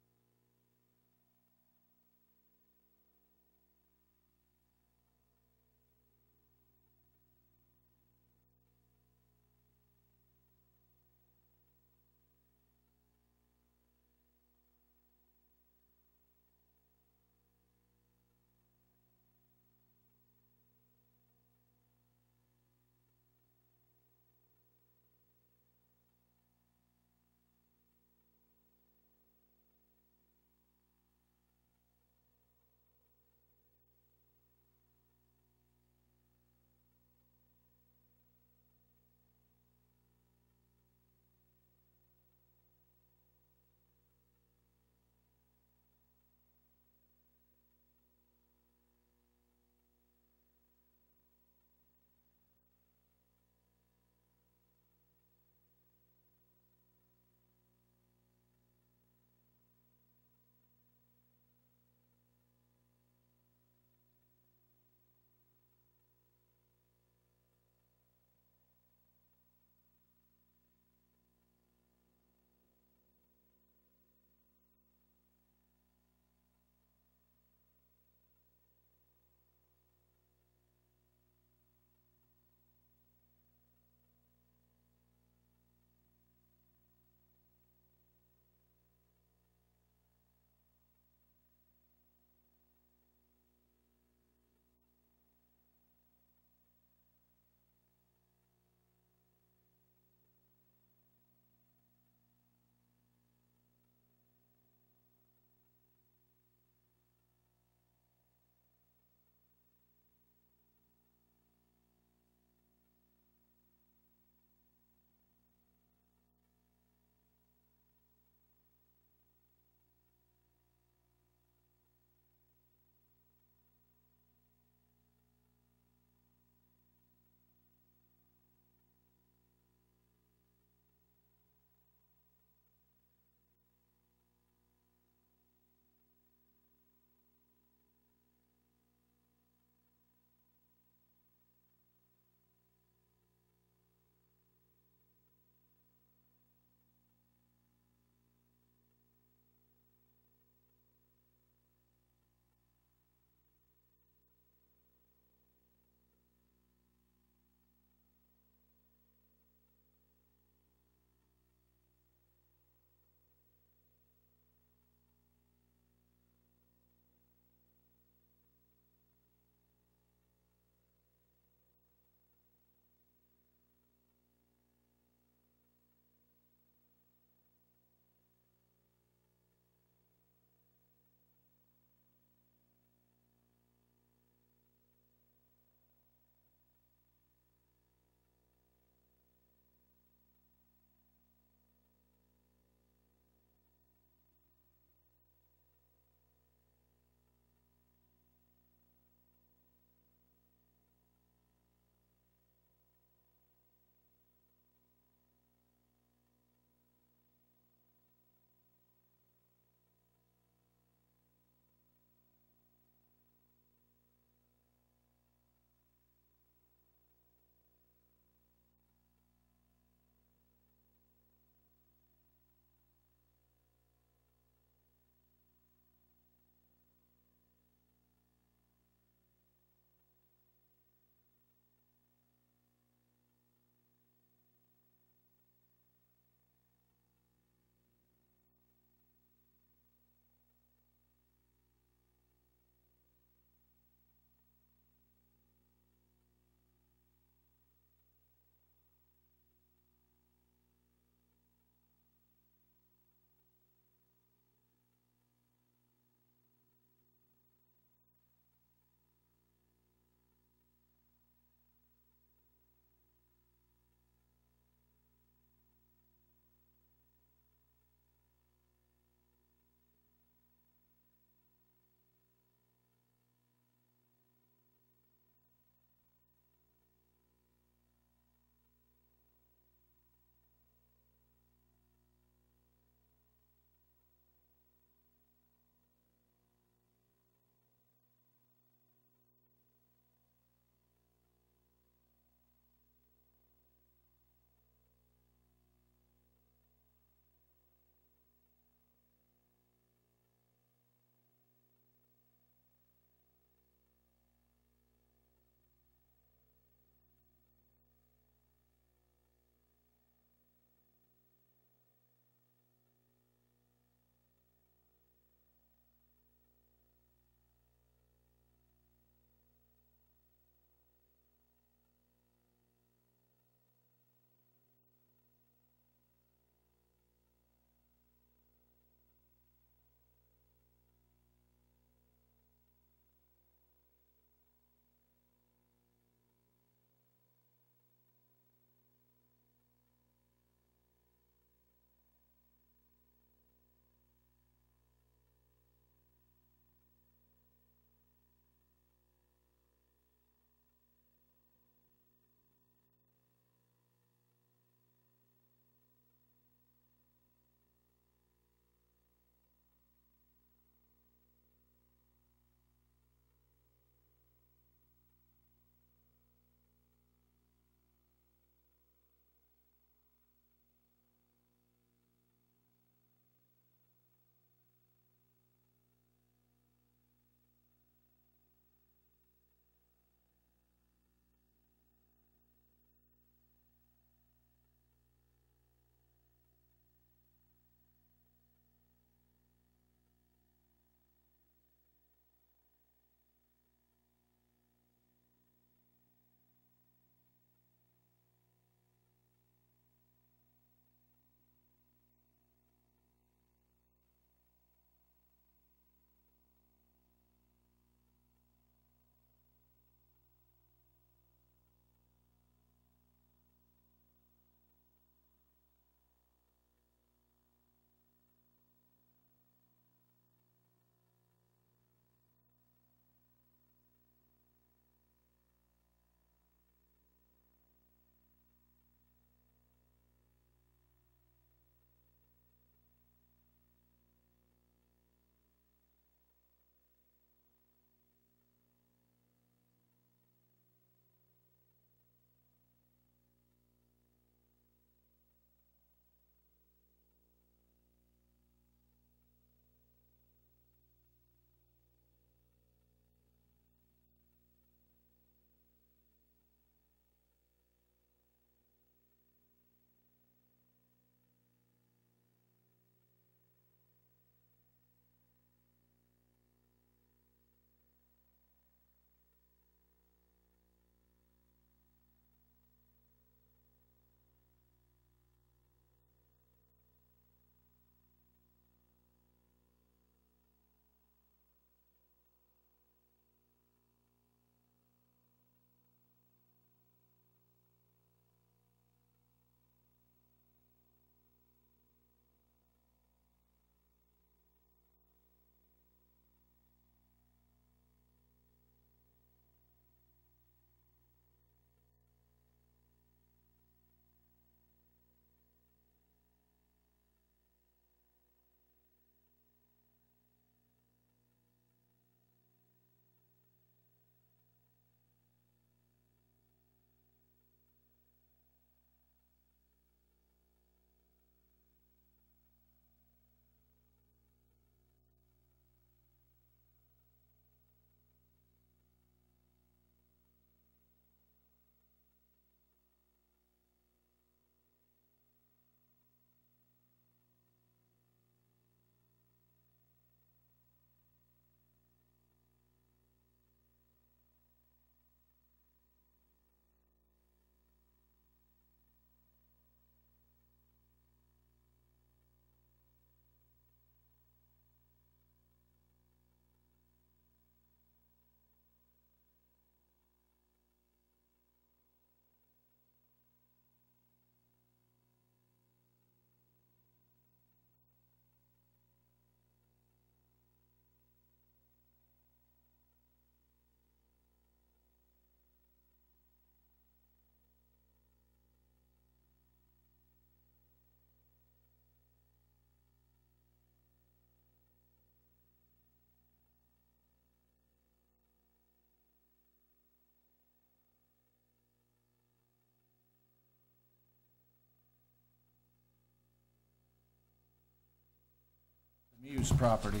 S1: Used property.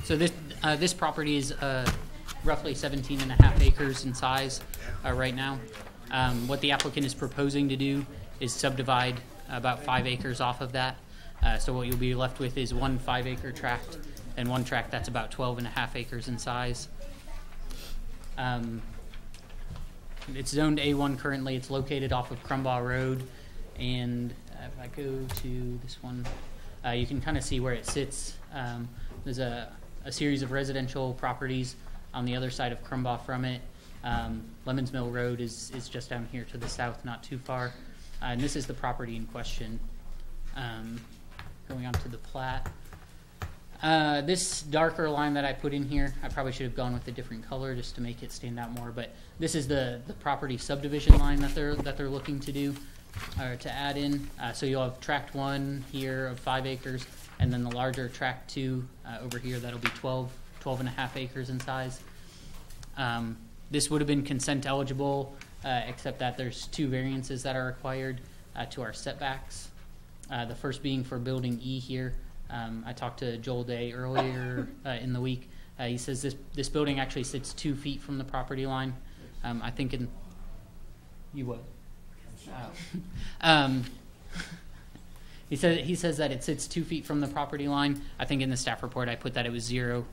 S2: So this property is roughly 17.5 acres in size right now. What the applicant is proposing to do is subdivide about 5 acres off of that. So what you'll be left with is one 5-acre tract and one tract that's about 12.5 acres in size. It's zoned A1 currently. It's located off of Crumbaugh Road, and if I go to this one, you can kind of see where it sits. There's a series of residential properties on the other side of Crumbaugh from it. Lemons Mill Road is just down here to the south, not too far. And this is the property in question. Going on to the plat. This darker line that I put in here, I probably should have gone with a different color just to make it stand out more, but this is the property subdivision line that they're looking to do, or to add in. So you'll have tract 1 here of 5 acres, and then the larger tract 2 over here that'll be 12.5 acres in size. This would have been consent eligible, except that there's 2 variances that are required to our setbacks. The first being for building E here. I talked to Joel Day earlier in the week. He says this building actually sits 2 feet from the property line. I think in you what? He says that it sits 2 feet from the property line. I think in the staff report I put that it was 0.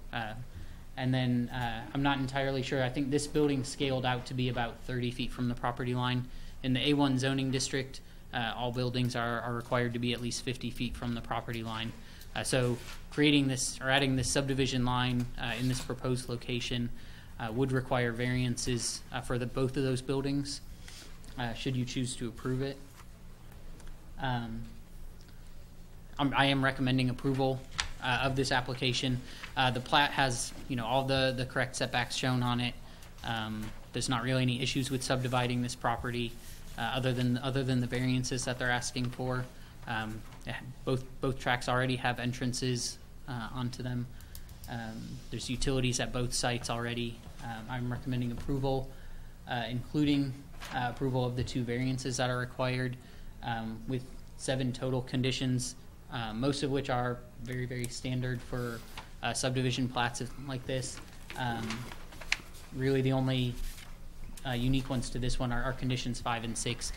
S2: And then I'm not entirely sure. I think this building scaled out to be about 30 feet from the property line. In the A1 zoning district, all buildings are required to be at least 50 feet from the property line. So creating this or adding this subdivision line in this proposed location would require variances for both of those buildings, should you choose to approve it. I am recommending approval of this application. The plat has, all the correct setbacks shown on it. There's not really any issues with subdividing this property other than the variances that they're asking for. Both tracks already have entrances onto them. There's utilities at both sites already. I'm recommending approval, including approval of the 2 variances that are required, with 7 total conditions, most of which are very, very standard for subdivision plats like this. Really the only unique ones to this one are conditions 5 and 6.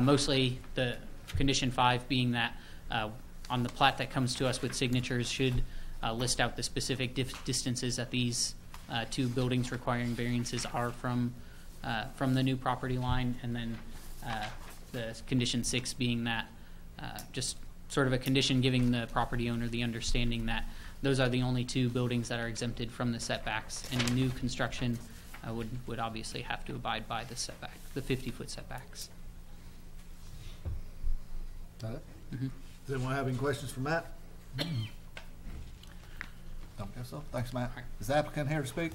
S2: Mostly the condition 5 being that on the plat that comes to us with signatures should list out the specific distances that these 2 buildings requiring variances are from the new property line, and then the condition 6 being that just sort of a condition giving the property owner the understanding that those are the only 2 buildings that are exempted from the setbacks. Any new construction would obviously have to abide by the setback, the 50-foot setbacks.
S1: Got it?
S2: Mm-hmm.
S1: Does anyone have any questions for Matt? Don't guess so. Thanks, Matt.
S2: Right.
S1: Is the applicant here to speak?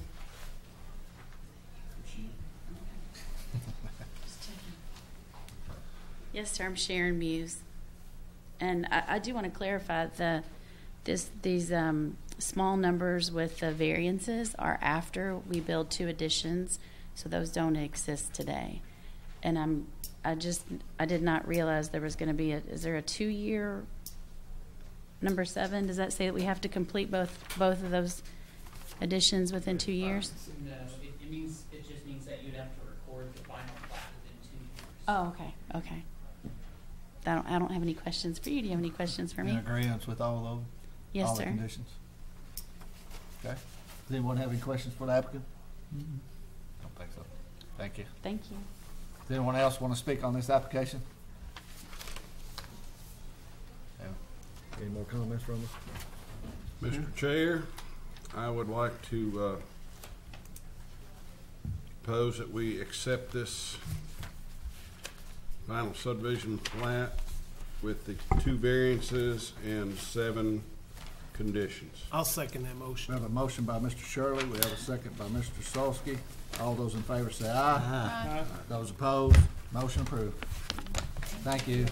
S22: Yes, sir. I'm Sharon Muse, and I do want to clarify these small numbers with the variances are after we build 2 additions, so those don't exist today. And I did not realize there was going to be is there a 2-year number 7? Does that say that we have to complete both of those additions within 2 years?
S2: No, it just means that you'd have to record the final plat within 2 years.
S22: Oh, okay. I don't have any questions for you. Do you have any questions for me?
S1: In agreement with all of them?
S22: Yes,
S1: all
S22: sir.
S1: the conditions? Okay. Does anyone have any questions for the applicant? Don't think so. Thank you.
S22: Thank you.
S1: Does anyone else want to speak on this application? Any more comments from us?
S15: Mr. Chair, I would like to propose that we accept this final subdivision plat with the 2 variances and 7 conditions.
S3: I'll second that motion.
S1: We have a motion by Mr. Shirley. We have a second by Mr. Solsky. All those in favor say aye.
S3: Aye.
S1: Those opposed, motion approved. Thank you.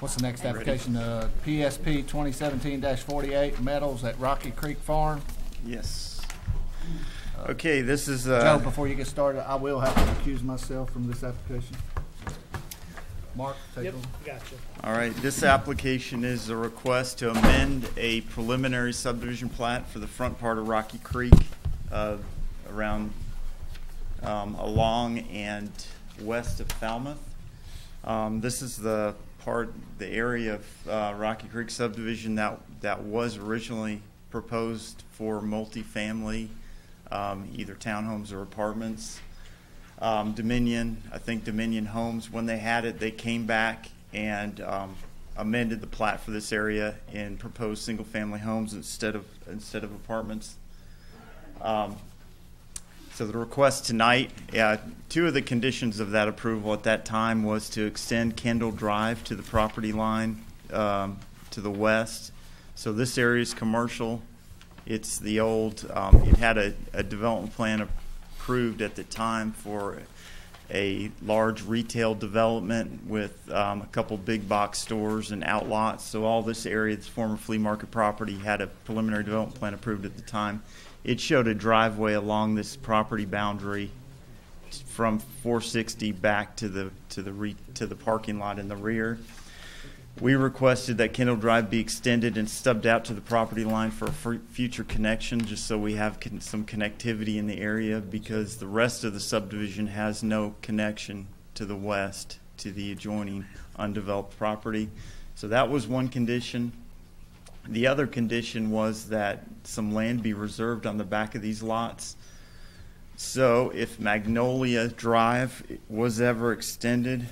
S1: What's the next
S5: Ready.
S1: application? PSP 2017-48, Metals at Rocky Creek Farm.
S5: Yes. Okay, this is
S1: Joe, before you get started, I will have to recuse myself from this application. Mark, take
S3: Yep,
S1: over.
S3: gotcha.
S5: all right. This application is a request to amend a preliminary subdivision plat for the front part of Rocky Creek, around along and west of Falmouth. This is the area of Rocky Creek subdivision that was originally proposed for multifamily, either townhomes or apartments. Dominion Homes, when they had it, they came back and amended the plat for this area and proposed single-family homes instead of apartments. So the request tonight, two of the conditions of that approval at that time was to extend Kendall Drive to the property line to the west. So this area is commercial. It's the old, it had a development plan approved at the time for a large retail development with a couple big box stores and outlots. So all this area, this former flea market property, had a preliminary development plan approved at the time. It showed a driveway along this property boundary from 460 back to the parking lot in the rear. We requested that Kendall Drive be extended and stubbed out to the property line for a future connection, just so we have some connectivity in the area, because the rest of the subdivision has no connection to the west, to the adjoining undeveloped property. So that was one condition. The other condition was that some land be reserved on the back of these lots. So if Magnolia Drive was ever extended,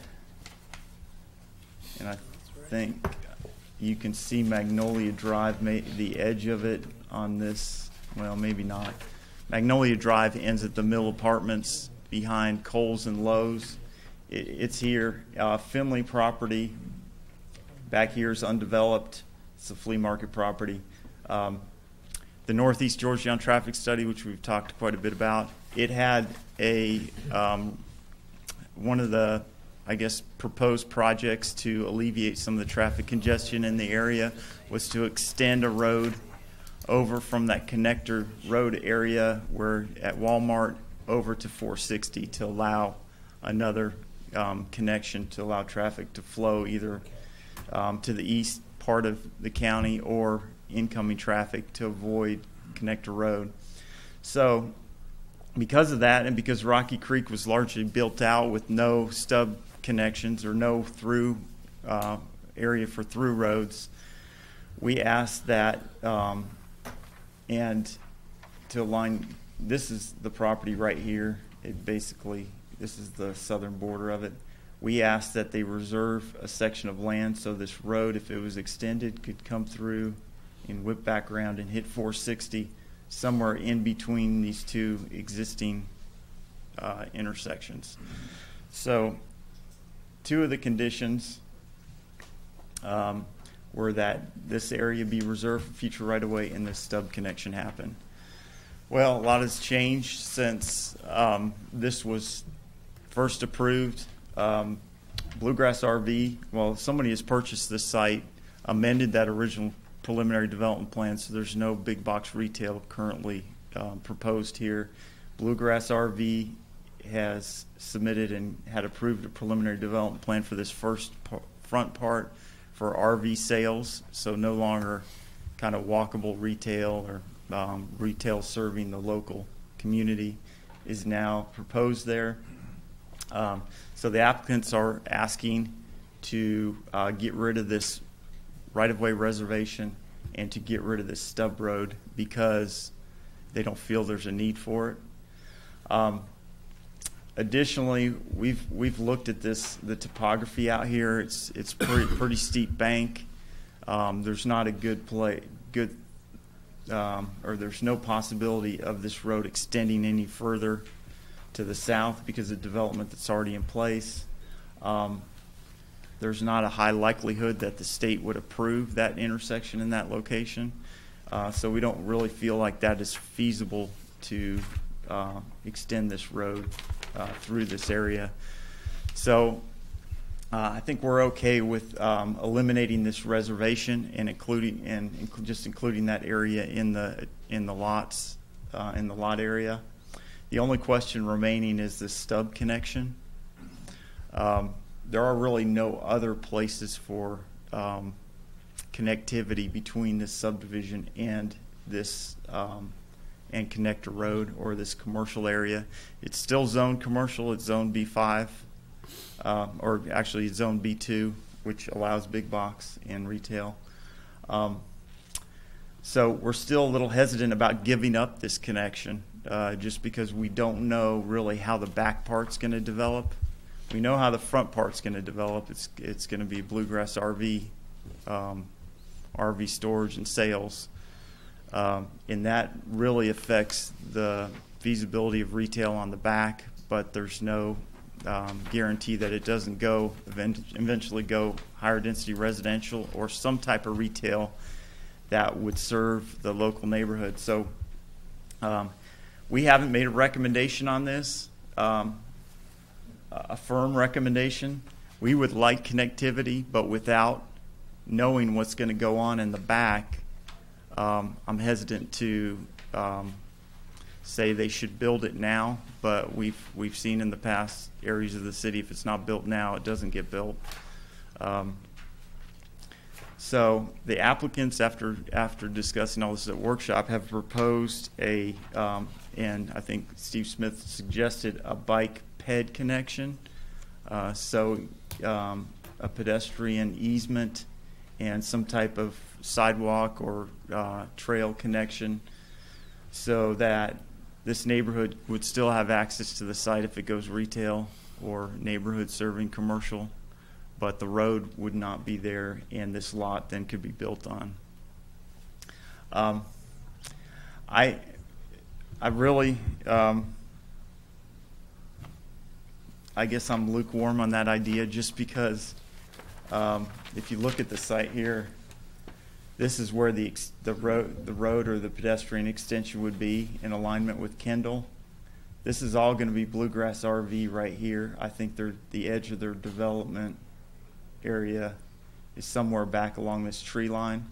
S5: and I think you can see Magnolia Drive, the edge of it on this, well, maybe not. Magnolia Drive ends at the Mill Apartments behind Kohl's and Lowe's. It's here. Finley property back here is undeveloped. It's a flea market property. The Northeast Georgetown traffic study, which we've talked quite a bit about, it had one of the, I guess, proposed projects to alleviate some of the traffic congestion in the area was to extend a road over from that connector road area where at Walmart over to 460 to allow another connection, to allow traffic to flow either to the east part of the county or incoming traffic to avoid connector road. So because of that, and because Rocky Creek was largely built out with no stub connections or no through area for through roads, we asked that and to align, this is the property right here. It basically, this is the southern border of it. We asked that they reserve a section of land so this road, if it was extended, could come through and whip back around and hit 460 somewhere in between these two existing intersections. So two of the conditions were that this area be reserved for future right-of-way and this stub connection happen. Well, a lot has changed since this was first approved. Bluegrass RV, well, somebody has purchased this site, amended that original preliminary development plan, so there's no big box retail currently proposed here. Bluegrass RV has submitted and had approved a preliminary development plan for this front part for RV sales, so no longer kind of walkable retail or retail serving the local community is now proposed there. So the applicants are asking to get rid of this right-of-way reservation and to get rid of this stub road because they don't feel there's a need for it. Additionally, we've looked at the topography out here. It's pretty steep bank. There's not a or there's no possibility of this road extending any further to the south because of development that's already in place. There's not a high likelihood that the state would approve that intersection in that location. So we don't really feel like that is feasible to extend this road through this area. So I think we're okay with eliminating this reservation and just including that area in the lots in the lot area. The only question remaining is the stub connection. There are really no other places for connectivity between this subdivision and this and Connector Road or this commercial area. It's still zoned commercial. It's zone B5, or actually it's zone B2, which allows big box and retail. So we're still a little hesitant about giving up this connection just because we don't know really how the back part's going to develop. We know how the front part's going to develop. It's going to be bluegrass RV, RV storage and sales. And that really affects the feasibility of retail on the back, but there's no guarantee that it doesn't go eventually go higher density residential or some type of retail that would serve the local neighborhood. So we haven't made a recommendation on this, a firm recommendation. We would like connectivity, but without knowing what's going to go on in the back, I'm hesitant to say they should build it now, but we've seen in the past areas of the city, if it's not built now, it doesn't get built. So the applicants, after discussing all this at workshop, have proposed and I think Steve Smith suggested a bike ped connection. So a pedestrian easement and some type of sidewalk or trail connection so that this neighborhood would still have access to the site if it goes retail or neighborhood serving commercial, but the road would not be there and this lot then could be built on. I really, I guess I'm lukewarm on that idea just because if you look at the site here, this is where the road or the pedestrian extension would be in alignment with Kendall. This is all going to be bluegrass RV right here. I think the edge of their development area is somewhere back along this tree line.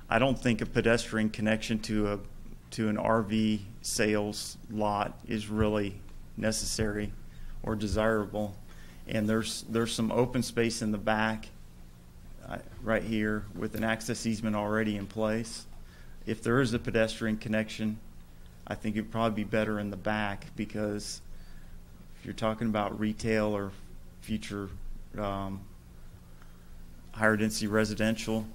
S5: I don't think a pedestrian connection to an RV sales lot is really necessary or desirable. And there's some open space in the back right here with an access easement already in place. If there is a pedestrian connection, I think it'd probably be better in the back, because if you're talking about retail or future higher density residential,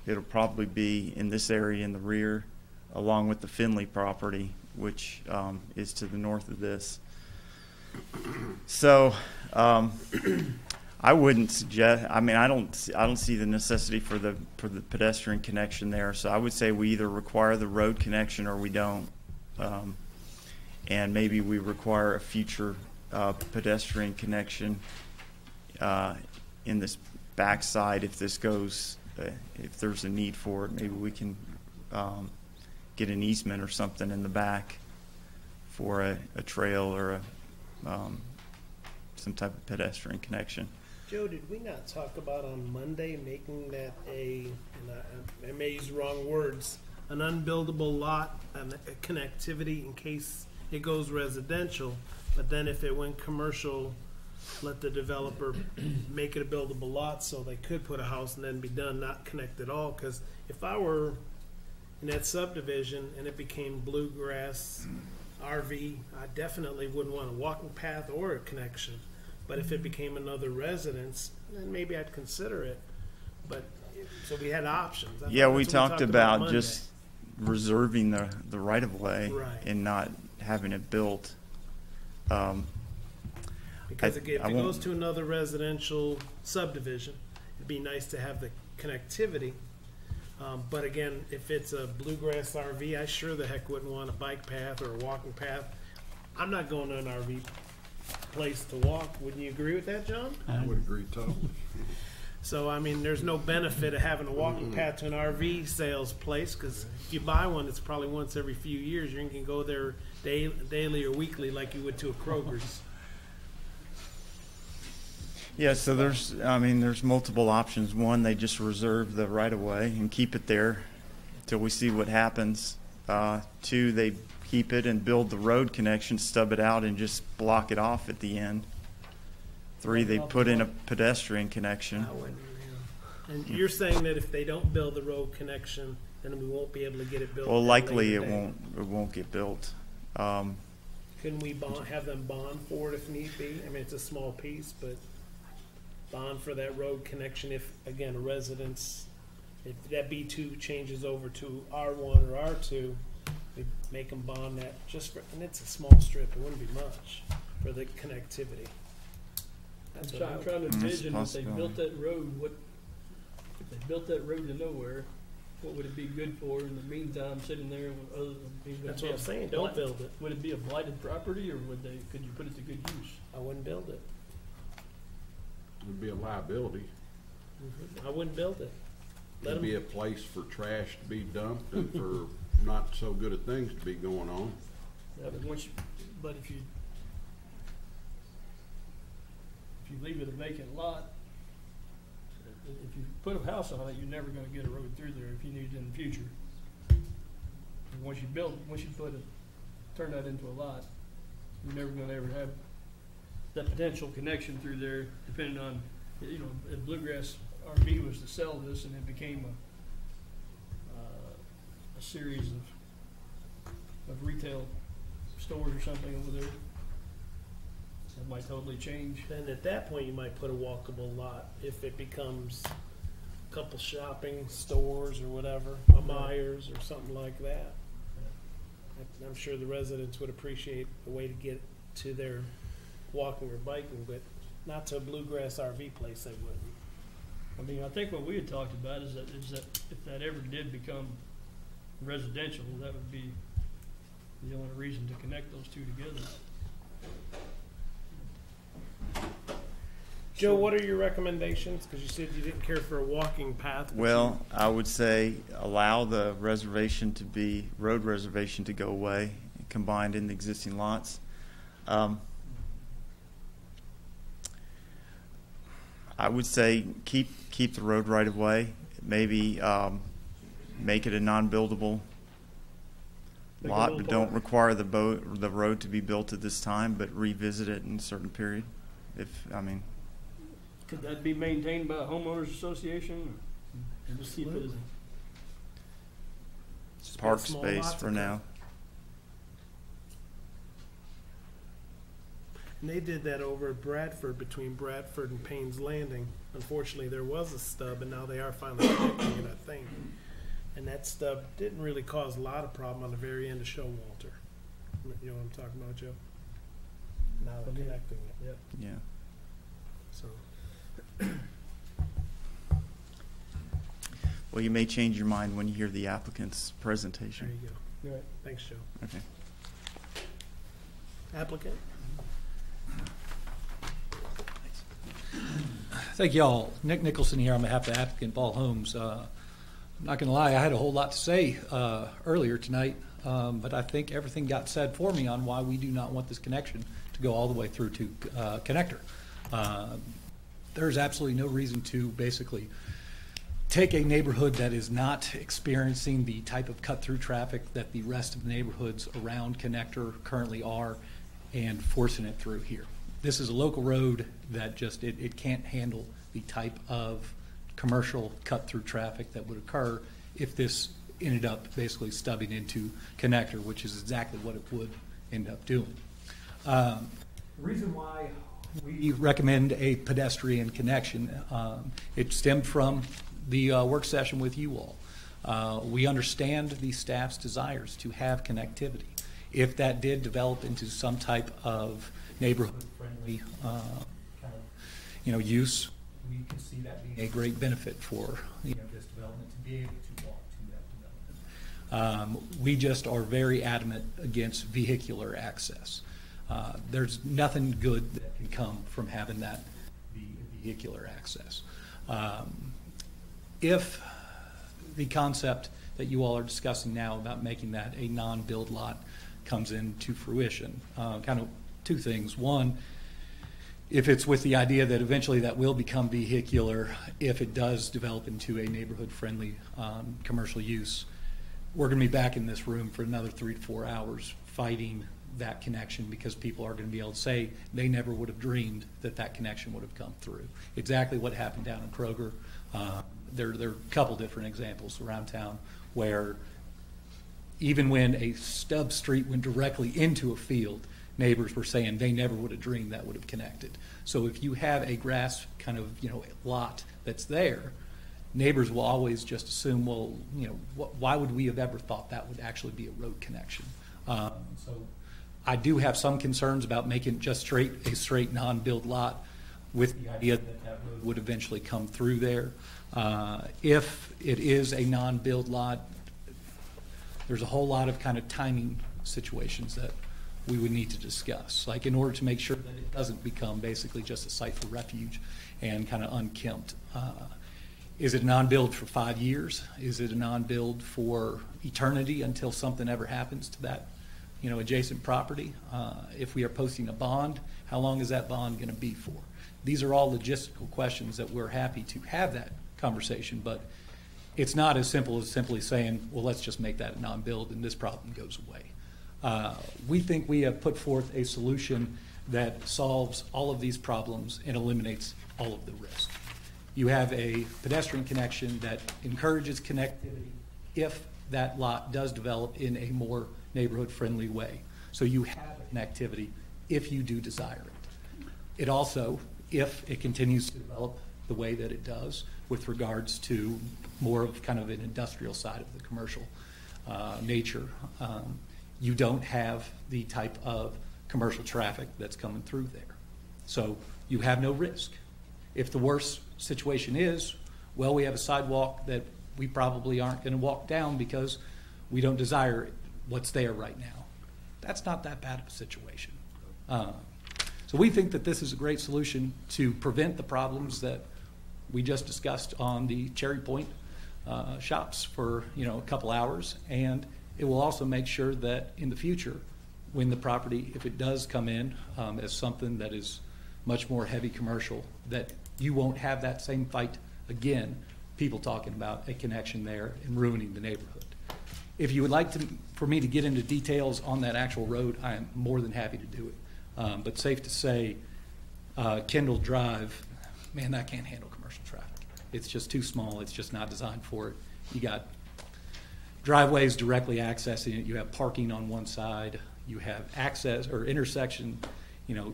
S5: it'll probably be in this area in the rear along with the Finley property, which is to the north of this. So I wouldn't suggest, I mean, I don't see the necessity for the pedestrian connection there. So I would say we either require the road connection or we don't. And maybe we require a future pedestrian connection in this backside if this goes, if there's a need for it. Maybe we can get an easement or something in the back for a trail or some type of pedestrian connection.
S3: Joe, did we not talk about on Monday making that I may use the wrong words, an unbuildable lot, a connectivity in case it goes residential, but then if it went commercial, let the developer make it a buildable lot so they could put a house and then be done, not connect at all? Because if I were in that subdivision and it became bluegrass RV, I definitely wouldn't want a walking path or a connection. But if it became another residence, then maybe I'd consider it. But so we had options.
S5: Yeah, we talked about just reserving the right of way,
S3: right,
S5: and not having it built.
S3: Because if it goes to another residential subdivision, it'd be nice to have the connectivity. But again, if it's a bluegrass RV, I sure the heck wouldn't want a bike path or a walking path. I'm not going to an RV place to walk. Wouldn't you agree with that, John?
S15: I would agree totally.
S3: So, I mean, there's no benefit of having a walking path to an RV sales place, because if you buy one, it's probably once every few years. You can go there daily or weekly like you would to a Kroger's.
S5: Yeah, so there's multiple options. One, they just reserve the right-of-way and keep it there till we see what happens. Two, they keep it and build the road connection, stub it out, and just block it off at the end. Three, they put in a pedestrian connection.
S3: And you're saying that if they don't build the road connection, then we won't be able to get it built?
S5: Well, likely
S3: at a later
S5: it won't get built.
S3: Couldn't we have them bond for it if need be? I mean, it's a small piece, but bond for that road connection if, again, a residence, if that B2 changes over to R1 or R2, we make them bond that just for, and it's a small strip, it wouldn't be much for the connectivity. That's what
S6: I'm trying to envision if they built that road, if they built that road to nowhere, what would it be good for in the meantime, sitting there with other than?
S3: That's what I'm saying, don't build it.
S6: Would it be a blighted property, or could you put it to good use?
S3: I wouldn't build it.
S15: It would be a liability.
S3: I wouldn't build it.
S15: It'd be a place for trash to be dumped and for not so good of things to be going on.
S6: Yeah, but if you leave it a vacant lot, if you put a house on it, you're never going to get a road through there if you need it in the future. And once you turn that into a lot, you're never going to ever have that potential connection through there, depending on, if Bluegrass RV was to sell this and it became a series of retail stores or something over there, that might totally change.
S3: And at that point, you might put a walkable lot if it becomes a couple shopping stores or whatever, a Myers or something like that. I'm sure the residents would appreciate a way to get to their walking or biking, but not to a Bluegrass RV place, they wouldn't.
S6: I mean, I think what we had talked about is that if that ever did become residential, that would be the only reason to connect those two together.
S3: Joe, what are your recommendations? Because you said you didn't care for a walking path.
S5: Well, I would say allow the road reservation to go away, combined in the existing lots. I would say keep the road right of way. Maybe make it a non-buildable lot, but don't require the road to be built at this time, but revisit it in a certain period.
S6: Could that be maintained by a homeowners association? And just keep it as
S5: park space for now.
S3: And they did that over at Bradford, between Bradford and Payne's Landing. Unfortunately, there was a stub, and now they are finally connecting it, I think. And that stub didn't really cause a lot of problem on the very end of Showalter. You know what I'm talking about, Joe? Now they're connecting it.
S6: Yep.
S5: Yeah.
S3: So.
S5: Well, you may change your mind when you hear the applicant's presentation.
S3: There you go. All right. Thanks, Joe.
S5: Okay.
S3: Applicant?
S9: Thank you all. Nick Nicholson here on behalf of the applicant, Ball Homes. I'm not going to lie, I had a whole lot to say earlier tonight, but I think everything got said for me on why we do not want this connection to go all the way through to Connector. There's absolutely no reason to basically take a neighborhood that is not experiencing the type of cut-through traffic that the rest of the neighborhoods around Connector currently are and forcing it through here. This is a local road that just, it can't handle the type of commercial cut-through traffic that would occur if this ended up basically stubbing into Connector, which is exactly what it would end up doing. The reason why we recommend a pedestrian connection, it stemmed from the work session with you all. We understand the staff's desires to have connectivity. If that did develop into some type of neighborhood-friendly use, we can see that being a great benefit for this development to be able to walk to that development. We just are very adamant against vehicular access. There's nothing good that can come from having that vehicular access. If the concept that you all are discussing now about making that a non-build lot comes into fruition, kind of two things. One, if it's with the idea that eventually that will become vehicular, if it does develop into a neighborhood-friendly commercial use, we're going to be back in this room for another 3 to 4 hours fighting that connection, because people are going to be able to say they never would have dreamed that that connection would have come through. Exactly what happened down in Kroger. There are a couple different examples around town where even when a stub street went directly into a field, neighbors were saying they never would have dreamed that would have connected. So if you have a grass kind of, lot that's there, neighbors will always just assume, well, why would we have ever thought that would actually be a road connection? So I do have some concerns about making just a straight non-build lot with the idea that that road would eventually come through there. If it is a non-build lot, there's a whole lot of kind of timing situations that we would need to discuss, like in order to make sure that it doesn't become basically just a site for refuge and kind of unkempt. Is it a non-build for 5 years? Is it a non-build for eternity until something ever happens to that, adjacent property? If we are posting a bond, how long is that bond going to be for? These are all logistical questions that we're happy to have that conversation, but it's not as simple as simply saying, well, let's just make that a non-build and this problem goes away. We think we have put forth a solution that solves all of these problems and eliminates all of the risk. You have a pedestrian connection that encourages connectivity if that lot does develop in a more neighborhood-friendly way. So you have connectivity if you do desire it. It also, if it continues to develop the way that it does with regards to more of kind of an industrial side of the commercial nature, you don't have the type of commercial traffic that's coming through there. So you have no risk. If the worst situation is, well, we have a sidewalk that we probably aren't going to walk down because we don't desire what's there right now. That's not that bad of a situation. So we think that this is a great solution to prevent the problems that we just discussed on the Cherry Point shops for a couple hours, and it will also make sure that in the future, when the property, if it does come in as something that is much more heavy commercial, that you won't have that same fight again, people talking about a connection there and ruining the neighborhood. If you would like for me to get into details on that actual road, I am more than happy to do it. But safe to say, Kendall Drive, man, that can't handle commercial traffic. It's just too small. It's just not designed for it. You got driveways directly accessing it. You have parking on one side. You have access or intersection,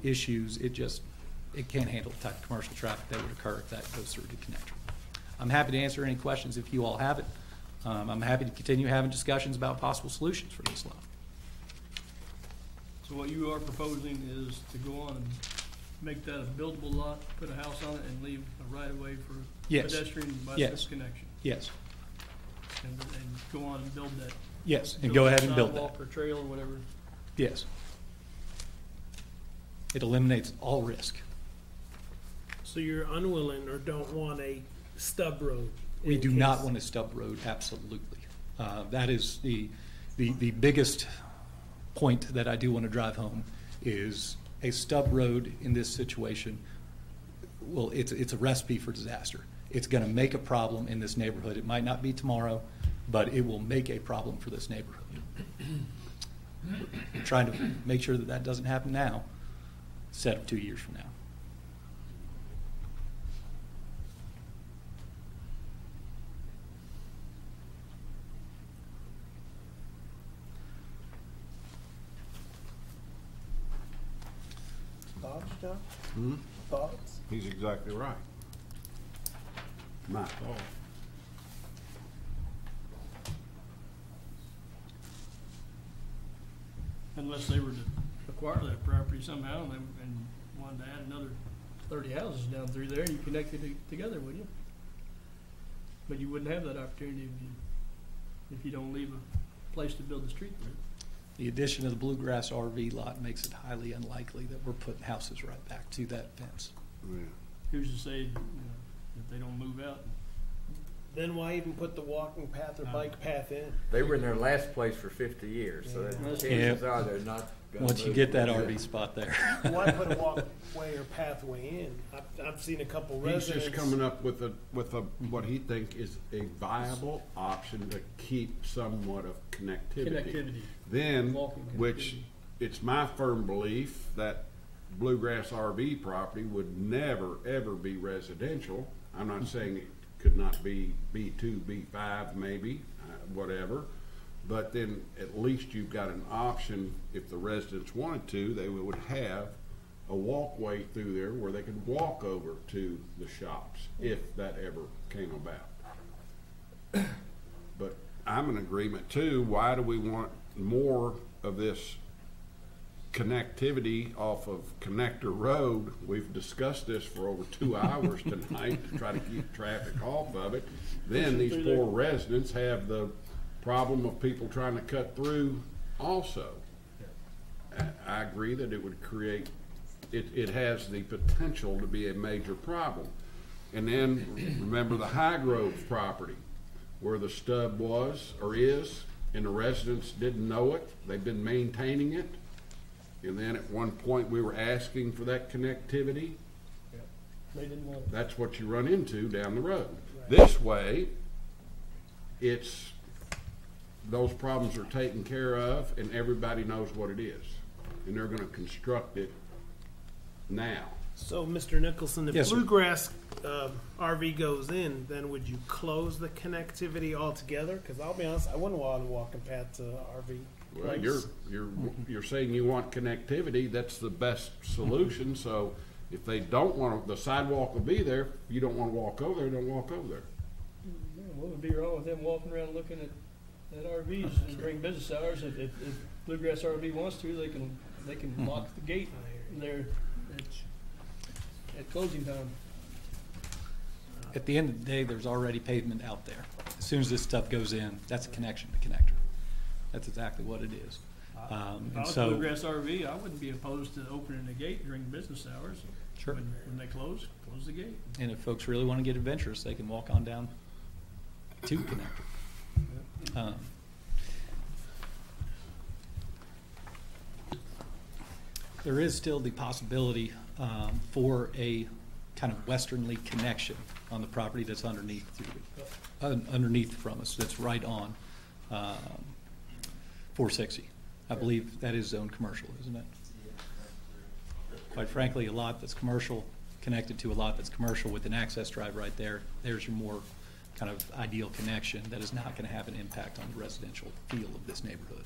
S9: issues. It can't handle the type of commercial traffic that would occur if that goes through the connector. I'm happy to answer any questions if you all have it. I'm happy to continue having discussions about possible solutions for this lot.
S6: So what you are proposing is to go on and make that a buildable lot, put a house on it, and leave a right-of-way for pedestrian and bicycle connection?
S9: Yes.
S6: And go on and build that?
S9: Yes, and go ahead and build that.
S6: Sidewalk or trail or whatever?
S9: Yes. It eliminates all risk.
S3: So you're unwilling or don't want a stub road?
S9: We do not want a stub road, absolutely. That is the biggest point that I do want to drive home is a stub road in this situation. Well, it's a recipe for disaster. It's going to make a problem in this neighborhood. It might not be tomorrow, but it will make a problem for this neighborhood. I'm trying to make sure that doesn't happen now, instead of 2 years from now.
S3: Thoughts, John? Thoughts?
S15: He's exactly right.
S14: My fault.
S6: Unless they were to acquire that property somehow and wanted to add another 30 houses down through there, and you connected it together, wouldn't you? But you wouldn't have that opportunity if you don't leave a place to build the street there.
S9: The addition of the Bluegrass RV lot makes it highly unlikely that we're putting houses right back to that fence.
S15: Yeah.
S6: Who's to say that they don't move out?
S3: Then why even put the walking path or bike path in?
S8: They were in their last place for 50 years, so chances are they're not
S9: once you get that RV spot there.
S3: Why put a walkway or pathway in? I've seen a couple
S15: He's
S3: residents.
S15: just coming up with a what he think is a viable option to keep somewhat of connectivity. Then,
S6: Walking
S15: which
S6: connectivity.
S15: it's my firm belief that Bluegrass RV property would never ever be residential. I'm not saying it could not be B2, B5, maybe, whatever. But then at least you've got an option, if the residents wanted to, they would have a walkway through there where they could walk over to the shops, if that ever came about. But I'm in agreement too. Why do we want more of this connectivity off of Connector Road? We've discussed this for over 2 hours tonight to try to keep traffic off of it. Then these poor residents have the problem of people trying to cut through also. I agree that it would create, it has the potential to be a major problem. And then remember the High Grove property where the stub was or is, and the residents didn't know it. They've been maintaining it. And then at one point we were asking for that connectivity.
S6: They didn't want it.
S15: That's what you run into down the road. This way, it's those problems are taken care of and everybody knows what it is. And they're gonna construct it now.
S3: So, Mr. Nicholson, if
S9: Yes, sir.
S3: Bluegrass RV goes in, then would you close the connectivity altogether? Because I'll be honest, I wouldn't want to walk a path to RV.
S15: Well,
S3: place.
S15: you're saying you want connectivity, that's the best solution, so if they don't want, the sidewalk will be there, if you don't wanna walk over there, don't walk over there.
S6: What would be wrong with them walking around looking at RVs during business hours? If Bluegrass RV wants to, they can lock the gate there at closing time.
S9: At the end of the day, there's already pavement out there. As soon as this stuff goes in, that's a connection to connector. That's exactly what it is.
S6: If
S9: And
S6: I was
S9: so,
S6: Bluegrass RV, I wouldn't be opposed to opening the gate during business hours.
S9: Sure.
S6: When they close the gate.
S9: and if folks really want to get adventurous, they can walk on down to connector. There is still the possibility for a kind of westernly connection on the property that's underneath from us, that's right on 460. I believe that is zoned commercial, isn't it? Quite frankly, a lot that's commercial, connected to a lot that's commercial with an access drive right there, there's your more kind of ideal connection that is not going to have an impact on the residential feel of this neighborhood.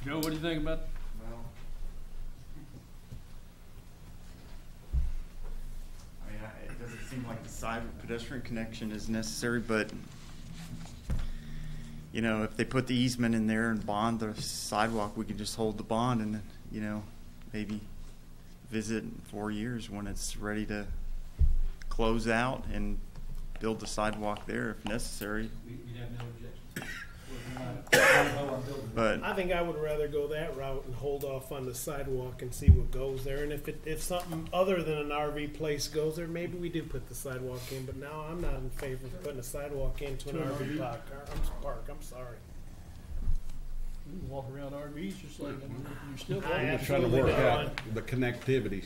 S6: Joe, what do you think about?
S5: Well, I mean, it doesn't seem like the side pedestrian connection is necessary, but you know, if they put the easement in there and bond the sidewalk, we can just hold the bond and, you know, maybe visit in 4 years when it's ready to close out and build the sidewalk there if necessary.
S9: We'd have no objection.
S5: But
S3: I think I would rather go that route and hold off on the sidewalk and see what goes there. And if something other than an RV place goes there, maybe we do put the sidewalk in. But now I'm not in favor of putting a sidewalk into an RV park. I'm sorry.
S6: You can walk around RVs just like you're still.
S15: We're just trying to work out the connectivity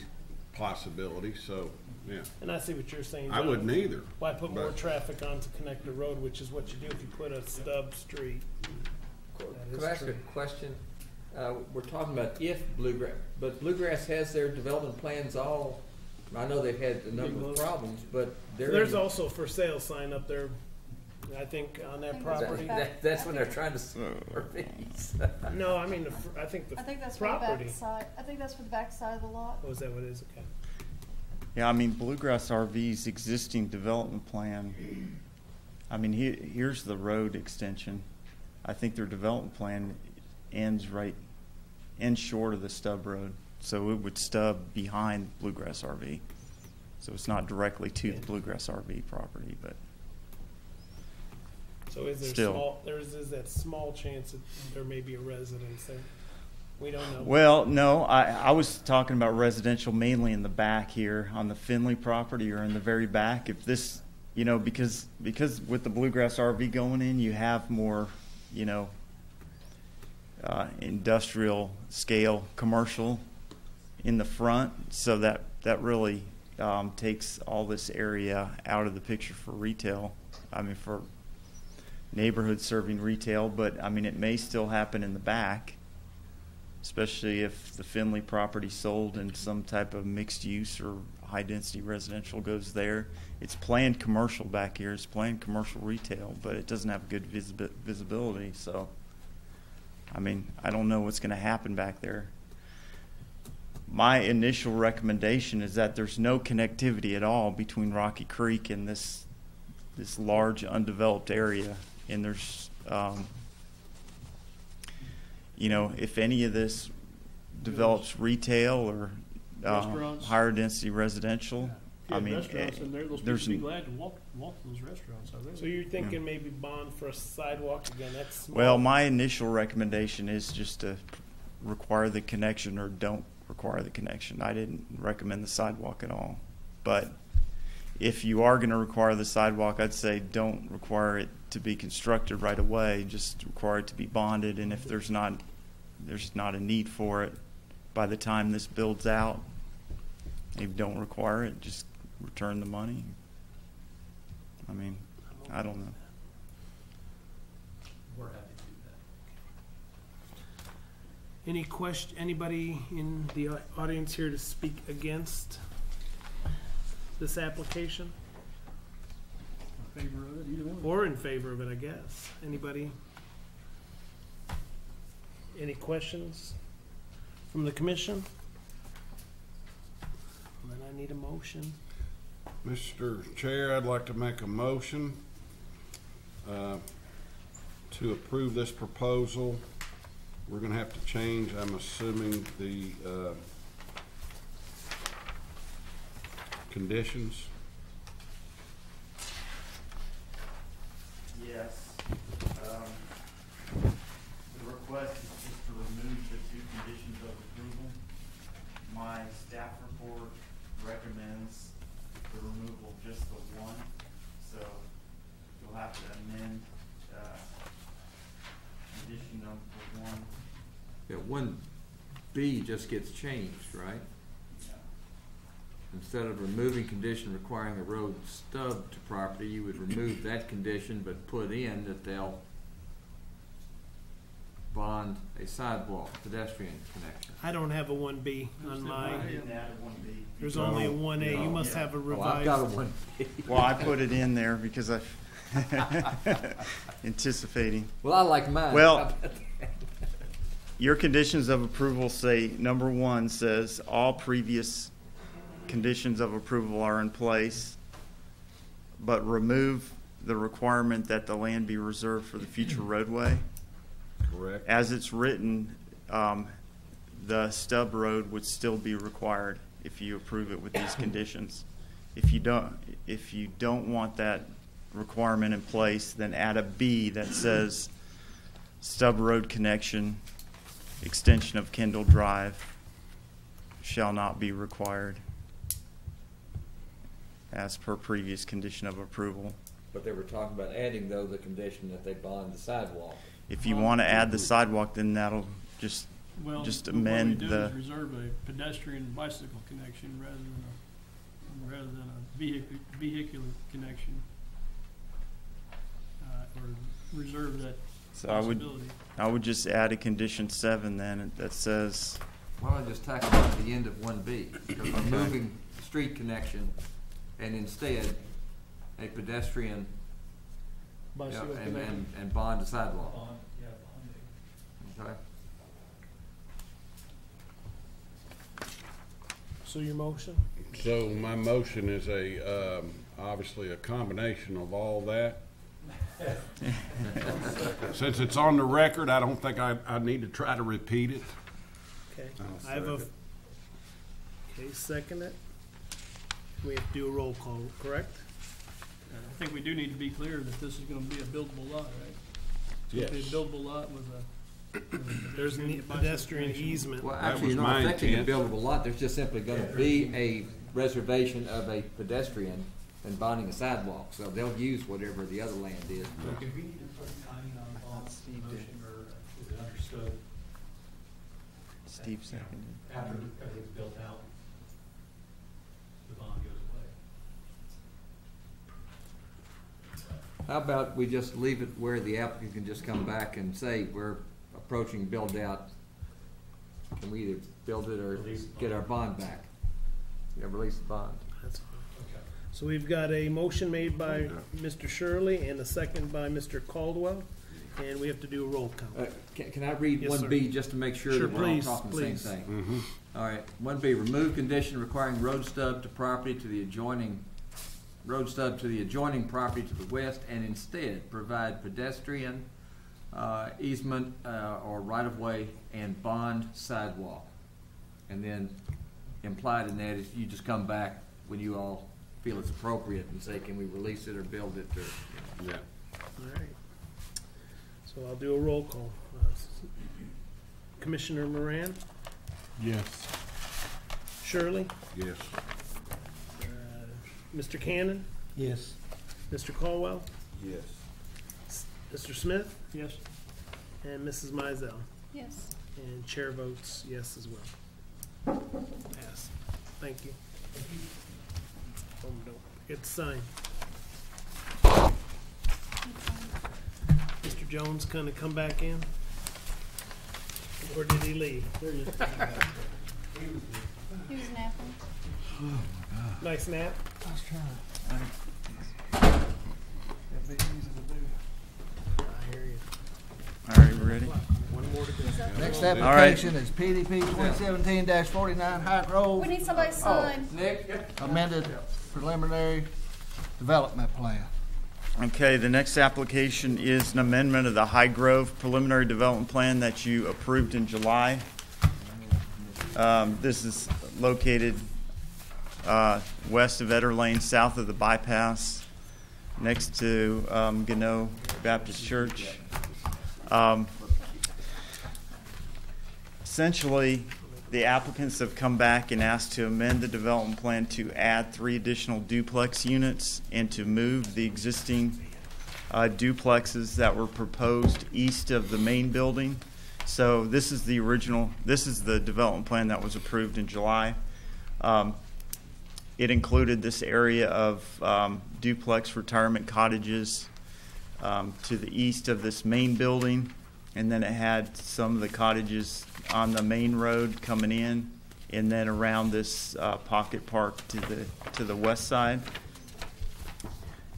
S15: possibility, so, yeah.
S3: And I see what you're saying,
S15: I
S3: John.
S15: wouldn't either.
S3: Why put more
S15: but-
S3: traffic onto Connector Road, which is what you do if you put a stub street.
S8: Could I ask a question? We're talking about if Bluegrass, but Bluegrass has their development plans all, I know they've had a number of problems, but
S3: There's also for sale sign up there, I think, on that property.
S8: That's when they're trying to RVs.
S3: No, I mean, I think the
S16: I think that's
S3: property.
S16: for the back side. I think that's for the back side of the lot.
S3: Oh, is that what it is? Okay.
S5: yeah, I mean, Bluegrass RV's existing development plan, I mean, here's the road extension. I think their development plan ends short of the stub road. So it would stub behind Bluegrass RV. So it's not directly to the Bluegrass RV property, but
S3: So is there
S5: still.
S3: is that small chance that there may be a residence there? We don't know.
S5: Well, no, I was talking about residential mainly in the back here on the Finley property or in the very back. If this you know, because with the Bluegrass RV going in, you have more, you know, industrial scale commercial in the front, so that really takes all this area out of the picture for retail. I mean, for neighborhood serving retail, but I mean, it may still happen in the back, especially if the Finley property sold and some type of mixed use or high density residential goes there. It's planned commercial back here. It's planned commercial retail, but it doesn't have good visibility. So, I mean, I don't know what's going to happen back there. My initial recommendation is that there's no connectivity at all between Rocky Creek and this large undeveloped area. And there's, you know, if any of this develops retail or higher density residential,
S6: Yeah,
S5: I mean,
S6: restaurants in there, those people
S5: there's
S6: be glad to walk those restaurants. I really.
S3: So you're thinking maybe bond for a sidewalk again? That's small.
S5: well, my initial recommendation is just to require the connection or don't require the connection. I didn't recommend the sidewalk at all. But if you are going to require the sidewalk, I'd say don't require it to be constructed right away. Just require it to be bonded, and if there's not a need for it by the time this builds out, if you don't require it, just return the money. I mean, I don't know.
S9: We're happy to do that.
S3: Any question? Anybody in the audience here to speak against this application?
S6: In favor of it, either one.
S3: Or in favor of it, I guess. Anybody? Any questions from the commission? Then I need a motion.
S15: Mr. Chair, I'd like to make a motion to approve this proposal. We're going to have to change, I'm assuming, the conditions.
S5: Yes. The request is just to remove the two conditions of approval. My staff report recommends the removal of just the one, so you'll have to amend condition number one.
S8: Yeah, 1B just gets changed, right?
S5: Yeah.
S8: Instead of removing condition requiring a road stub to property, you would remove that condition but put in that they'll bond a sidewalk, pedestrian connection.
S3: I don't have a 1B on mine.
S5: I didn't add a 1B.
S3: There's only a 1A. You must have a revised.
S8: I've got a 1B.
S5: Well, I put it in there because I anticipating.
S8: Well, I like mine.
S5: Well, your conditions of approval say, number one says all previous conditions of approval are in place, but remove the requirement that the land be reserved for the future roadway.
S15: Correct.
S5: As it's written, the stub road would still be required if you approve it with these conditions. If you don't want that requirement in place, then add a B that says stub road connection, extension of Kendall Drive shall not be required as per previous condition of approval.
S8: But they were talking about adding, though, the condition that they bond the sidewalk.
S5: If you want to add the sidewalk, then that'll just
S6: Well,
S5: amend
S6: what we do
S5: the.
S6: is reserve a pedestrian bicycle connection rather than a vehicular connection, or reserve that
S5: So
S6: possibility.
S5: I would just add a condition 7 then that says.
S8: Why don't I just tack about the end of 1B? Because removing street connection and instead a pedestrian
S3: Bicycle
S8: and bond a sidewalk. Okay.
S3: So your motion?
S15: So my motion is obviously a combination of all that. Since it's on the record, I don't think I need to try to repeat it.
S3: Okay. I have a. Okay, second it. We have to do a roll call, correct?
S6: I think we do need to be clear that this is gonna be a buildable lot, right?
S15: Yes.
S6: It's gonna be a buildable lot with a.
S3: There's a pedestrian easement.
S8: Well,
S15: That
S8: actually,
S15: was
S8: you're not
S15: my
S8: affecting a
S15: intent.
S8: buildable lot. There's just simply going to be a reservation of a pedestrian than bonding a sidewalk, so they'll use whatever the other land is.
S9: Do we need to put timing on Bob's motion, or is it understood?
S5: Steve seconded.
S9: After everything's built out, the bond goes away.
S8: How about we just leave it where the applicant can just come back and say, we're approaching build out. Can we either build it or get our bond back? Yeah, release the bond.
S3: That's fine. So we've got a motion made by Mr. Shirley and a second by Mr. Caldwell, and we have to do a roll call.
S8: Can I read
S3: Yes,
S8: 1B
S3: sir.
S8: just to make sure
S3: Sure,
S8: that we're all
S3: please,
S8: talking the
S3: please.
S8: same thing? All right, 1B, remove condition requiring road stub to property to the adjoining, property to the west, and instead provide pedestrian easement or right-of-way and bond sidewalk. And then implied in that is you just come back when you all feel it's appropriate and say, can we release it or build it or,
S15: Yeah.
S3: All right. So I'll do a roll call. Commissioner Moran,
S15: Yes.
S3: Shirley,
S15: Yes.
S3: Mr. Cannon,
S21: Yes.
S3: Mr. Caldwell,
S15: Yes.
S3: Mr. Smith,
S6: Yes.
S3: and Mrs. Mizell.
S16: Yes.
S3: And chair votes yes as well. Pass. Thank you. Oh, no. It's signed. Mr. Jones, can he come back in? Or did he leave? There you go.
S16: He was napping.
S3: Nice nap.
S10: I was trying. That'd be easy to do.
S3: I hear you.
S5: All right, we ready?
S3: One more to go.
S1: Next
S5: right.
S1: application is PDP 2017-49 High Grove.
S16: We need somebody to sign.
S1: Amended preliminary development plan.
S5: Okay, the next application is an amendment of the High Grove preliminary development plan that you approved in July. This is located west of Eder Lane, south of the bypass, next to Gano Baptist Church. Essentially, the applicants have come back and asked to amend the development plan to add 3 additional duplex units and to move the existing duplexes that were proposed east of the main building. So this is the development plan that was approved in July. It included this area of duplex retirement cottages to the east of this main building, and then it had some of the cottages on the main road coming in, and then around this pocket park to the west side.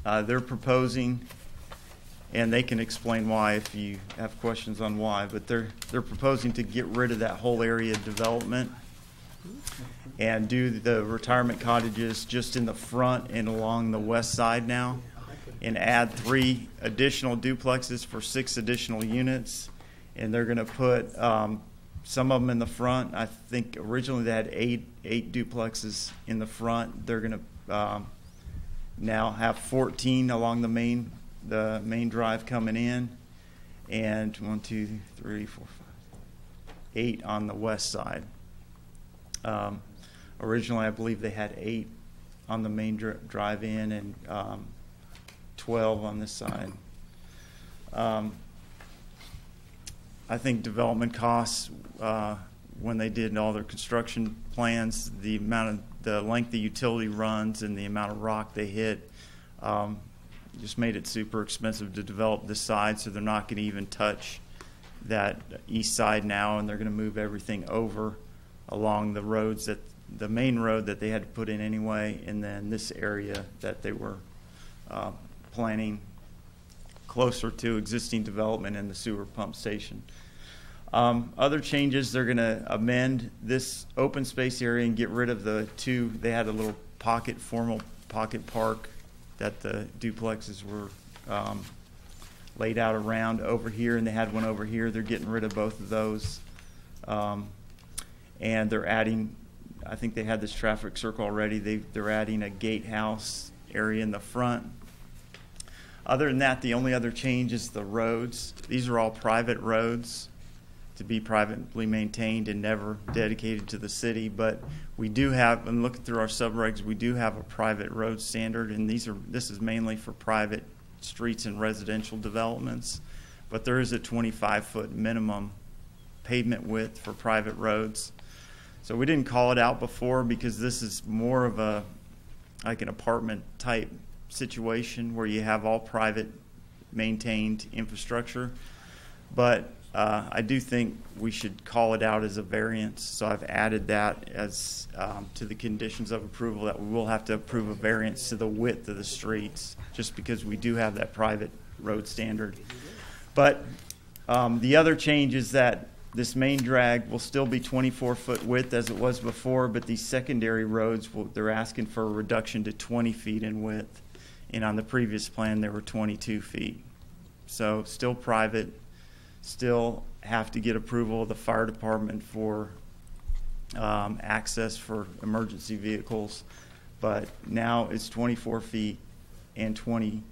S5: They're proposing, and they can explain why if you have questions on why, but they're proposing to get rid of that whole area of development and do the retirement cottages just in the front and along the west side now, and add 3 additional duplexes for 6 additional units. And they're going to put some of them in the front. I think originally they had eight duplexes in the front. They're going to now have 14 along the main drive coming in, and 1, 2, 3, 4, 5, 8 on the west side. Originally, I believe they had 8 on the main drive in and 12 on this side. I think development costs, when they did all their construction plans, the length of utility runs and the amount of rock they hit just made it super expensive to develop this side, so they're not going to even touch that east side now, and they're going to move everything over along the roads, the main road that they had to put in anyway, and then this area that they were planning closer to existing development in the sewer pump station. Other changes, they're going to amend this open space area and get rid of the 2. They had a little formal pocket park that the duplexes were laid out around over here, and they had one over here. They're getting rid of both of those. And they're adding, I think they had this traffic circle already. They're adding a gatehouse area in the front. Other than that, the only other change is the roads. These are all private roads. to be privately maintained and never dedicated to the city. But we do have, and looking through our subregs, we do have a private road standard, and this is mainly for private streets and residential developments. But there is a 25-foot minimum pavement width for private roads. So we didn't call it out before because this is more of a like an apartment type situation where you have all private maintained infrastructure. But I do think we should call it out as a variance. So I've added that as to the conditions of approval, that we will have to approve a variance to the width of the streets just because we do have that private road standard. But the other change is that this main drag will still be 24-foot width as it was before, but these secondary roads, they're asking for a reduction to 20 feet in width. And on the previous plan, they were 22 feet. So still private, still have to get approval of the fire department for access for emergency vehicles. But now it's 24 feet and 20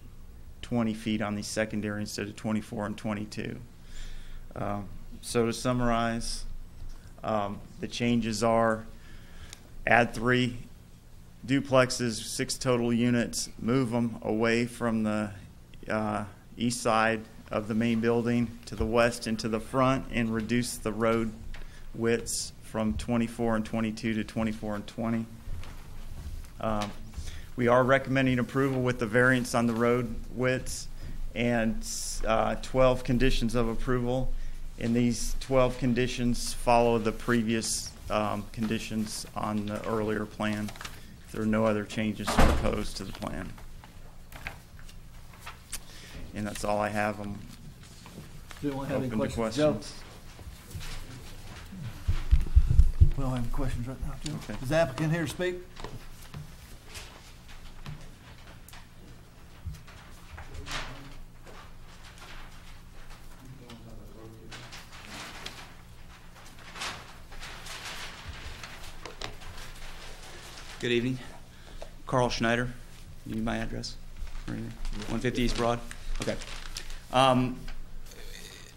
S5: feet on these secondary instead of 24 and 22. So to summarize, the changes are add 3 duplexes, 6 total units, move them away from the east side of the main building to the west and to the front, and reduce the road widths from 24 and 22 to 24 and 20. We are recommending approval with the variance on the road widths and 12 conditions of approval. And these 12 conditions follow the previous conditions on the earlier plan. There are no other changes proposed to the plan. And that's all I have. I'm
S1: Do you want to have any
S5: open to
S1: questions, Joe? We don't have any questions right now, Joe.
S5: Okay.
S1: Is the applicant here to speak?
S11: Good evening. Carl Schneider. You need my address? Right here. 150 East Broad? Okay.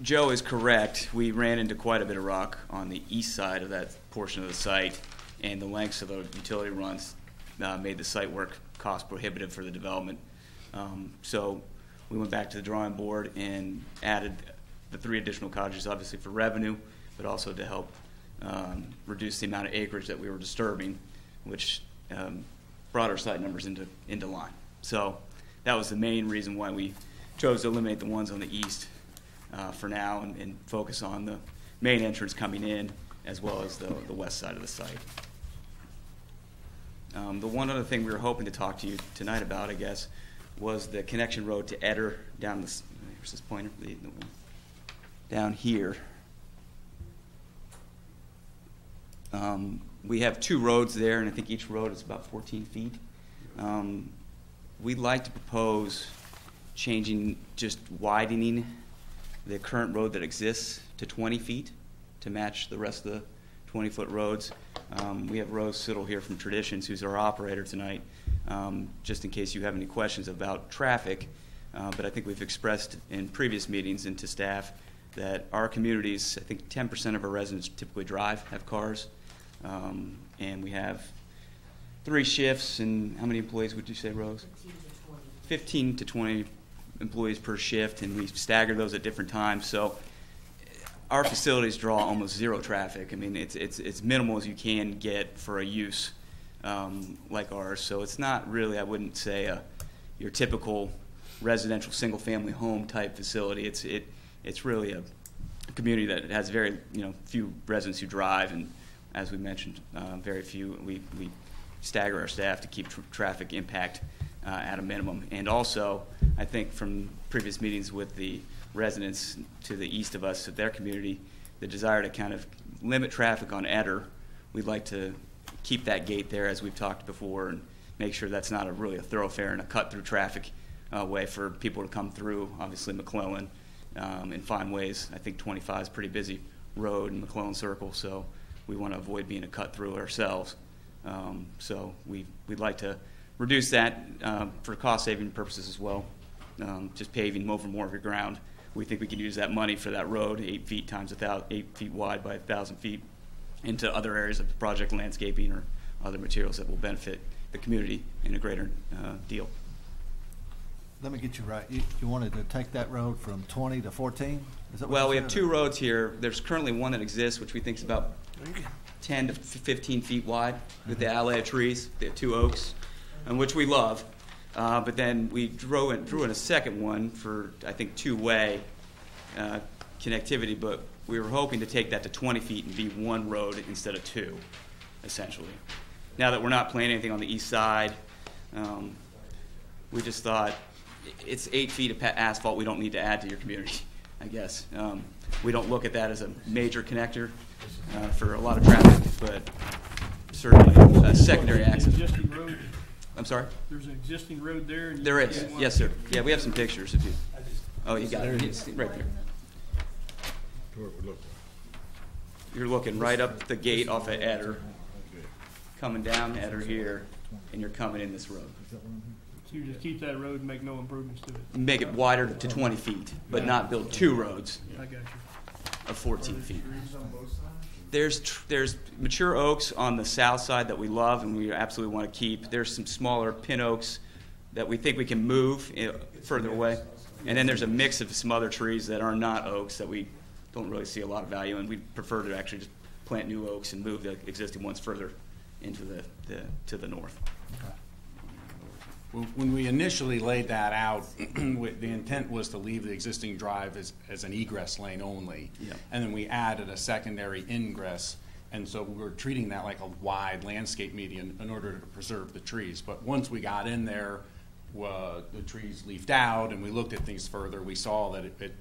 S11: Joe is correct. We ran into quite a bit of rock on the east side of that portion of the site, and the lengths of the utility runs made the site work cost prohibitive for the development. So we went back to the drawing board and added the 3 additional cottages, obviously for revenue, but also to help reduce the amount of acreage that we were disturbing, which brought our site numbers into line. So that was the main reason why we chose to eliminate the ones on the east for now and focus on the main entrance coming in as well as the west side of the site. The one other thing we were hoping to talk to you tonight about, I guess, was the connection road to Eder down this, here's this pointer, the one down here. We have 2 roads there, and I think each road is about 14 feet. We'd like to propose just widening the current road that exists to 20 feet to match the rest of the 20-foot roads. We have Rose Siddle here from Traditions, who's our operator tonight, just in case you have any questions about traffic. But I think we've expressed in previous meetings and to staff that our communities, I think 10% of our residents typically drive, have cars. And we have 3 shifts, and how many employees would you say, Rose? 15 to 20 employees per shift, and we stagger those at different times. So our facilities draw almost 0 traffic. I mean, it's minimal as you can get for a use like ours. So it's not really, I wouldn't say, your typical residential single-family home type facility. It's really a community that has very few residents who drive, and as we mentioned, very few. We stagger our staff to keep traffic impact at a minimum. And also, I think from previous meetings with the residents to the east of us, of their community, the desire to kind of limit traffic on Eder, we'd like to keep that gate there as we've talked before and make sure that's not really a thoroughfare and a cut-through traffic way for people to come through, obviously McClellan, and find ways. I think 25 is a pretty busy road in McClellan Circle, so we want to avoid being a cut-through ourselves. So we'd like to reduce that for cost-saving purposes as well, just paving over more of your ground we think we can use that money for that road, 8 feet times 8 feet wide by 1,000 feet, into other areas of the project, landscaping or other materials that will benefit the community in a greater deal.
S1: Let me get you right. You wanted to take that road from 20 to 14? Is that what
S11: Well,
S1: you
S11: we
S1: said,
S11: have
S1: or-
S11: 2 roads here. There's currently one that exists, which we think is about 10 to 15 feet wide with the alley of trees. They have 2 oaks, and which we love. But then we drew in a second one for, I think, 2-way connectivity, but we were hoping to take that to 20 feet and be 1 road instead of 2, essentially. Now that we're not planning anything on the east side, we just thought it's 8 feet of asphalt we don't need to add to your community, I guess. We don't look at that as a major connector for a lot of traffic, but certainly secondary access.
S6: Existing road.
S11: I'm sorry?
S6: There's an existing road there. And
S11: There is, yes, sir. Yeah, we have some pictures if you. Oh, you got it. It's right there. You're looking right up the gate off of Eder, coming down Eder here, and you're coming in this road.
S6: So you just keep that road and make no improvements to it.
S11: Make it wider to 20 feet, but not build 2 roads
S6: I got you.
S11: of 14 feet. There's mature oaks on the south side that we love and we absolutely want to keep. There's some smaller pin oaks that we think we can move further away. And then there's a mix of some other trees that are not oaks that we don't really see a lot of value in. We prefer to actually just plant new oaks and move the existing ones further into to the north.
S17: When we initially laid that out, the intent was to leave the existing drive as an egress lane only.
S11: Yep.
S17: And then we added a secondary ingress. And so we were treating that like a wide landscape median in order to preserve the trees. But once we got in there, the trees leafed out and we looked at things further. We saw that it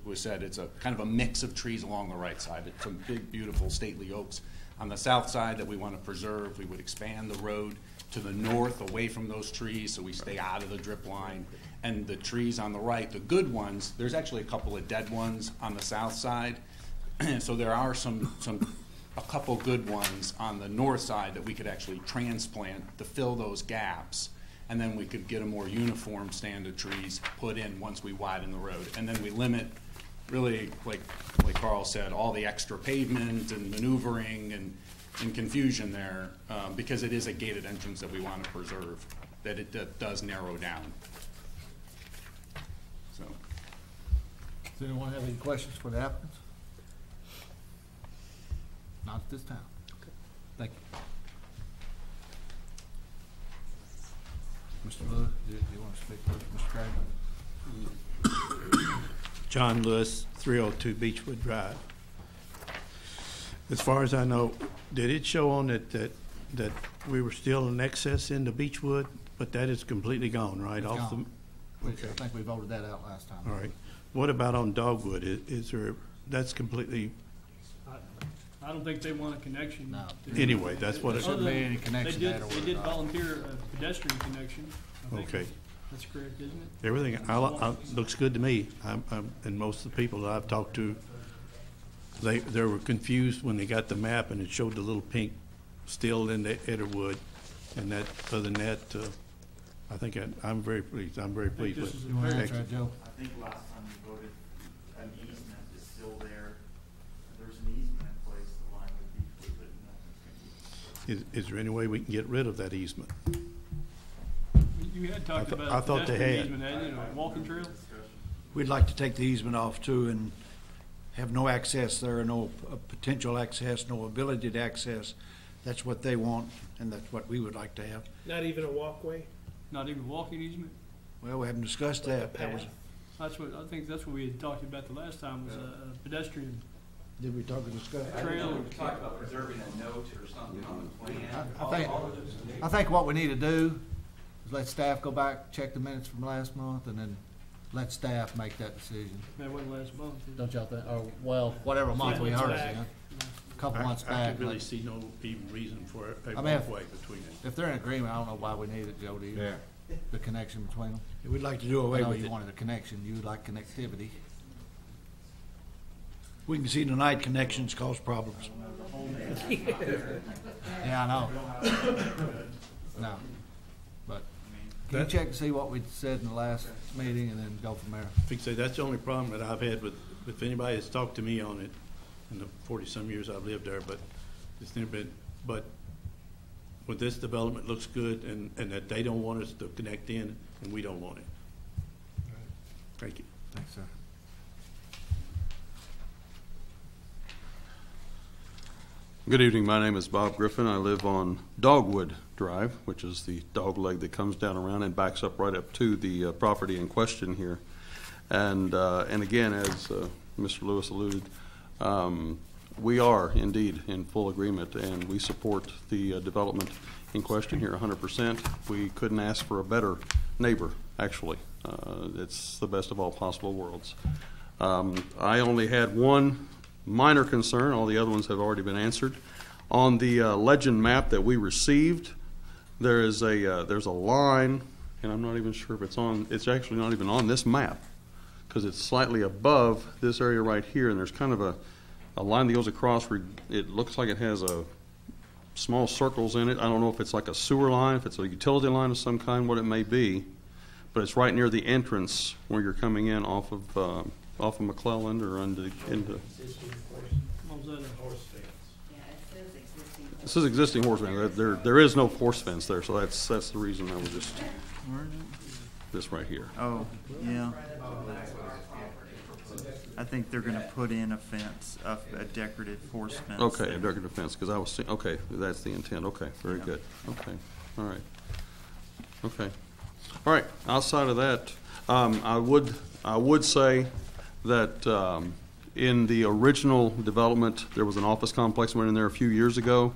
S17: was said, it's a kind of a mix of trees along the right side. It's some big, beautiful, stately oaks. On the south side that we want to preserve, we would expand the road to the north away from those trees so we stay out of the drip line. And the trees on the right, the good ones, there's actually a couple of dead ones on the south side. So there are a couple good ones on the north side that we could actually transplant to fill those gaps. And then we could get a more uniform stand of trees put in once we widen the road. And then we limit, really, like Carl said, all the extra pavement and maneuvering and confusion there, because it is a gated entrance that we want to preserve, that it does narrow down. So,
S1: Does anyone have any questions for the applicants? Not at this time. Okay. Thank you. Mr. Lewis, do you want to speak first, Mr. Craig?
S19: John Lewis, 302 Beechwood Drive. As far as I know, did it show on it that we were still in excess into Beechwood, but that is completely gone, right?
S1: It's
S19: Off
S1: gone.
S19: Okay.
S1: I think we voted that out last time.
S19: All right. What about on Dogwood? Is there, that's completely,
S6: I don't think they want a connection.
S1: No.
S19: anyway, that's what it,
S1: Shouldn't be any connection there to
S6: They
S1: where
S6: did
S1: it-
S6: volunteer a pedestrian connection. I think.
S19: okay.
S6: That's correct, isn't it?
S19: Everything looks good to me. And most of the people that I've talked to, they were confused when they got the map and it showed the little pink still in the Etterwood. And that, other than that, I think I'm very pleased. I'm very pleased with it.
S1: You want to answer that, Joe?
S10: I think last time we voted, an easement is still there. There's an easement in place, the line would be, but nothing's going to be.
S19: Is there any way we can get rid of that easement?
S6: You had talked about
S19: I thought they
S6: pedestrian
S19: had.
S6: easement, hadn't you, a walking trail?
S21: We'd like to take the easement off too and have no access there, no potential access, no ability to access. That's what they want, and that's what we would like to have.
S3: Not even a walkway?
S6: Not even a walking easement?
S21: Well, we haven't discussed that. That was,
S6: That's what, I think that's what we had talked about the last time, was a pedestrian
S21: did we talk or discuss?
S6: trail.
S11: We talked about preserving a note or something on the plan.
S1: I think what we need to do is let staff go back, check the minutes from last month, and then let staff make that decision.
S6: That wasn't last month.
S1: Don't y'all think, or, well, whatever month we heard it in, a couple months
S19: I
S1: back.
S19: could really
S1: like-
S19: see no even reason for a
S1: I mean,
S19: walkway between it.
S1: If they're in agreement, I don't know why we need it, Joe, do you?
S15: Yeah.
S1: The connection between them?
S21: We'd like to do
S1: I
S21: away
S1: know
S21: with
S1: you
S21: it.
S1: wanted a connection, you would like connectivity.
S21: We can see tonight connections cause problems.
S1: Yeah, I know. No, but Can you check to see what we said in the last meeting and then go from there?
S19: I think so. That's the only problem that I've had with, if anybody has talked to me on it in the 40-some years I've lived there, but it's never been, but when this development looks good and that they don't want us to connect in and we don't want it. Thank you.
S1: Thanks, sir.
S18: Good evening. My name is Bob Griffin. I live on Dogwood Drive, which is the dog leg that comes down around and backs up right up to the property in question here. And again, as Mr. Lewis alluded, we are indeed in full agreement, and we support the development in question here 100%. We couldn't ask for a better neighbor, actually. It's the best of all possible worlds. I only had one minor concern. All the other ones have already been answered. On the legend map that we received, there's a line, and I'm not even sure if it's on. It's actually not even on this map because it's slightly above this area right here, and there's kind of a line that goes across where it looks like it has a small circles in it. I don't know if it's like a sewer line, if it's a utility line of some kind, what it may be, but it's right near the entrance where you're coming in off of McClelland or into. This is existing horse fence. There is no horse fence there, so that's the reason I was just this right here.
S10: Oh, yeah. I think they're going to put in a fence, a decorative horse fence.
S18: Okay,
S10: there.
S18: a decorative fence, because I was saying, okay, that's the intent. Okay, very good. Okay, all right. Okay, all right. Outside of that, I would say that in the original development, there was an office complex went in there a few years ago,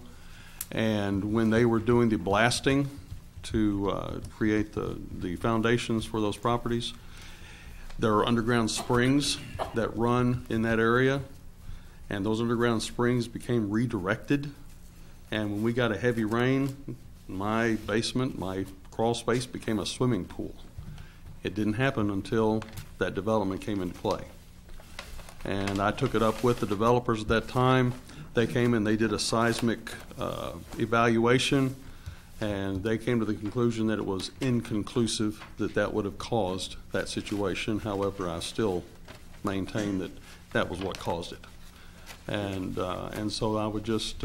S18: and when they were doing the blasting to create the foundations for those properties, there are underground springs that run in that area, and those underground springs became redirected. And when we got a heavy rain, my basement, my crawl space became a swimming pool. It didn't happen until that development came into play. And I took it up with the developers at that time. They came and they did a seismic evaluation, and they came to the conclusion that it was inconclusive that that would have caused that situation. However, I still maintain that that was what caused it. And so I would just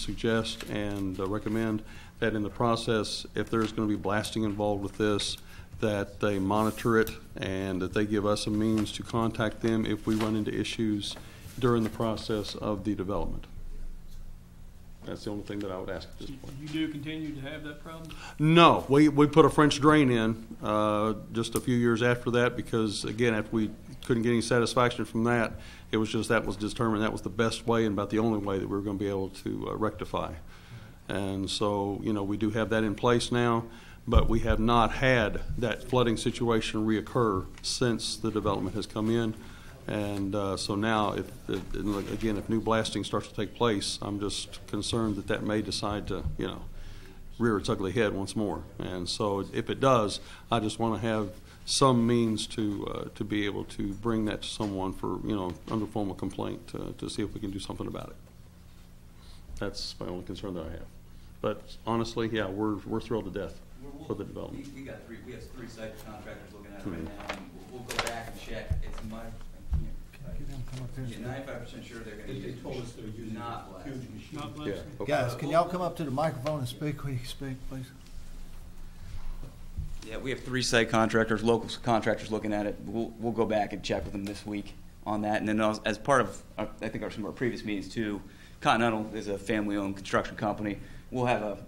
S18: suggest and recommend that in the process, if there's going to be blasting involved with this, that they monitor it and that they give us a means to contact them if we run into issues during the process of the development. That's the only thing that I would ask at this point.
S6: You do continue to have that problem?
S18: No, we put a French drain in just a few years after that because, again, after we couldn't get any satisfaction from that, it was just that was determined that was the best way and about the only way that we were going to be able to rectify. And so, you know, we do have that in place now, but we have not had that flooding situation reoccur since the development has come in. And so now, if new blasting starts to take place, I'm just concerned that that may decide to, you know, rear its ugly head once more. And so if it does, I just want to have some means to be able to bring that to someone for, you know, under formal complaint to see if we can do something about it. That's my only concern that I have. But honestly, yeah, we're thrilled to death for the development.
S11: We have three site contractors looking at it right now, and we'll go back and check. It's my. Yeah, 95% sure they're going to use. They told us they're using not blast.
S6: Not blast.
S18: Yeah. Okay.
S1: Guys, can y'all come up to the microphone and speak when you speak, please?
S11: Yeah, we have three site contractors, local contractors looking at it. We'll go back and check with them this week on that. And then as part of, I think, some of our previous meetings too, Continental is a family-owned construction company. We'll have a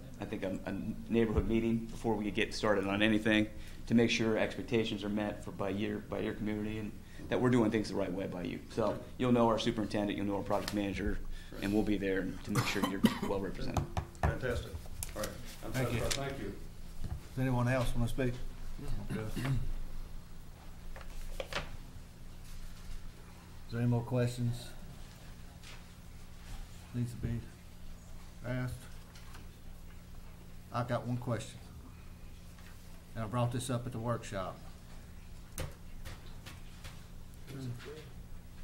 S11: neighborhood meeting before we get started on anything to make sure expectations are met by your community and that we're doing things the right way by you. So you'll know our superintendent, you'll know our project manager, and we'll be there to make sure you're well represented.
S18: Fantastic. All right.
S1: Thank you.
S18: Thank you.
S1: Does anyone else want to speak? Okay. Is there any more questions? Needs to be asked. I've got one question. And I brought this up at the workshop.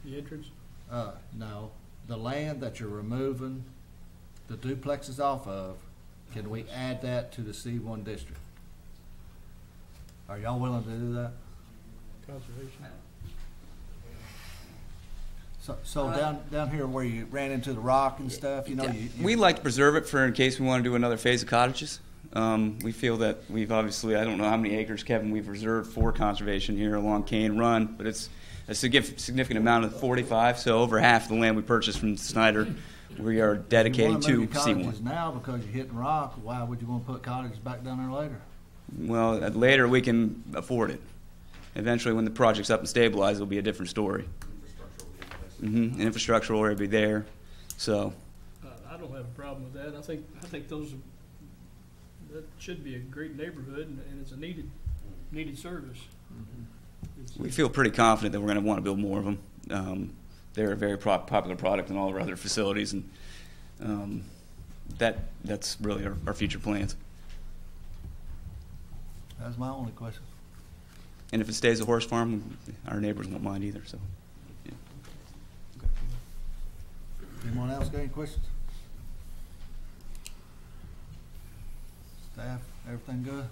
S6: The entrance?
S1: No. The land that you're removing the duplexes off of, can we add that to the C1 district? Are y'all willing to do that?
S6: Conservation.
S1: So down here where you ran into the rock and stuff, you know,
S11: We like to preserve it for in case we want to do another phase of cottages. We feel that we've obviously, I don't know how many acres, Kevin, we've reserved for conservation here along Cane Run, but it's a significant amount of 45, so over half the land we purchased from Snyder, we are dedicating to
S1: you want to move your
S11: C1.
S1: cottages now because you're hitting rock. Why would you want to put cottages back down there later?
S11: Well, later we can afford it. Eventually, when the project's up and stabilized, it'll be a different story. Infrastructure will already be there, so.
S6: I don't have a problem with that. I think that should be a great neighborhood, and it's a needed service.
S11: We feel pretty confident that we're going to want to build more of them. They're a very popular product in all our other facilities, and that's really our future plans.
S1: That's my only question.
S11: And if it stays a horse farm, our neighbors won't mind either. So, yeah.
S1: Anyone else got any questions? Staff, everything good?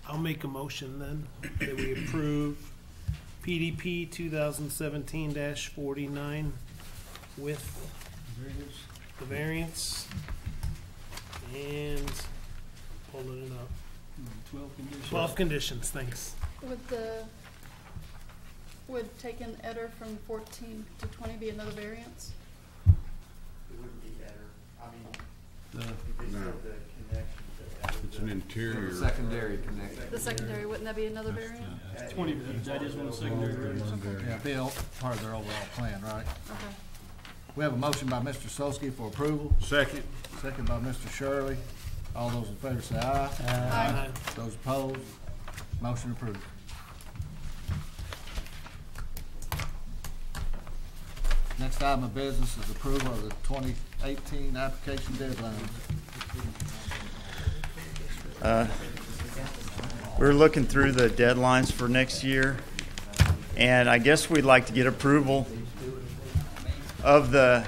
S3: I'll make a motion then that we approve PDP 2017-49 with the variance and pulling it up.
S6: 12 conditions.
S3: 12 conditions, thanks.
S16: Would taking Eder from 14 to 20 be another variance?
S10: It wouldn't be better. I mean,
S15: No.
S10: the connection to
S15: It's an interior.
S8: Secondary connection.
S16: The secondary, wouldn't that be another variance?
S6: 20, that is one secondary variance.
S1: Yeah, be part of their overall plan, right?
S16: Okay.
S1: We have a motion by Mr. Solsky for approval.
S15: Second.
S1: Second by Mr. Shirley. All those in favor say aye.
S16: Aye.
S1: Those opposed, motion approved. Next item of business is approval of the 2018 application deadlines.
S5: We're looking through the deadlines for next year, and I guess we'd like to get approval of the.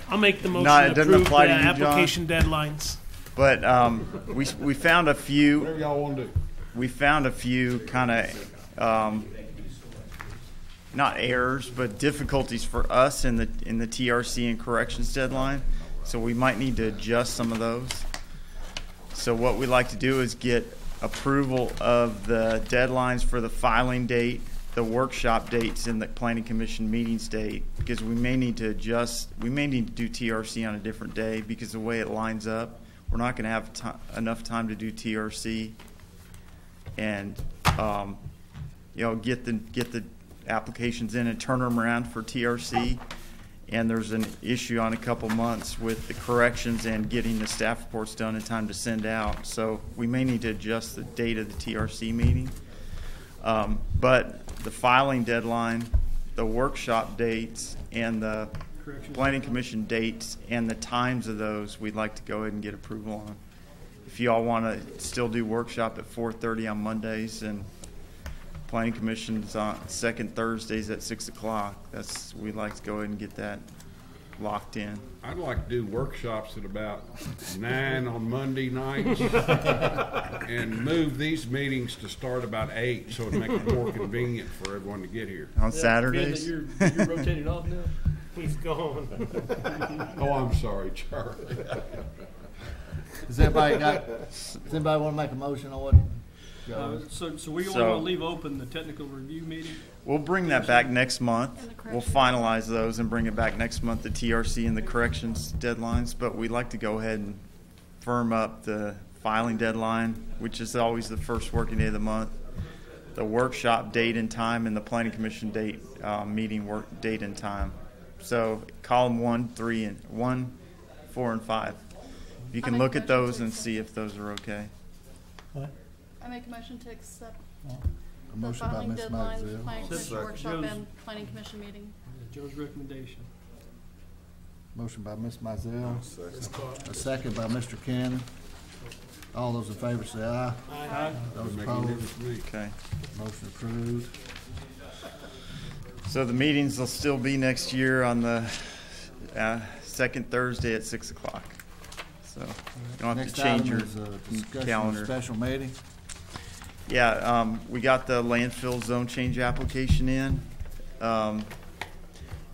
S3: I'll make the motion
S5: No, it
S3: to
S5: doesn't
S3: approve the
S5: apply to you, John.
S3: application deadlines.
S5: But we found a few.
S15: Whatever y'all want to do.
S5: We found a few kind of not errors, but difficulties for us in the TRC and corrections deadline. So we might need to adjust some of those. So what we'd like to do is get approval of the deadlines for the filing date, the workshop dates, and the planning commission meetings date, because we may need to adjust. We may need to do TRC on a different day because the way it lines up, we're not going to have enough time to do TRC and get the applications in and turn them around for TRC. And there's an issue on a couple months with the corrections and getting the staff reports done in time to send out. So we may need to adjust the date of the TRC meeting. But the filing deadline, the workshop dates, and the planning commission dates and the times of those, we'd like to go ahead and get approval on. If you all want to still do workshop at 4:30 on Mondays and planning commission's on second Thursdays at 6 o'clock, we'd like to go ahead and get that locked in.
S15: I'd like to do workshops at about 9 on Monday nights and move these meetings to start about 8 so it'd make it more convenient for everyone to get here.
S5: On Saturdays?
S6: You're rotating off now?
S3: He's gone.
S15: Oh, I'm sorry, Charlie.
S1: Does anybody want to make a motion on what?
S6: So we want to leave open the technical review meeting?
S5: We'll bring that back next month. We'll finalize those and bring it back next month, the TRC and the corrections deadlines. But we'd like to go ahead and firm up the filing deadline, which is always the first working day of the month, the workshop date and time, and the planning commission date, meeting work date and time. So column 1, 3, 4, and 5. You can look at those and see if those are okay.
S16: I make a motion to accept
S1: A motion by
S16: filing
S1: Ms.
S16: deadlines,
S1: Mazzell.
S16: planning commission
S6: Second.
S16: workshop,
S6: Joe's-
S16: and planning commission meeting.
S6: Joe's recommendation.
S1: Motion by Ms. Mizell. A second by Mr. Cannon. All those in favor say aye.
S6: Aye.
S1: Those
S15: Make it
S1: opposed,
S15: this week.
S5: Okay.
S1: motion approved.
S5: So the meetings will still be next year on the second Thursday at 6 o'clock. So you don't have
S1: Next
S5: to change
S1: item
S5: your
S1: is, discussion of
S5: calendar.
S1: special meeting.
S5: Yeah, we got the landfill zone change application in.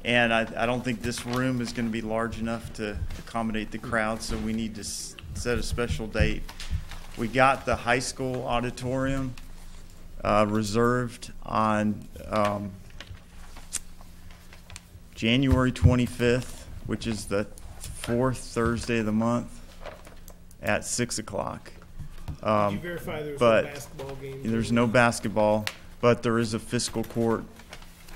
S5: And I don't think this room is going to be large enough to accommodate the crowd, so we need to set a special date. We got the high school auditorium reserved on January 25th, which is the fourth Thursday of the month at 6 o'clock.
S3: Did you verify there was
S5: but
S3: no basketball game?
S5: there's no basketball, but there is a fiscal court.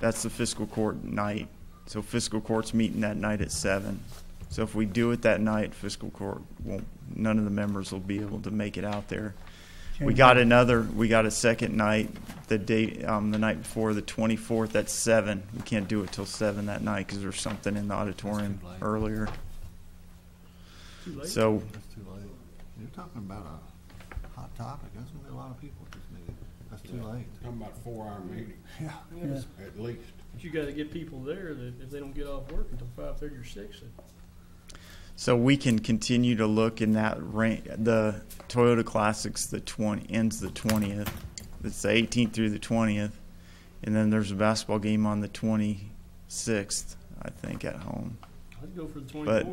S5: That's the fiscal court night. So fiscal court's meeting that night at 7. So if we do it that night, fiscal court won't. None of the members will be able to make it out there. We got a second night, the night before, the 24th at 7. We can't do it till 7 that night because there's something in the auditorium earlier.
S1: Too late.
S5: So
S1: That's too late. You're talking about a hot topic. There's going to be a lot of people at this meeting. That's too late.
S15: Talking about a 4-hour meeting.
S1: Yeah.
S15: At least.
S6: But you gotta get people there that if they don't get off work until 5:30 or 6.
S5: So we can continue to look in that range. The Toyota Classics ends the 20th. It's the 18th through the 20th, and then there's a basketball game on the 26th, I think, at home.
S6: I'd go for the 24th.
S5: But,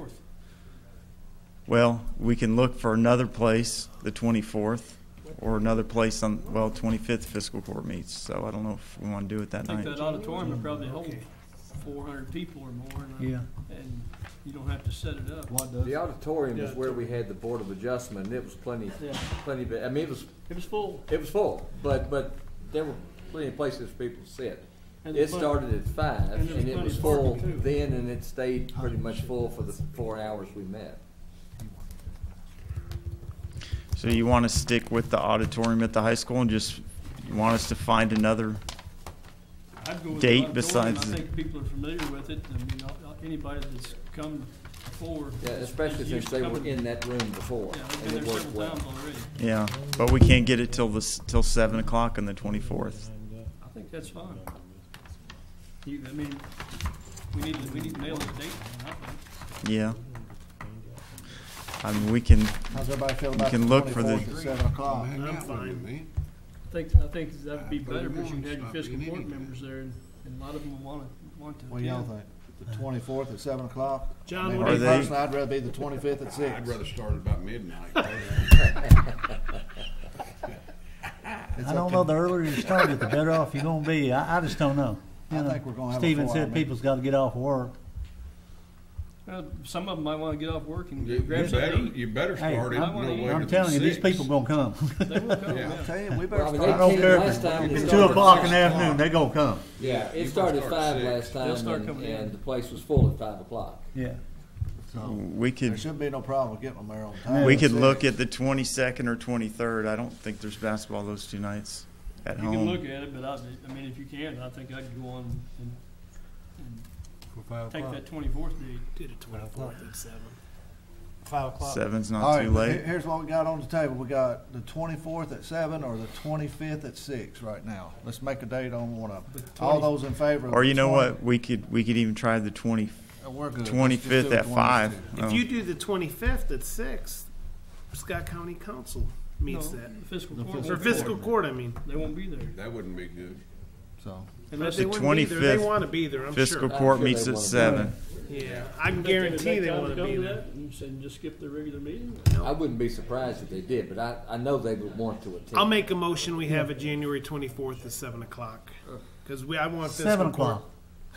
S5: well, we can look for another place, the 24th, or another place on 25th fiscal court meets. So I don't know if we want to do it that
S6: I
S5: night.
S6: think that auditorium would probably hold 400 people or more.
S9: Yeah.
S6: And you don't have to set it up.
S8: The auditorium is
S6: Yeah.
S8: where we had the Board of Adjustment, and it was plenty,
S6: Yeah.
S8: plenty, I mean, it was
S6: full.
S8: It was full, but there were plenty of places for people to sit.
S6: And
S8: It
S6: the
S8: started at 5,
S6: and there was
S8: and it
S6: plenty
S8: was
S6: of
S8: full
S6: parking, too.
S8: then, and it stayed pretty much full for the 4 hours we met.
S5: So you want to stick with the auditorium at the high school and just you want us to find another
S6: I'd go with
S5: date
S6: the auditorium.
S5: besides
S6: I
S5: the,
S6: think people are familiar with it. I mean, anybody that's come before.
S8: Yeah, especially
S6: is
S8: since
S6: used to
S8: they were
S6: coming.
S8: in that room before,
S6: Yeah, they've
S8: and
S6: been
S8: it
S6: there
S8: worked
S6: several
S8: well.
S6: times already.
S5: yeah, but we can't get it till 7 o'clock on the 24th.
S6: I think that's fine. I mean, we need to nail this date, I think.
S5: Yeah. I mean, we can.
S1: How's everybody feel
S5: we
S1: about
S5: can
S1: the
S5: look for the.
S1: 24th at 7 o'clock?
S3: I'm fine.
S6: I think that'd be better because you can have your fiscal court members there, and a lot of them will want to
S1: What do y'all
S6: attend.
S1: think? The 24th at 7 o'clock?
S3: John,
S1: I mean,
S3: what do
S1: me
S3: you
S5: think?
S1: personally, I'd rather be the 25th at 6.
S15: I'd rather start at about midnight.
S1: It's
S12: I don't
S1: up
S12: know,
S1: to-
S12: the earlier you start it, the better off you're gonna be. I just don't know. You
S1: I
S12: know,
S1: think we're gonna have a
S12: Stephen
S1: 4-hour
S12: said
S1: meeting.
S12: people's gotta get off work.
S6: Some of them might want to get off work and
S15: You
S6: grab something to eat.
S15: you better
S12: Hey,
S15: start it no later
S12: I'm
S15: than
S12: telling you, these
S15: 6.
S12: people gonna come.
S6: They will come,
S15: Yeah.
S6: yeah.
S1: I'll tell you, we better
S8: Well, I mean,
S1: start.
S12: I don't
S8: came
S12: care
S8: last
S12: if
S8: time,
S12: it's
S8: they
S12: 2
S8: started
S12: o'clock
S8: at
S12: in the
S8: 6
S12: afternoon, they gonna come.
S8: Yeah, it
S15: You
S8: started
S15: start
S8: at 5
S15: 6.
S8: last
S6: They'll
S8: time,
S6: start coming in.
S8: and the place was full at 5 o'clock.
S12: Yeah.
S1: So,
S5: We
S1: there
S5: could.
S1: shouldn't be no problem with getting them there on time.
S5: We
S1: at
S5: could
S1: 6.
S5: look at the 22nd or 23rd. I don't think there's basketball those 2 nights at
S6: You
S5: home.
S6: can look at it, but I mean, if you can, I think I'd go on and
S4: For 5
S6: take
S4: o'clock.
S6: that 24th date.
S3: Do the 24th at 7. 5 o'clock.
S5: 7's not
S1: All right,
S5: too late.
S1: here's what we got on the table. We got the 24th at 7 or the 25th at 6 right now. Let's make a date on one of them. All those in favor of
S5: Or
S1: the
S5: you know
S1: 20
S5: what? We could even try the
S1: We're good. Let's just
S5: 25th
S1: do
S5: at
S1: the
S5: 5.
S1: 26th.
S3: If you do the 25th at 6, Scott County Council meets
S6: No,
S3: that.
S6: the fiscal
S1: The
S6: court.
S1: fiscal
S3: Or fiscal court, I mean.
S6: They won't be there.
S15: That wouldn't be good.
S1: So,
S3: Unless
S5: The
S3: they wouldn't be there. They
S5: 25th
S3: want to be there, I'm
S5: fiscal
S3: sure.
S5: court
S8: sure
S5: meets
S8: they
S5: at
S8: wanna be
S5: 7.
S3: Yeah, I can
S6: Think
S3: guarantee
S6: they'd
S3: they
S6: make
S3: want to
S6: time
S3: be
S6: go
S3: there.
S6: that and just skip the regular meeting?
S8: I wouldn't be surprised if they did, but I know they would want to attend.
S3: I'll make a motion, we have it January 24th at 7 o'clock. Because I want fiscal
S12: 7
S3: court.
S12: o'clock.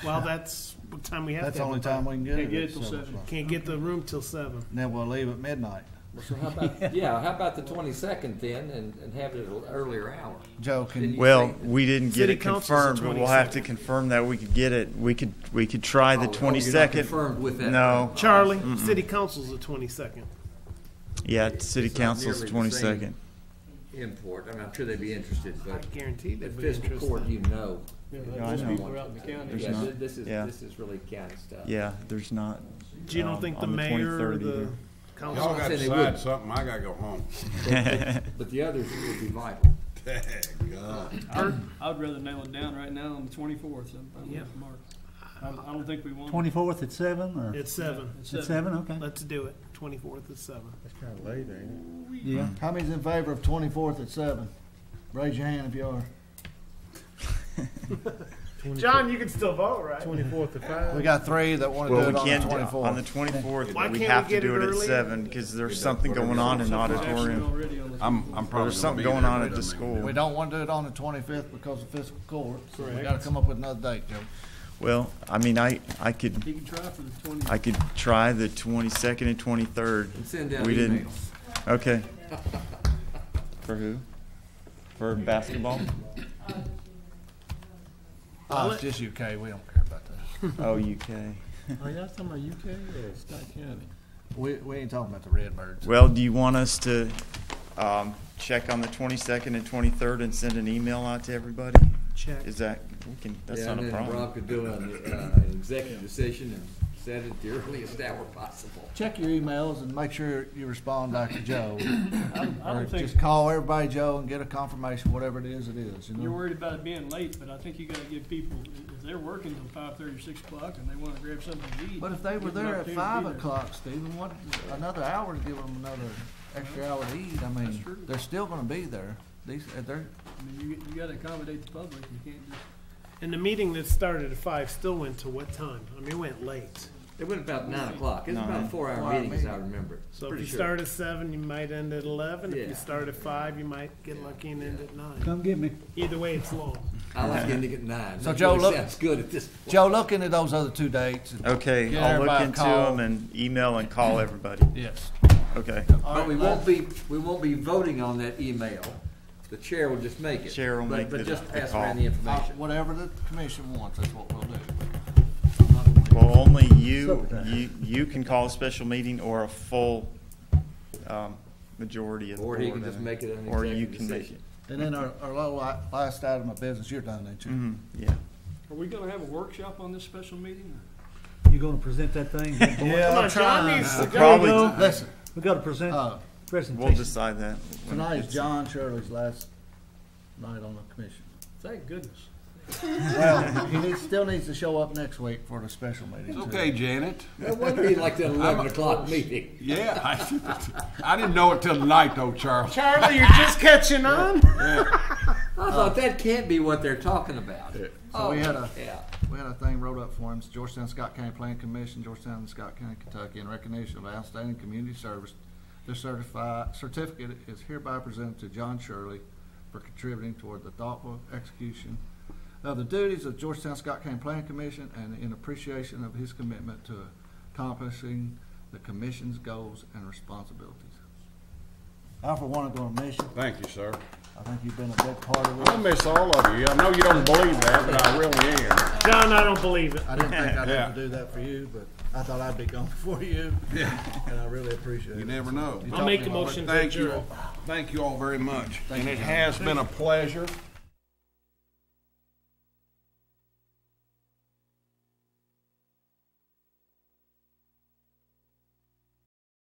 S3: Well, that's what time we have
S1: that's
S3: to
S1: the
S3: have
S1: only
S3: it.
S1: time we can get
S6: Can't
S1: it.
S6: get
S1: at
S6: it till
S1: 7
S6: 7.
S1: o'clock.
S3: Can't get the room till 7.
S1: And then we'll leave at midnight.
S8: So how about, yeah, how about the 22nd then, and have it at an earlier hour?
S1: Joe, can you?
S5: Well, we didn't get
S3: City
S5: it
S3: Council's the
S5: confirmed, but we'll have to
S3: 22nd.
S5: confirm that we could get it. We could try the
S8: Oh, you're not
S5: 22nd.
S8: confirmed with that?
S5: No.
S3: Charlie, City Council's the 22nd.
S5: Yeah, city
S8: It's not
S5: council's
S8: nearly the same
S5: 22nd.
S8: Import, I mean, I'm sure they'd be interested,
S3: I
S8: but
S3: guarantee
S8: the
S3: they'd be
S8: fiscal court,
S3: interested.
S8: you know.
S6: Yeah,
S5: Yeah, I
S6: most
S5: know.
S6: people are out in the county.
S5: There's
S8: Yeah,
S5: not-
S8: this is,
S5: yeah.
S8: this is really county stuff.
S5: Yeah, there's not.
S3: Do you don't think the
S5: on
S3: mayor or
S5: 23rd
S3: the
S5: either.
S15: Y'all
S3: council?
S15: got to
S8: said they
S15: decide
S8: wouldn't.
S15: something. I got to go home.
S8: But the others would be vital.
S15: God.
S6: I'd rather nail it down right now on the 24th. I'm
S3: Yeah.
S6: with Mark. I don't think we want.
S12: 24th at 7 or?
S3: It's 7.
S12: At 7, okay.
S3: Let's do it. 24th at 7.
S14: That's kind of late, ain't it?
S12: Yeah.
S1: How many's in favor of 24th at 7? Raise your hand if you are.
S3: John, you can still vote, right?
S14: 24th at 5.
S1: We got 3 that want to
S5: Well,
S1: do
S5: we
S1: it on the
S5: can't,
S1: 24th.
S5: on the 24th,
S3: Why
S5: we
S3: can't
S5: have
S3: we
S5: to
S3: get
S5: do
S3: it
S5: it at
S3: early?
S5: 7 because there's something going on in the auditorium.
S15: I'm probably
S5: There's something going on at the school.
S1: We don't want to do it on the 25th because of fiscal court, so we
S3: Correct.
S1: got to come up with another date, Joe.
S5: Well, I mean, I could,
S6: You can try for the 20.
S5: I could try the 22nd and 23rd.
S8: And send out
S5: We didn't.
S8: emails.
S5: Okay. For who? For basketball?
S1: Oh, it's just UK. We don't care about that.
S5: Oh, UK.
S14: Are y'all talking about UK or Scott County?
S1: We ain't talking about the Redbirds.
S5: Well, do you want us to check on the 22nd and 23rd and send an email out to everybody?
S3: Check.
S5: Is that, we can, that's
S8: Yeah,
S5: not
S8: and
S5: a
S8: then
S5: problem.
S8: Rob could do an executive decision and set it the earliest hour possible.
S1: Check your emails and make sure you respond back to Joe.
S6: I
S1: Or
S6: don't think
S1: just call everybody, Joe, and get a confirmation, whatever it is, it is. You
S6: you're
S1: know?
S6: worried about it being late, but I think you got to give people, if they're working till 5:30 or 6 o'clock and they want to grab something to eat.
S1: But if they were
S6: give them
S1: there
S6: an
S1: at
S6: opportunity
S1: 5
S6: to be there.
S1: o'clock, Stephen, what, another hour to give them another extra hour to eat? I mean,
S6: true.
S1: they're still gonna be there. These, they're,
S6: I mean, you got to accommodate the public. You can't just.
S3: And the meeting that started at 5 still went to what time? I mean, it went late.
S8: It went about 9 o'clock. It was about a 4-hour
S1: 4-hour
S8: meeting, as I remember.
S3: So
S8: Pretty
S3: if you
S8: sure.
S3: start at 7, you might end at 11. If
S8: Yeah.
S3: you start at 5, you might get lucky and end at 9.
S12: Come get me.
S3: Either way, it's long.
S8: I like ending at 9.
S1: So
S8: That
S1: Joe,
S8: really
S1: look-
S8: sounds good at this point.
S1: Joe, look into those other 2 dates. and
S5: Okay,
S1: get
S5: I'll look
S1: everybody a
S5: into
S1: call.
S5: them and email and call everybody.
S1: Yes.
S5: Okay.
S8: But we won't be voting on that email. The chair will just make it.
S5: Chair will make
S8: But
S5: the-
S8: just
S5: the
S8: pass
S5: call.
S8: around the information.
S1: Whatever the commission wants, that's what we'll do.
S5: Well, only you can call a special meeting or a full majority of the board.
S8: Or he can just make it an
S5: Or you
S8: executive
S5: can make
S8: decision.
S5: it.
S1: And then our little last item of business, you're done, ain't you?
S5: Yeah.
S6: Are we going to have a workshop on this special meeting?
S12: You gonna present that thing?
S1: Yeah,
S3: Come
S1: I'm
S3: on, John
S1: trying.
S3: needs to go.
S5: Probably.
S1: Listen,
S12: We gotta present
S5: We'll
S12: presentation.
S5: decide that. when
S1: tonight is
S5: it's-
S1: John Shirley's last night on the commission.
S6: Thank goodness.
S1: Well, he still needs to show up next week for the special meeting.
S15: It's
S1: too.
S15: okay, Janet.
S8: No wonder he liked that 11 o'clock meeting.
S15: Yeah, I didn't know it till tonight, though, Charles.
S3: Charlie, you're just catching on?
S8: I thought that can't be what they're talking about.
S1: So we had
S8: yeah.
S1: a thing wrote up for him. It's Georgetown-Scott County Planning Commission, Georgetown-Scott County, Kentucky, in recognition of outstanding community service. This certificate is hereby presented to John Shirley for contributing toward the thoughtful execution of the duties of Georgetown-Scott County Planning Commission and in appreciation of his commitment to accomplishing the commission's goals and responsibilities. I, for one, am going to miss you.
S15: Thank you, sir.
S1: I think you've been a big part of it.
S15: I miss all of you. I know you don't believe that, but I really am.
S3: John, I don't believe it.
S1: I didn't think I'd
S15: Yeah.
S1: have to do that for you, but I thought I'd be gone before you.
S15: Yeah.
S1: And I really appreciate it.
S15: You never know.
S1: You
S3: I'll
S1: talked
S3: make
S1: me
S3: the
S1: about it.
S3: motion to
S15: Thank you.
S3: adjourn.
S15: Thank you all very much.
S1: Thank
S15: And
S1: you,
S15: it
S1: John.
S15: has been a pleasure.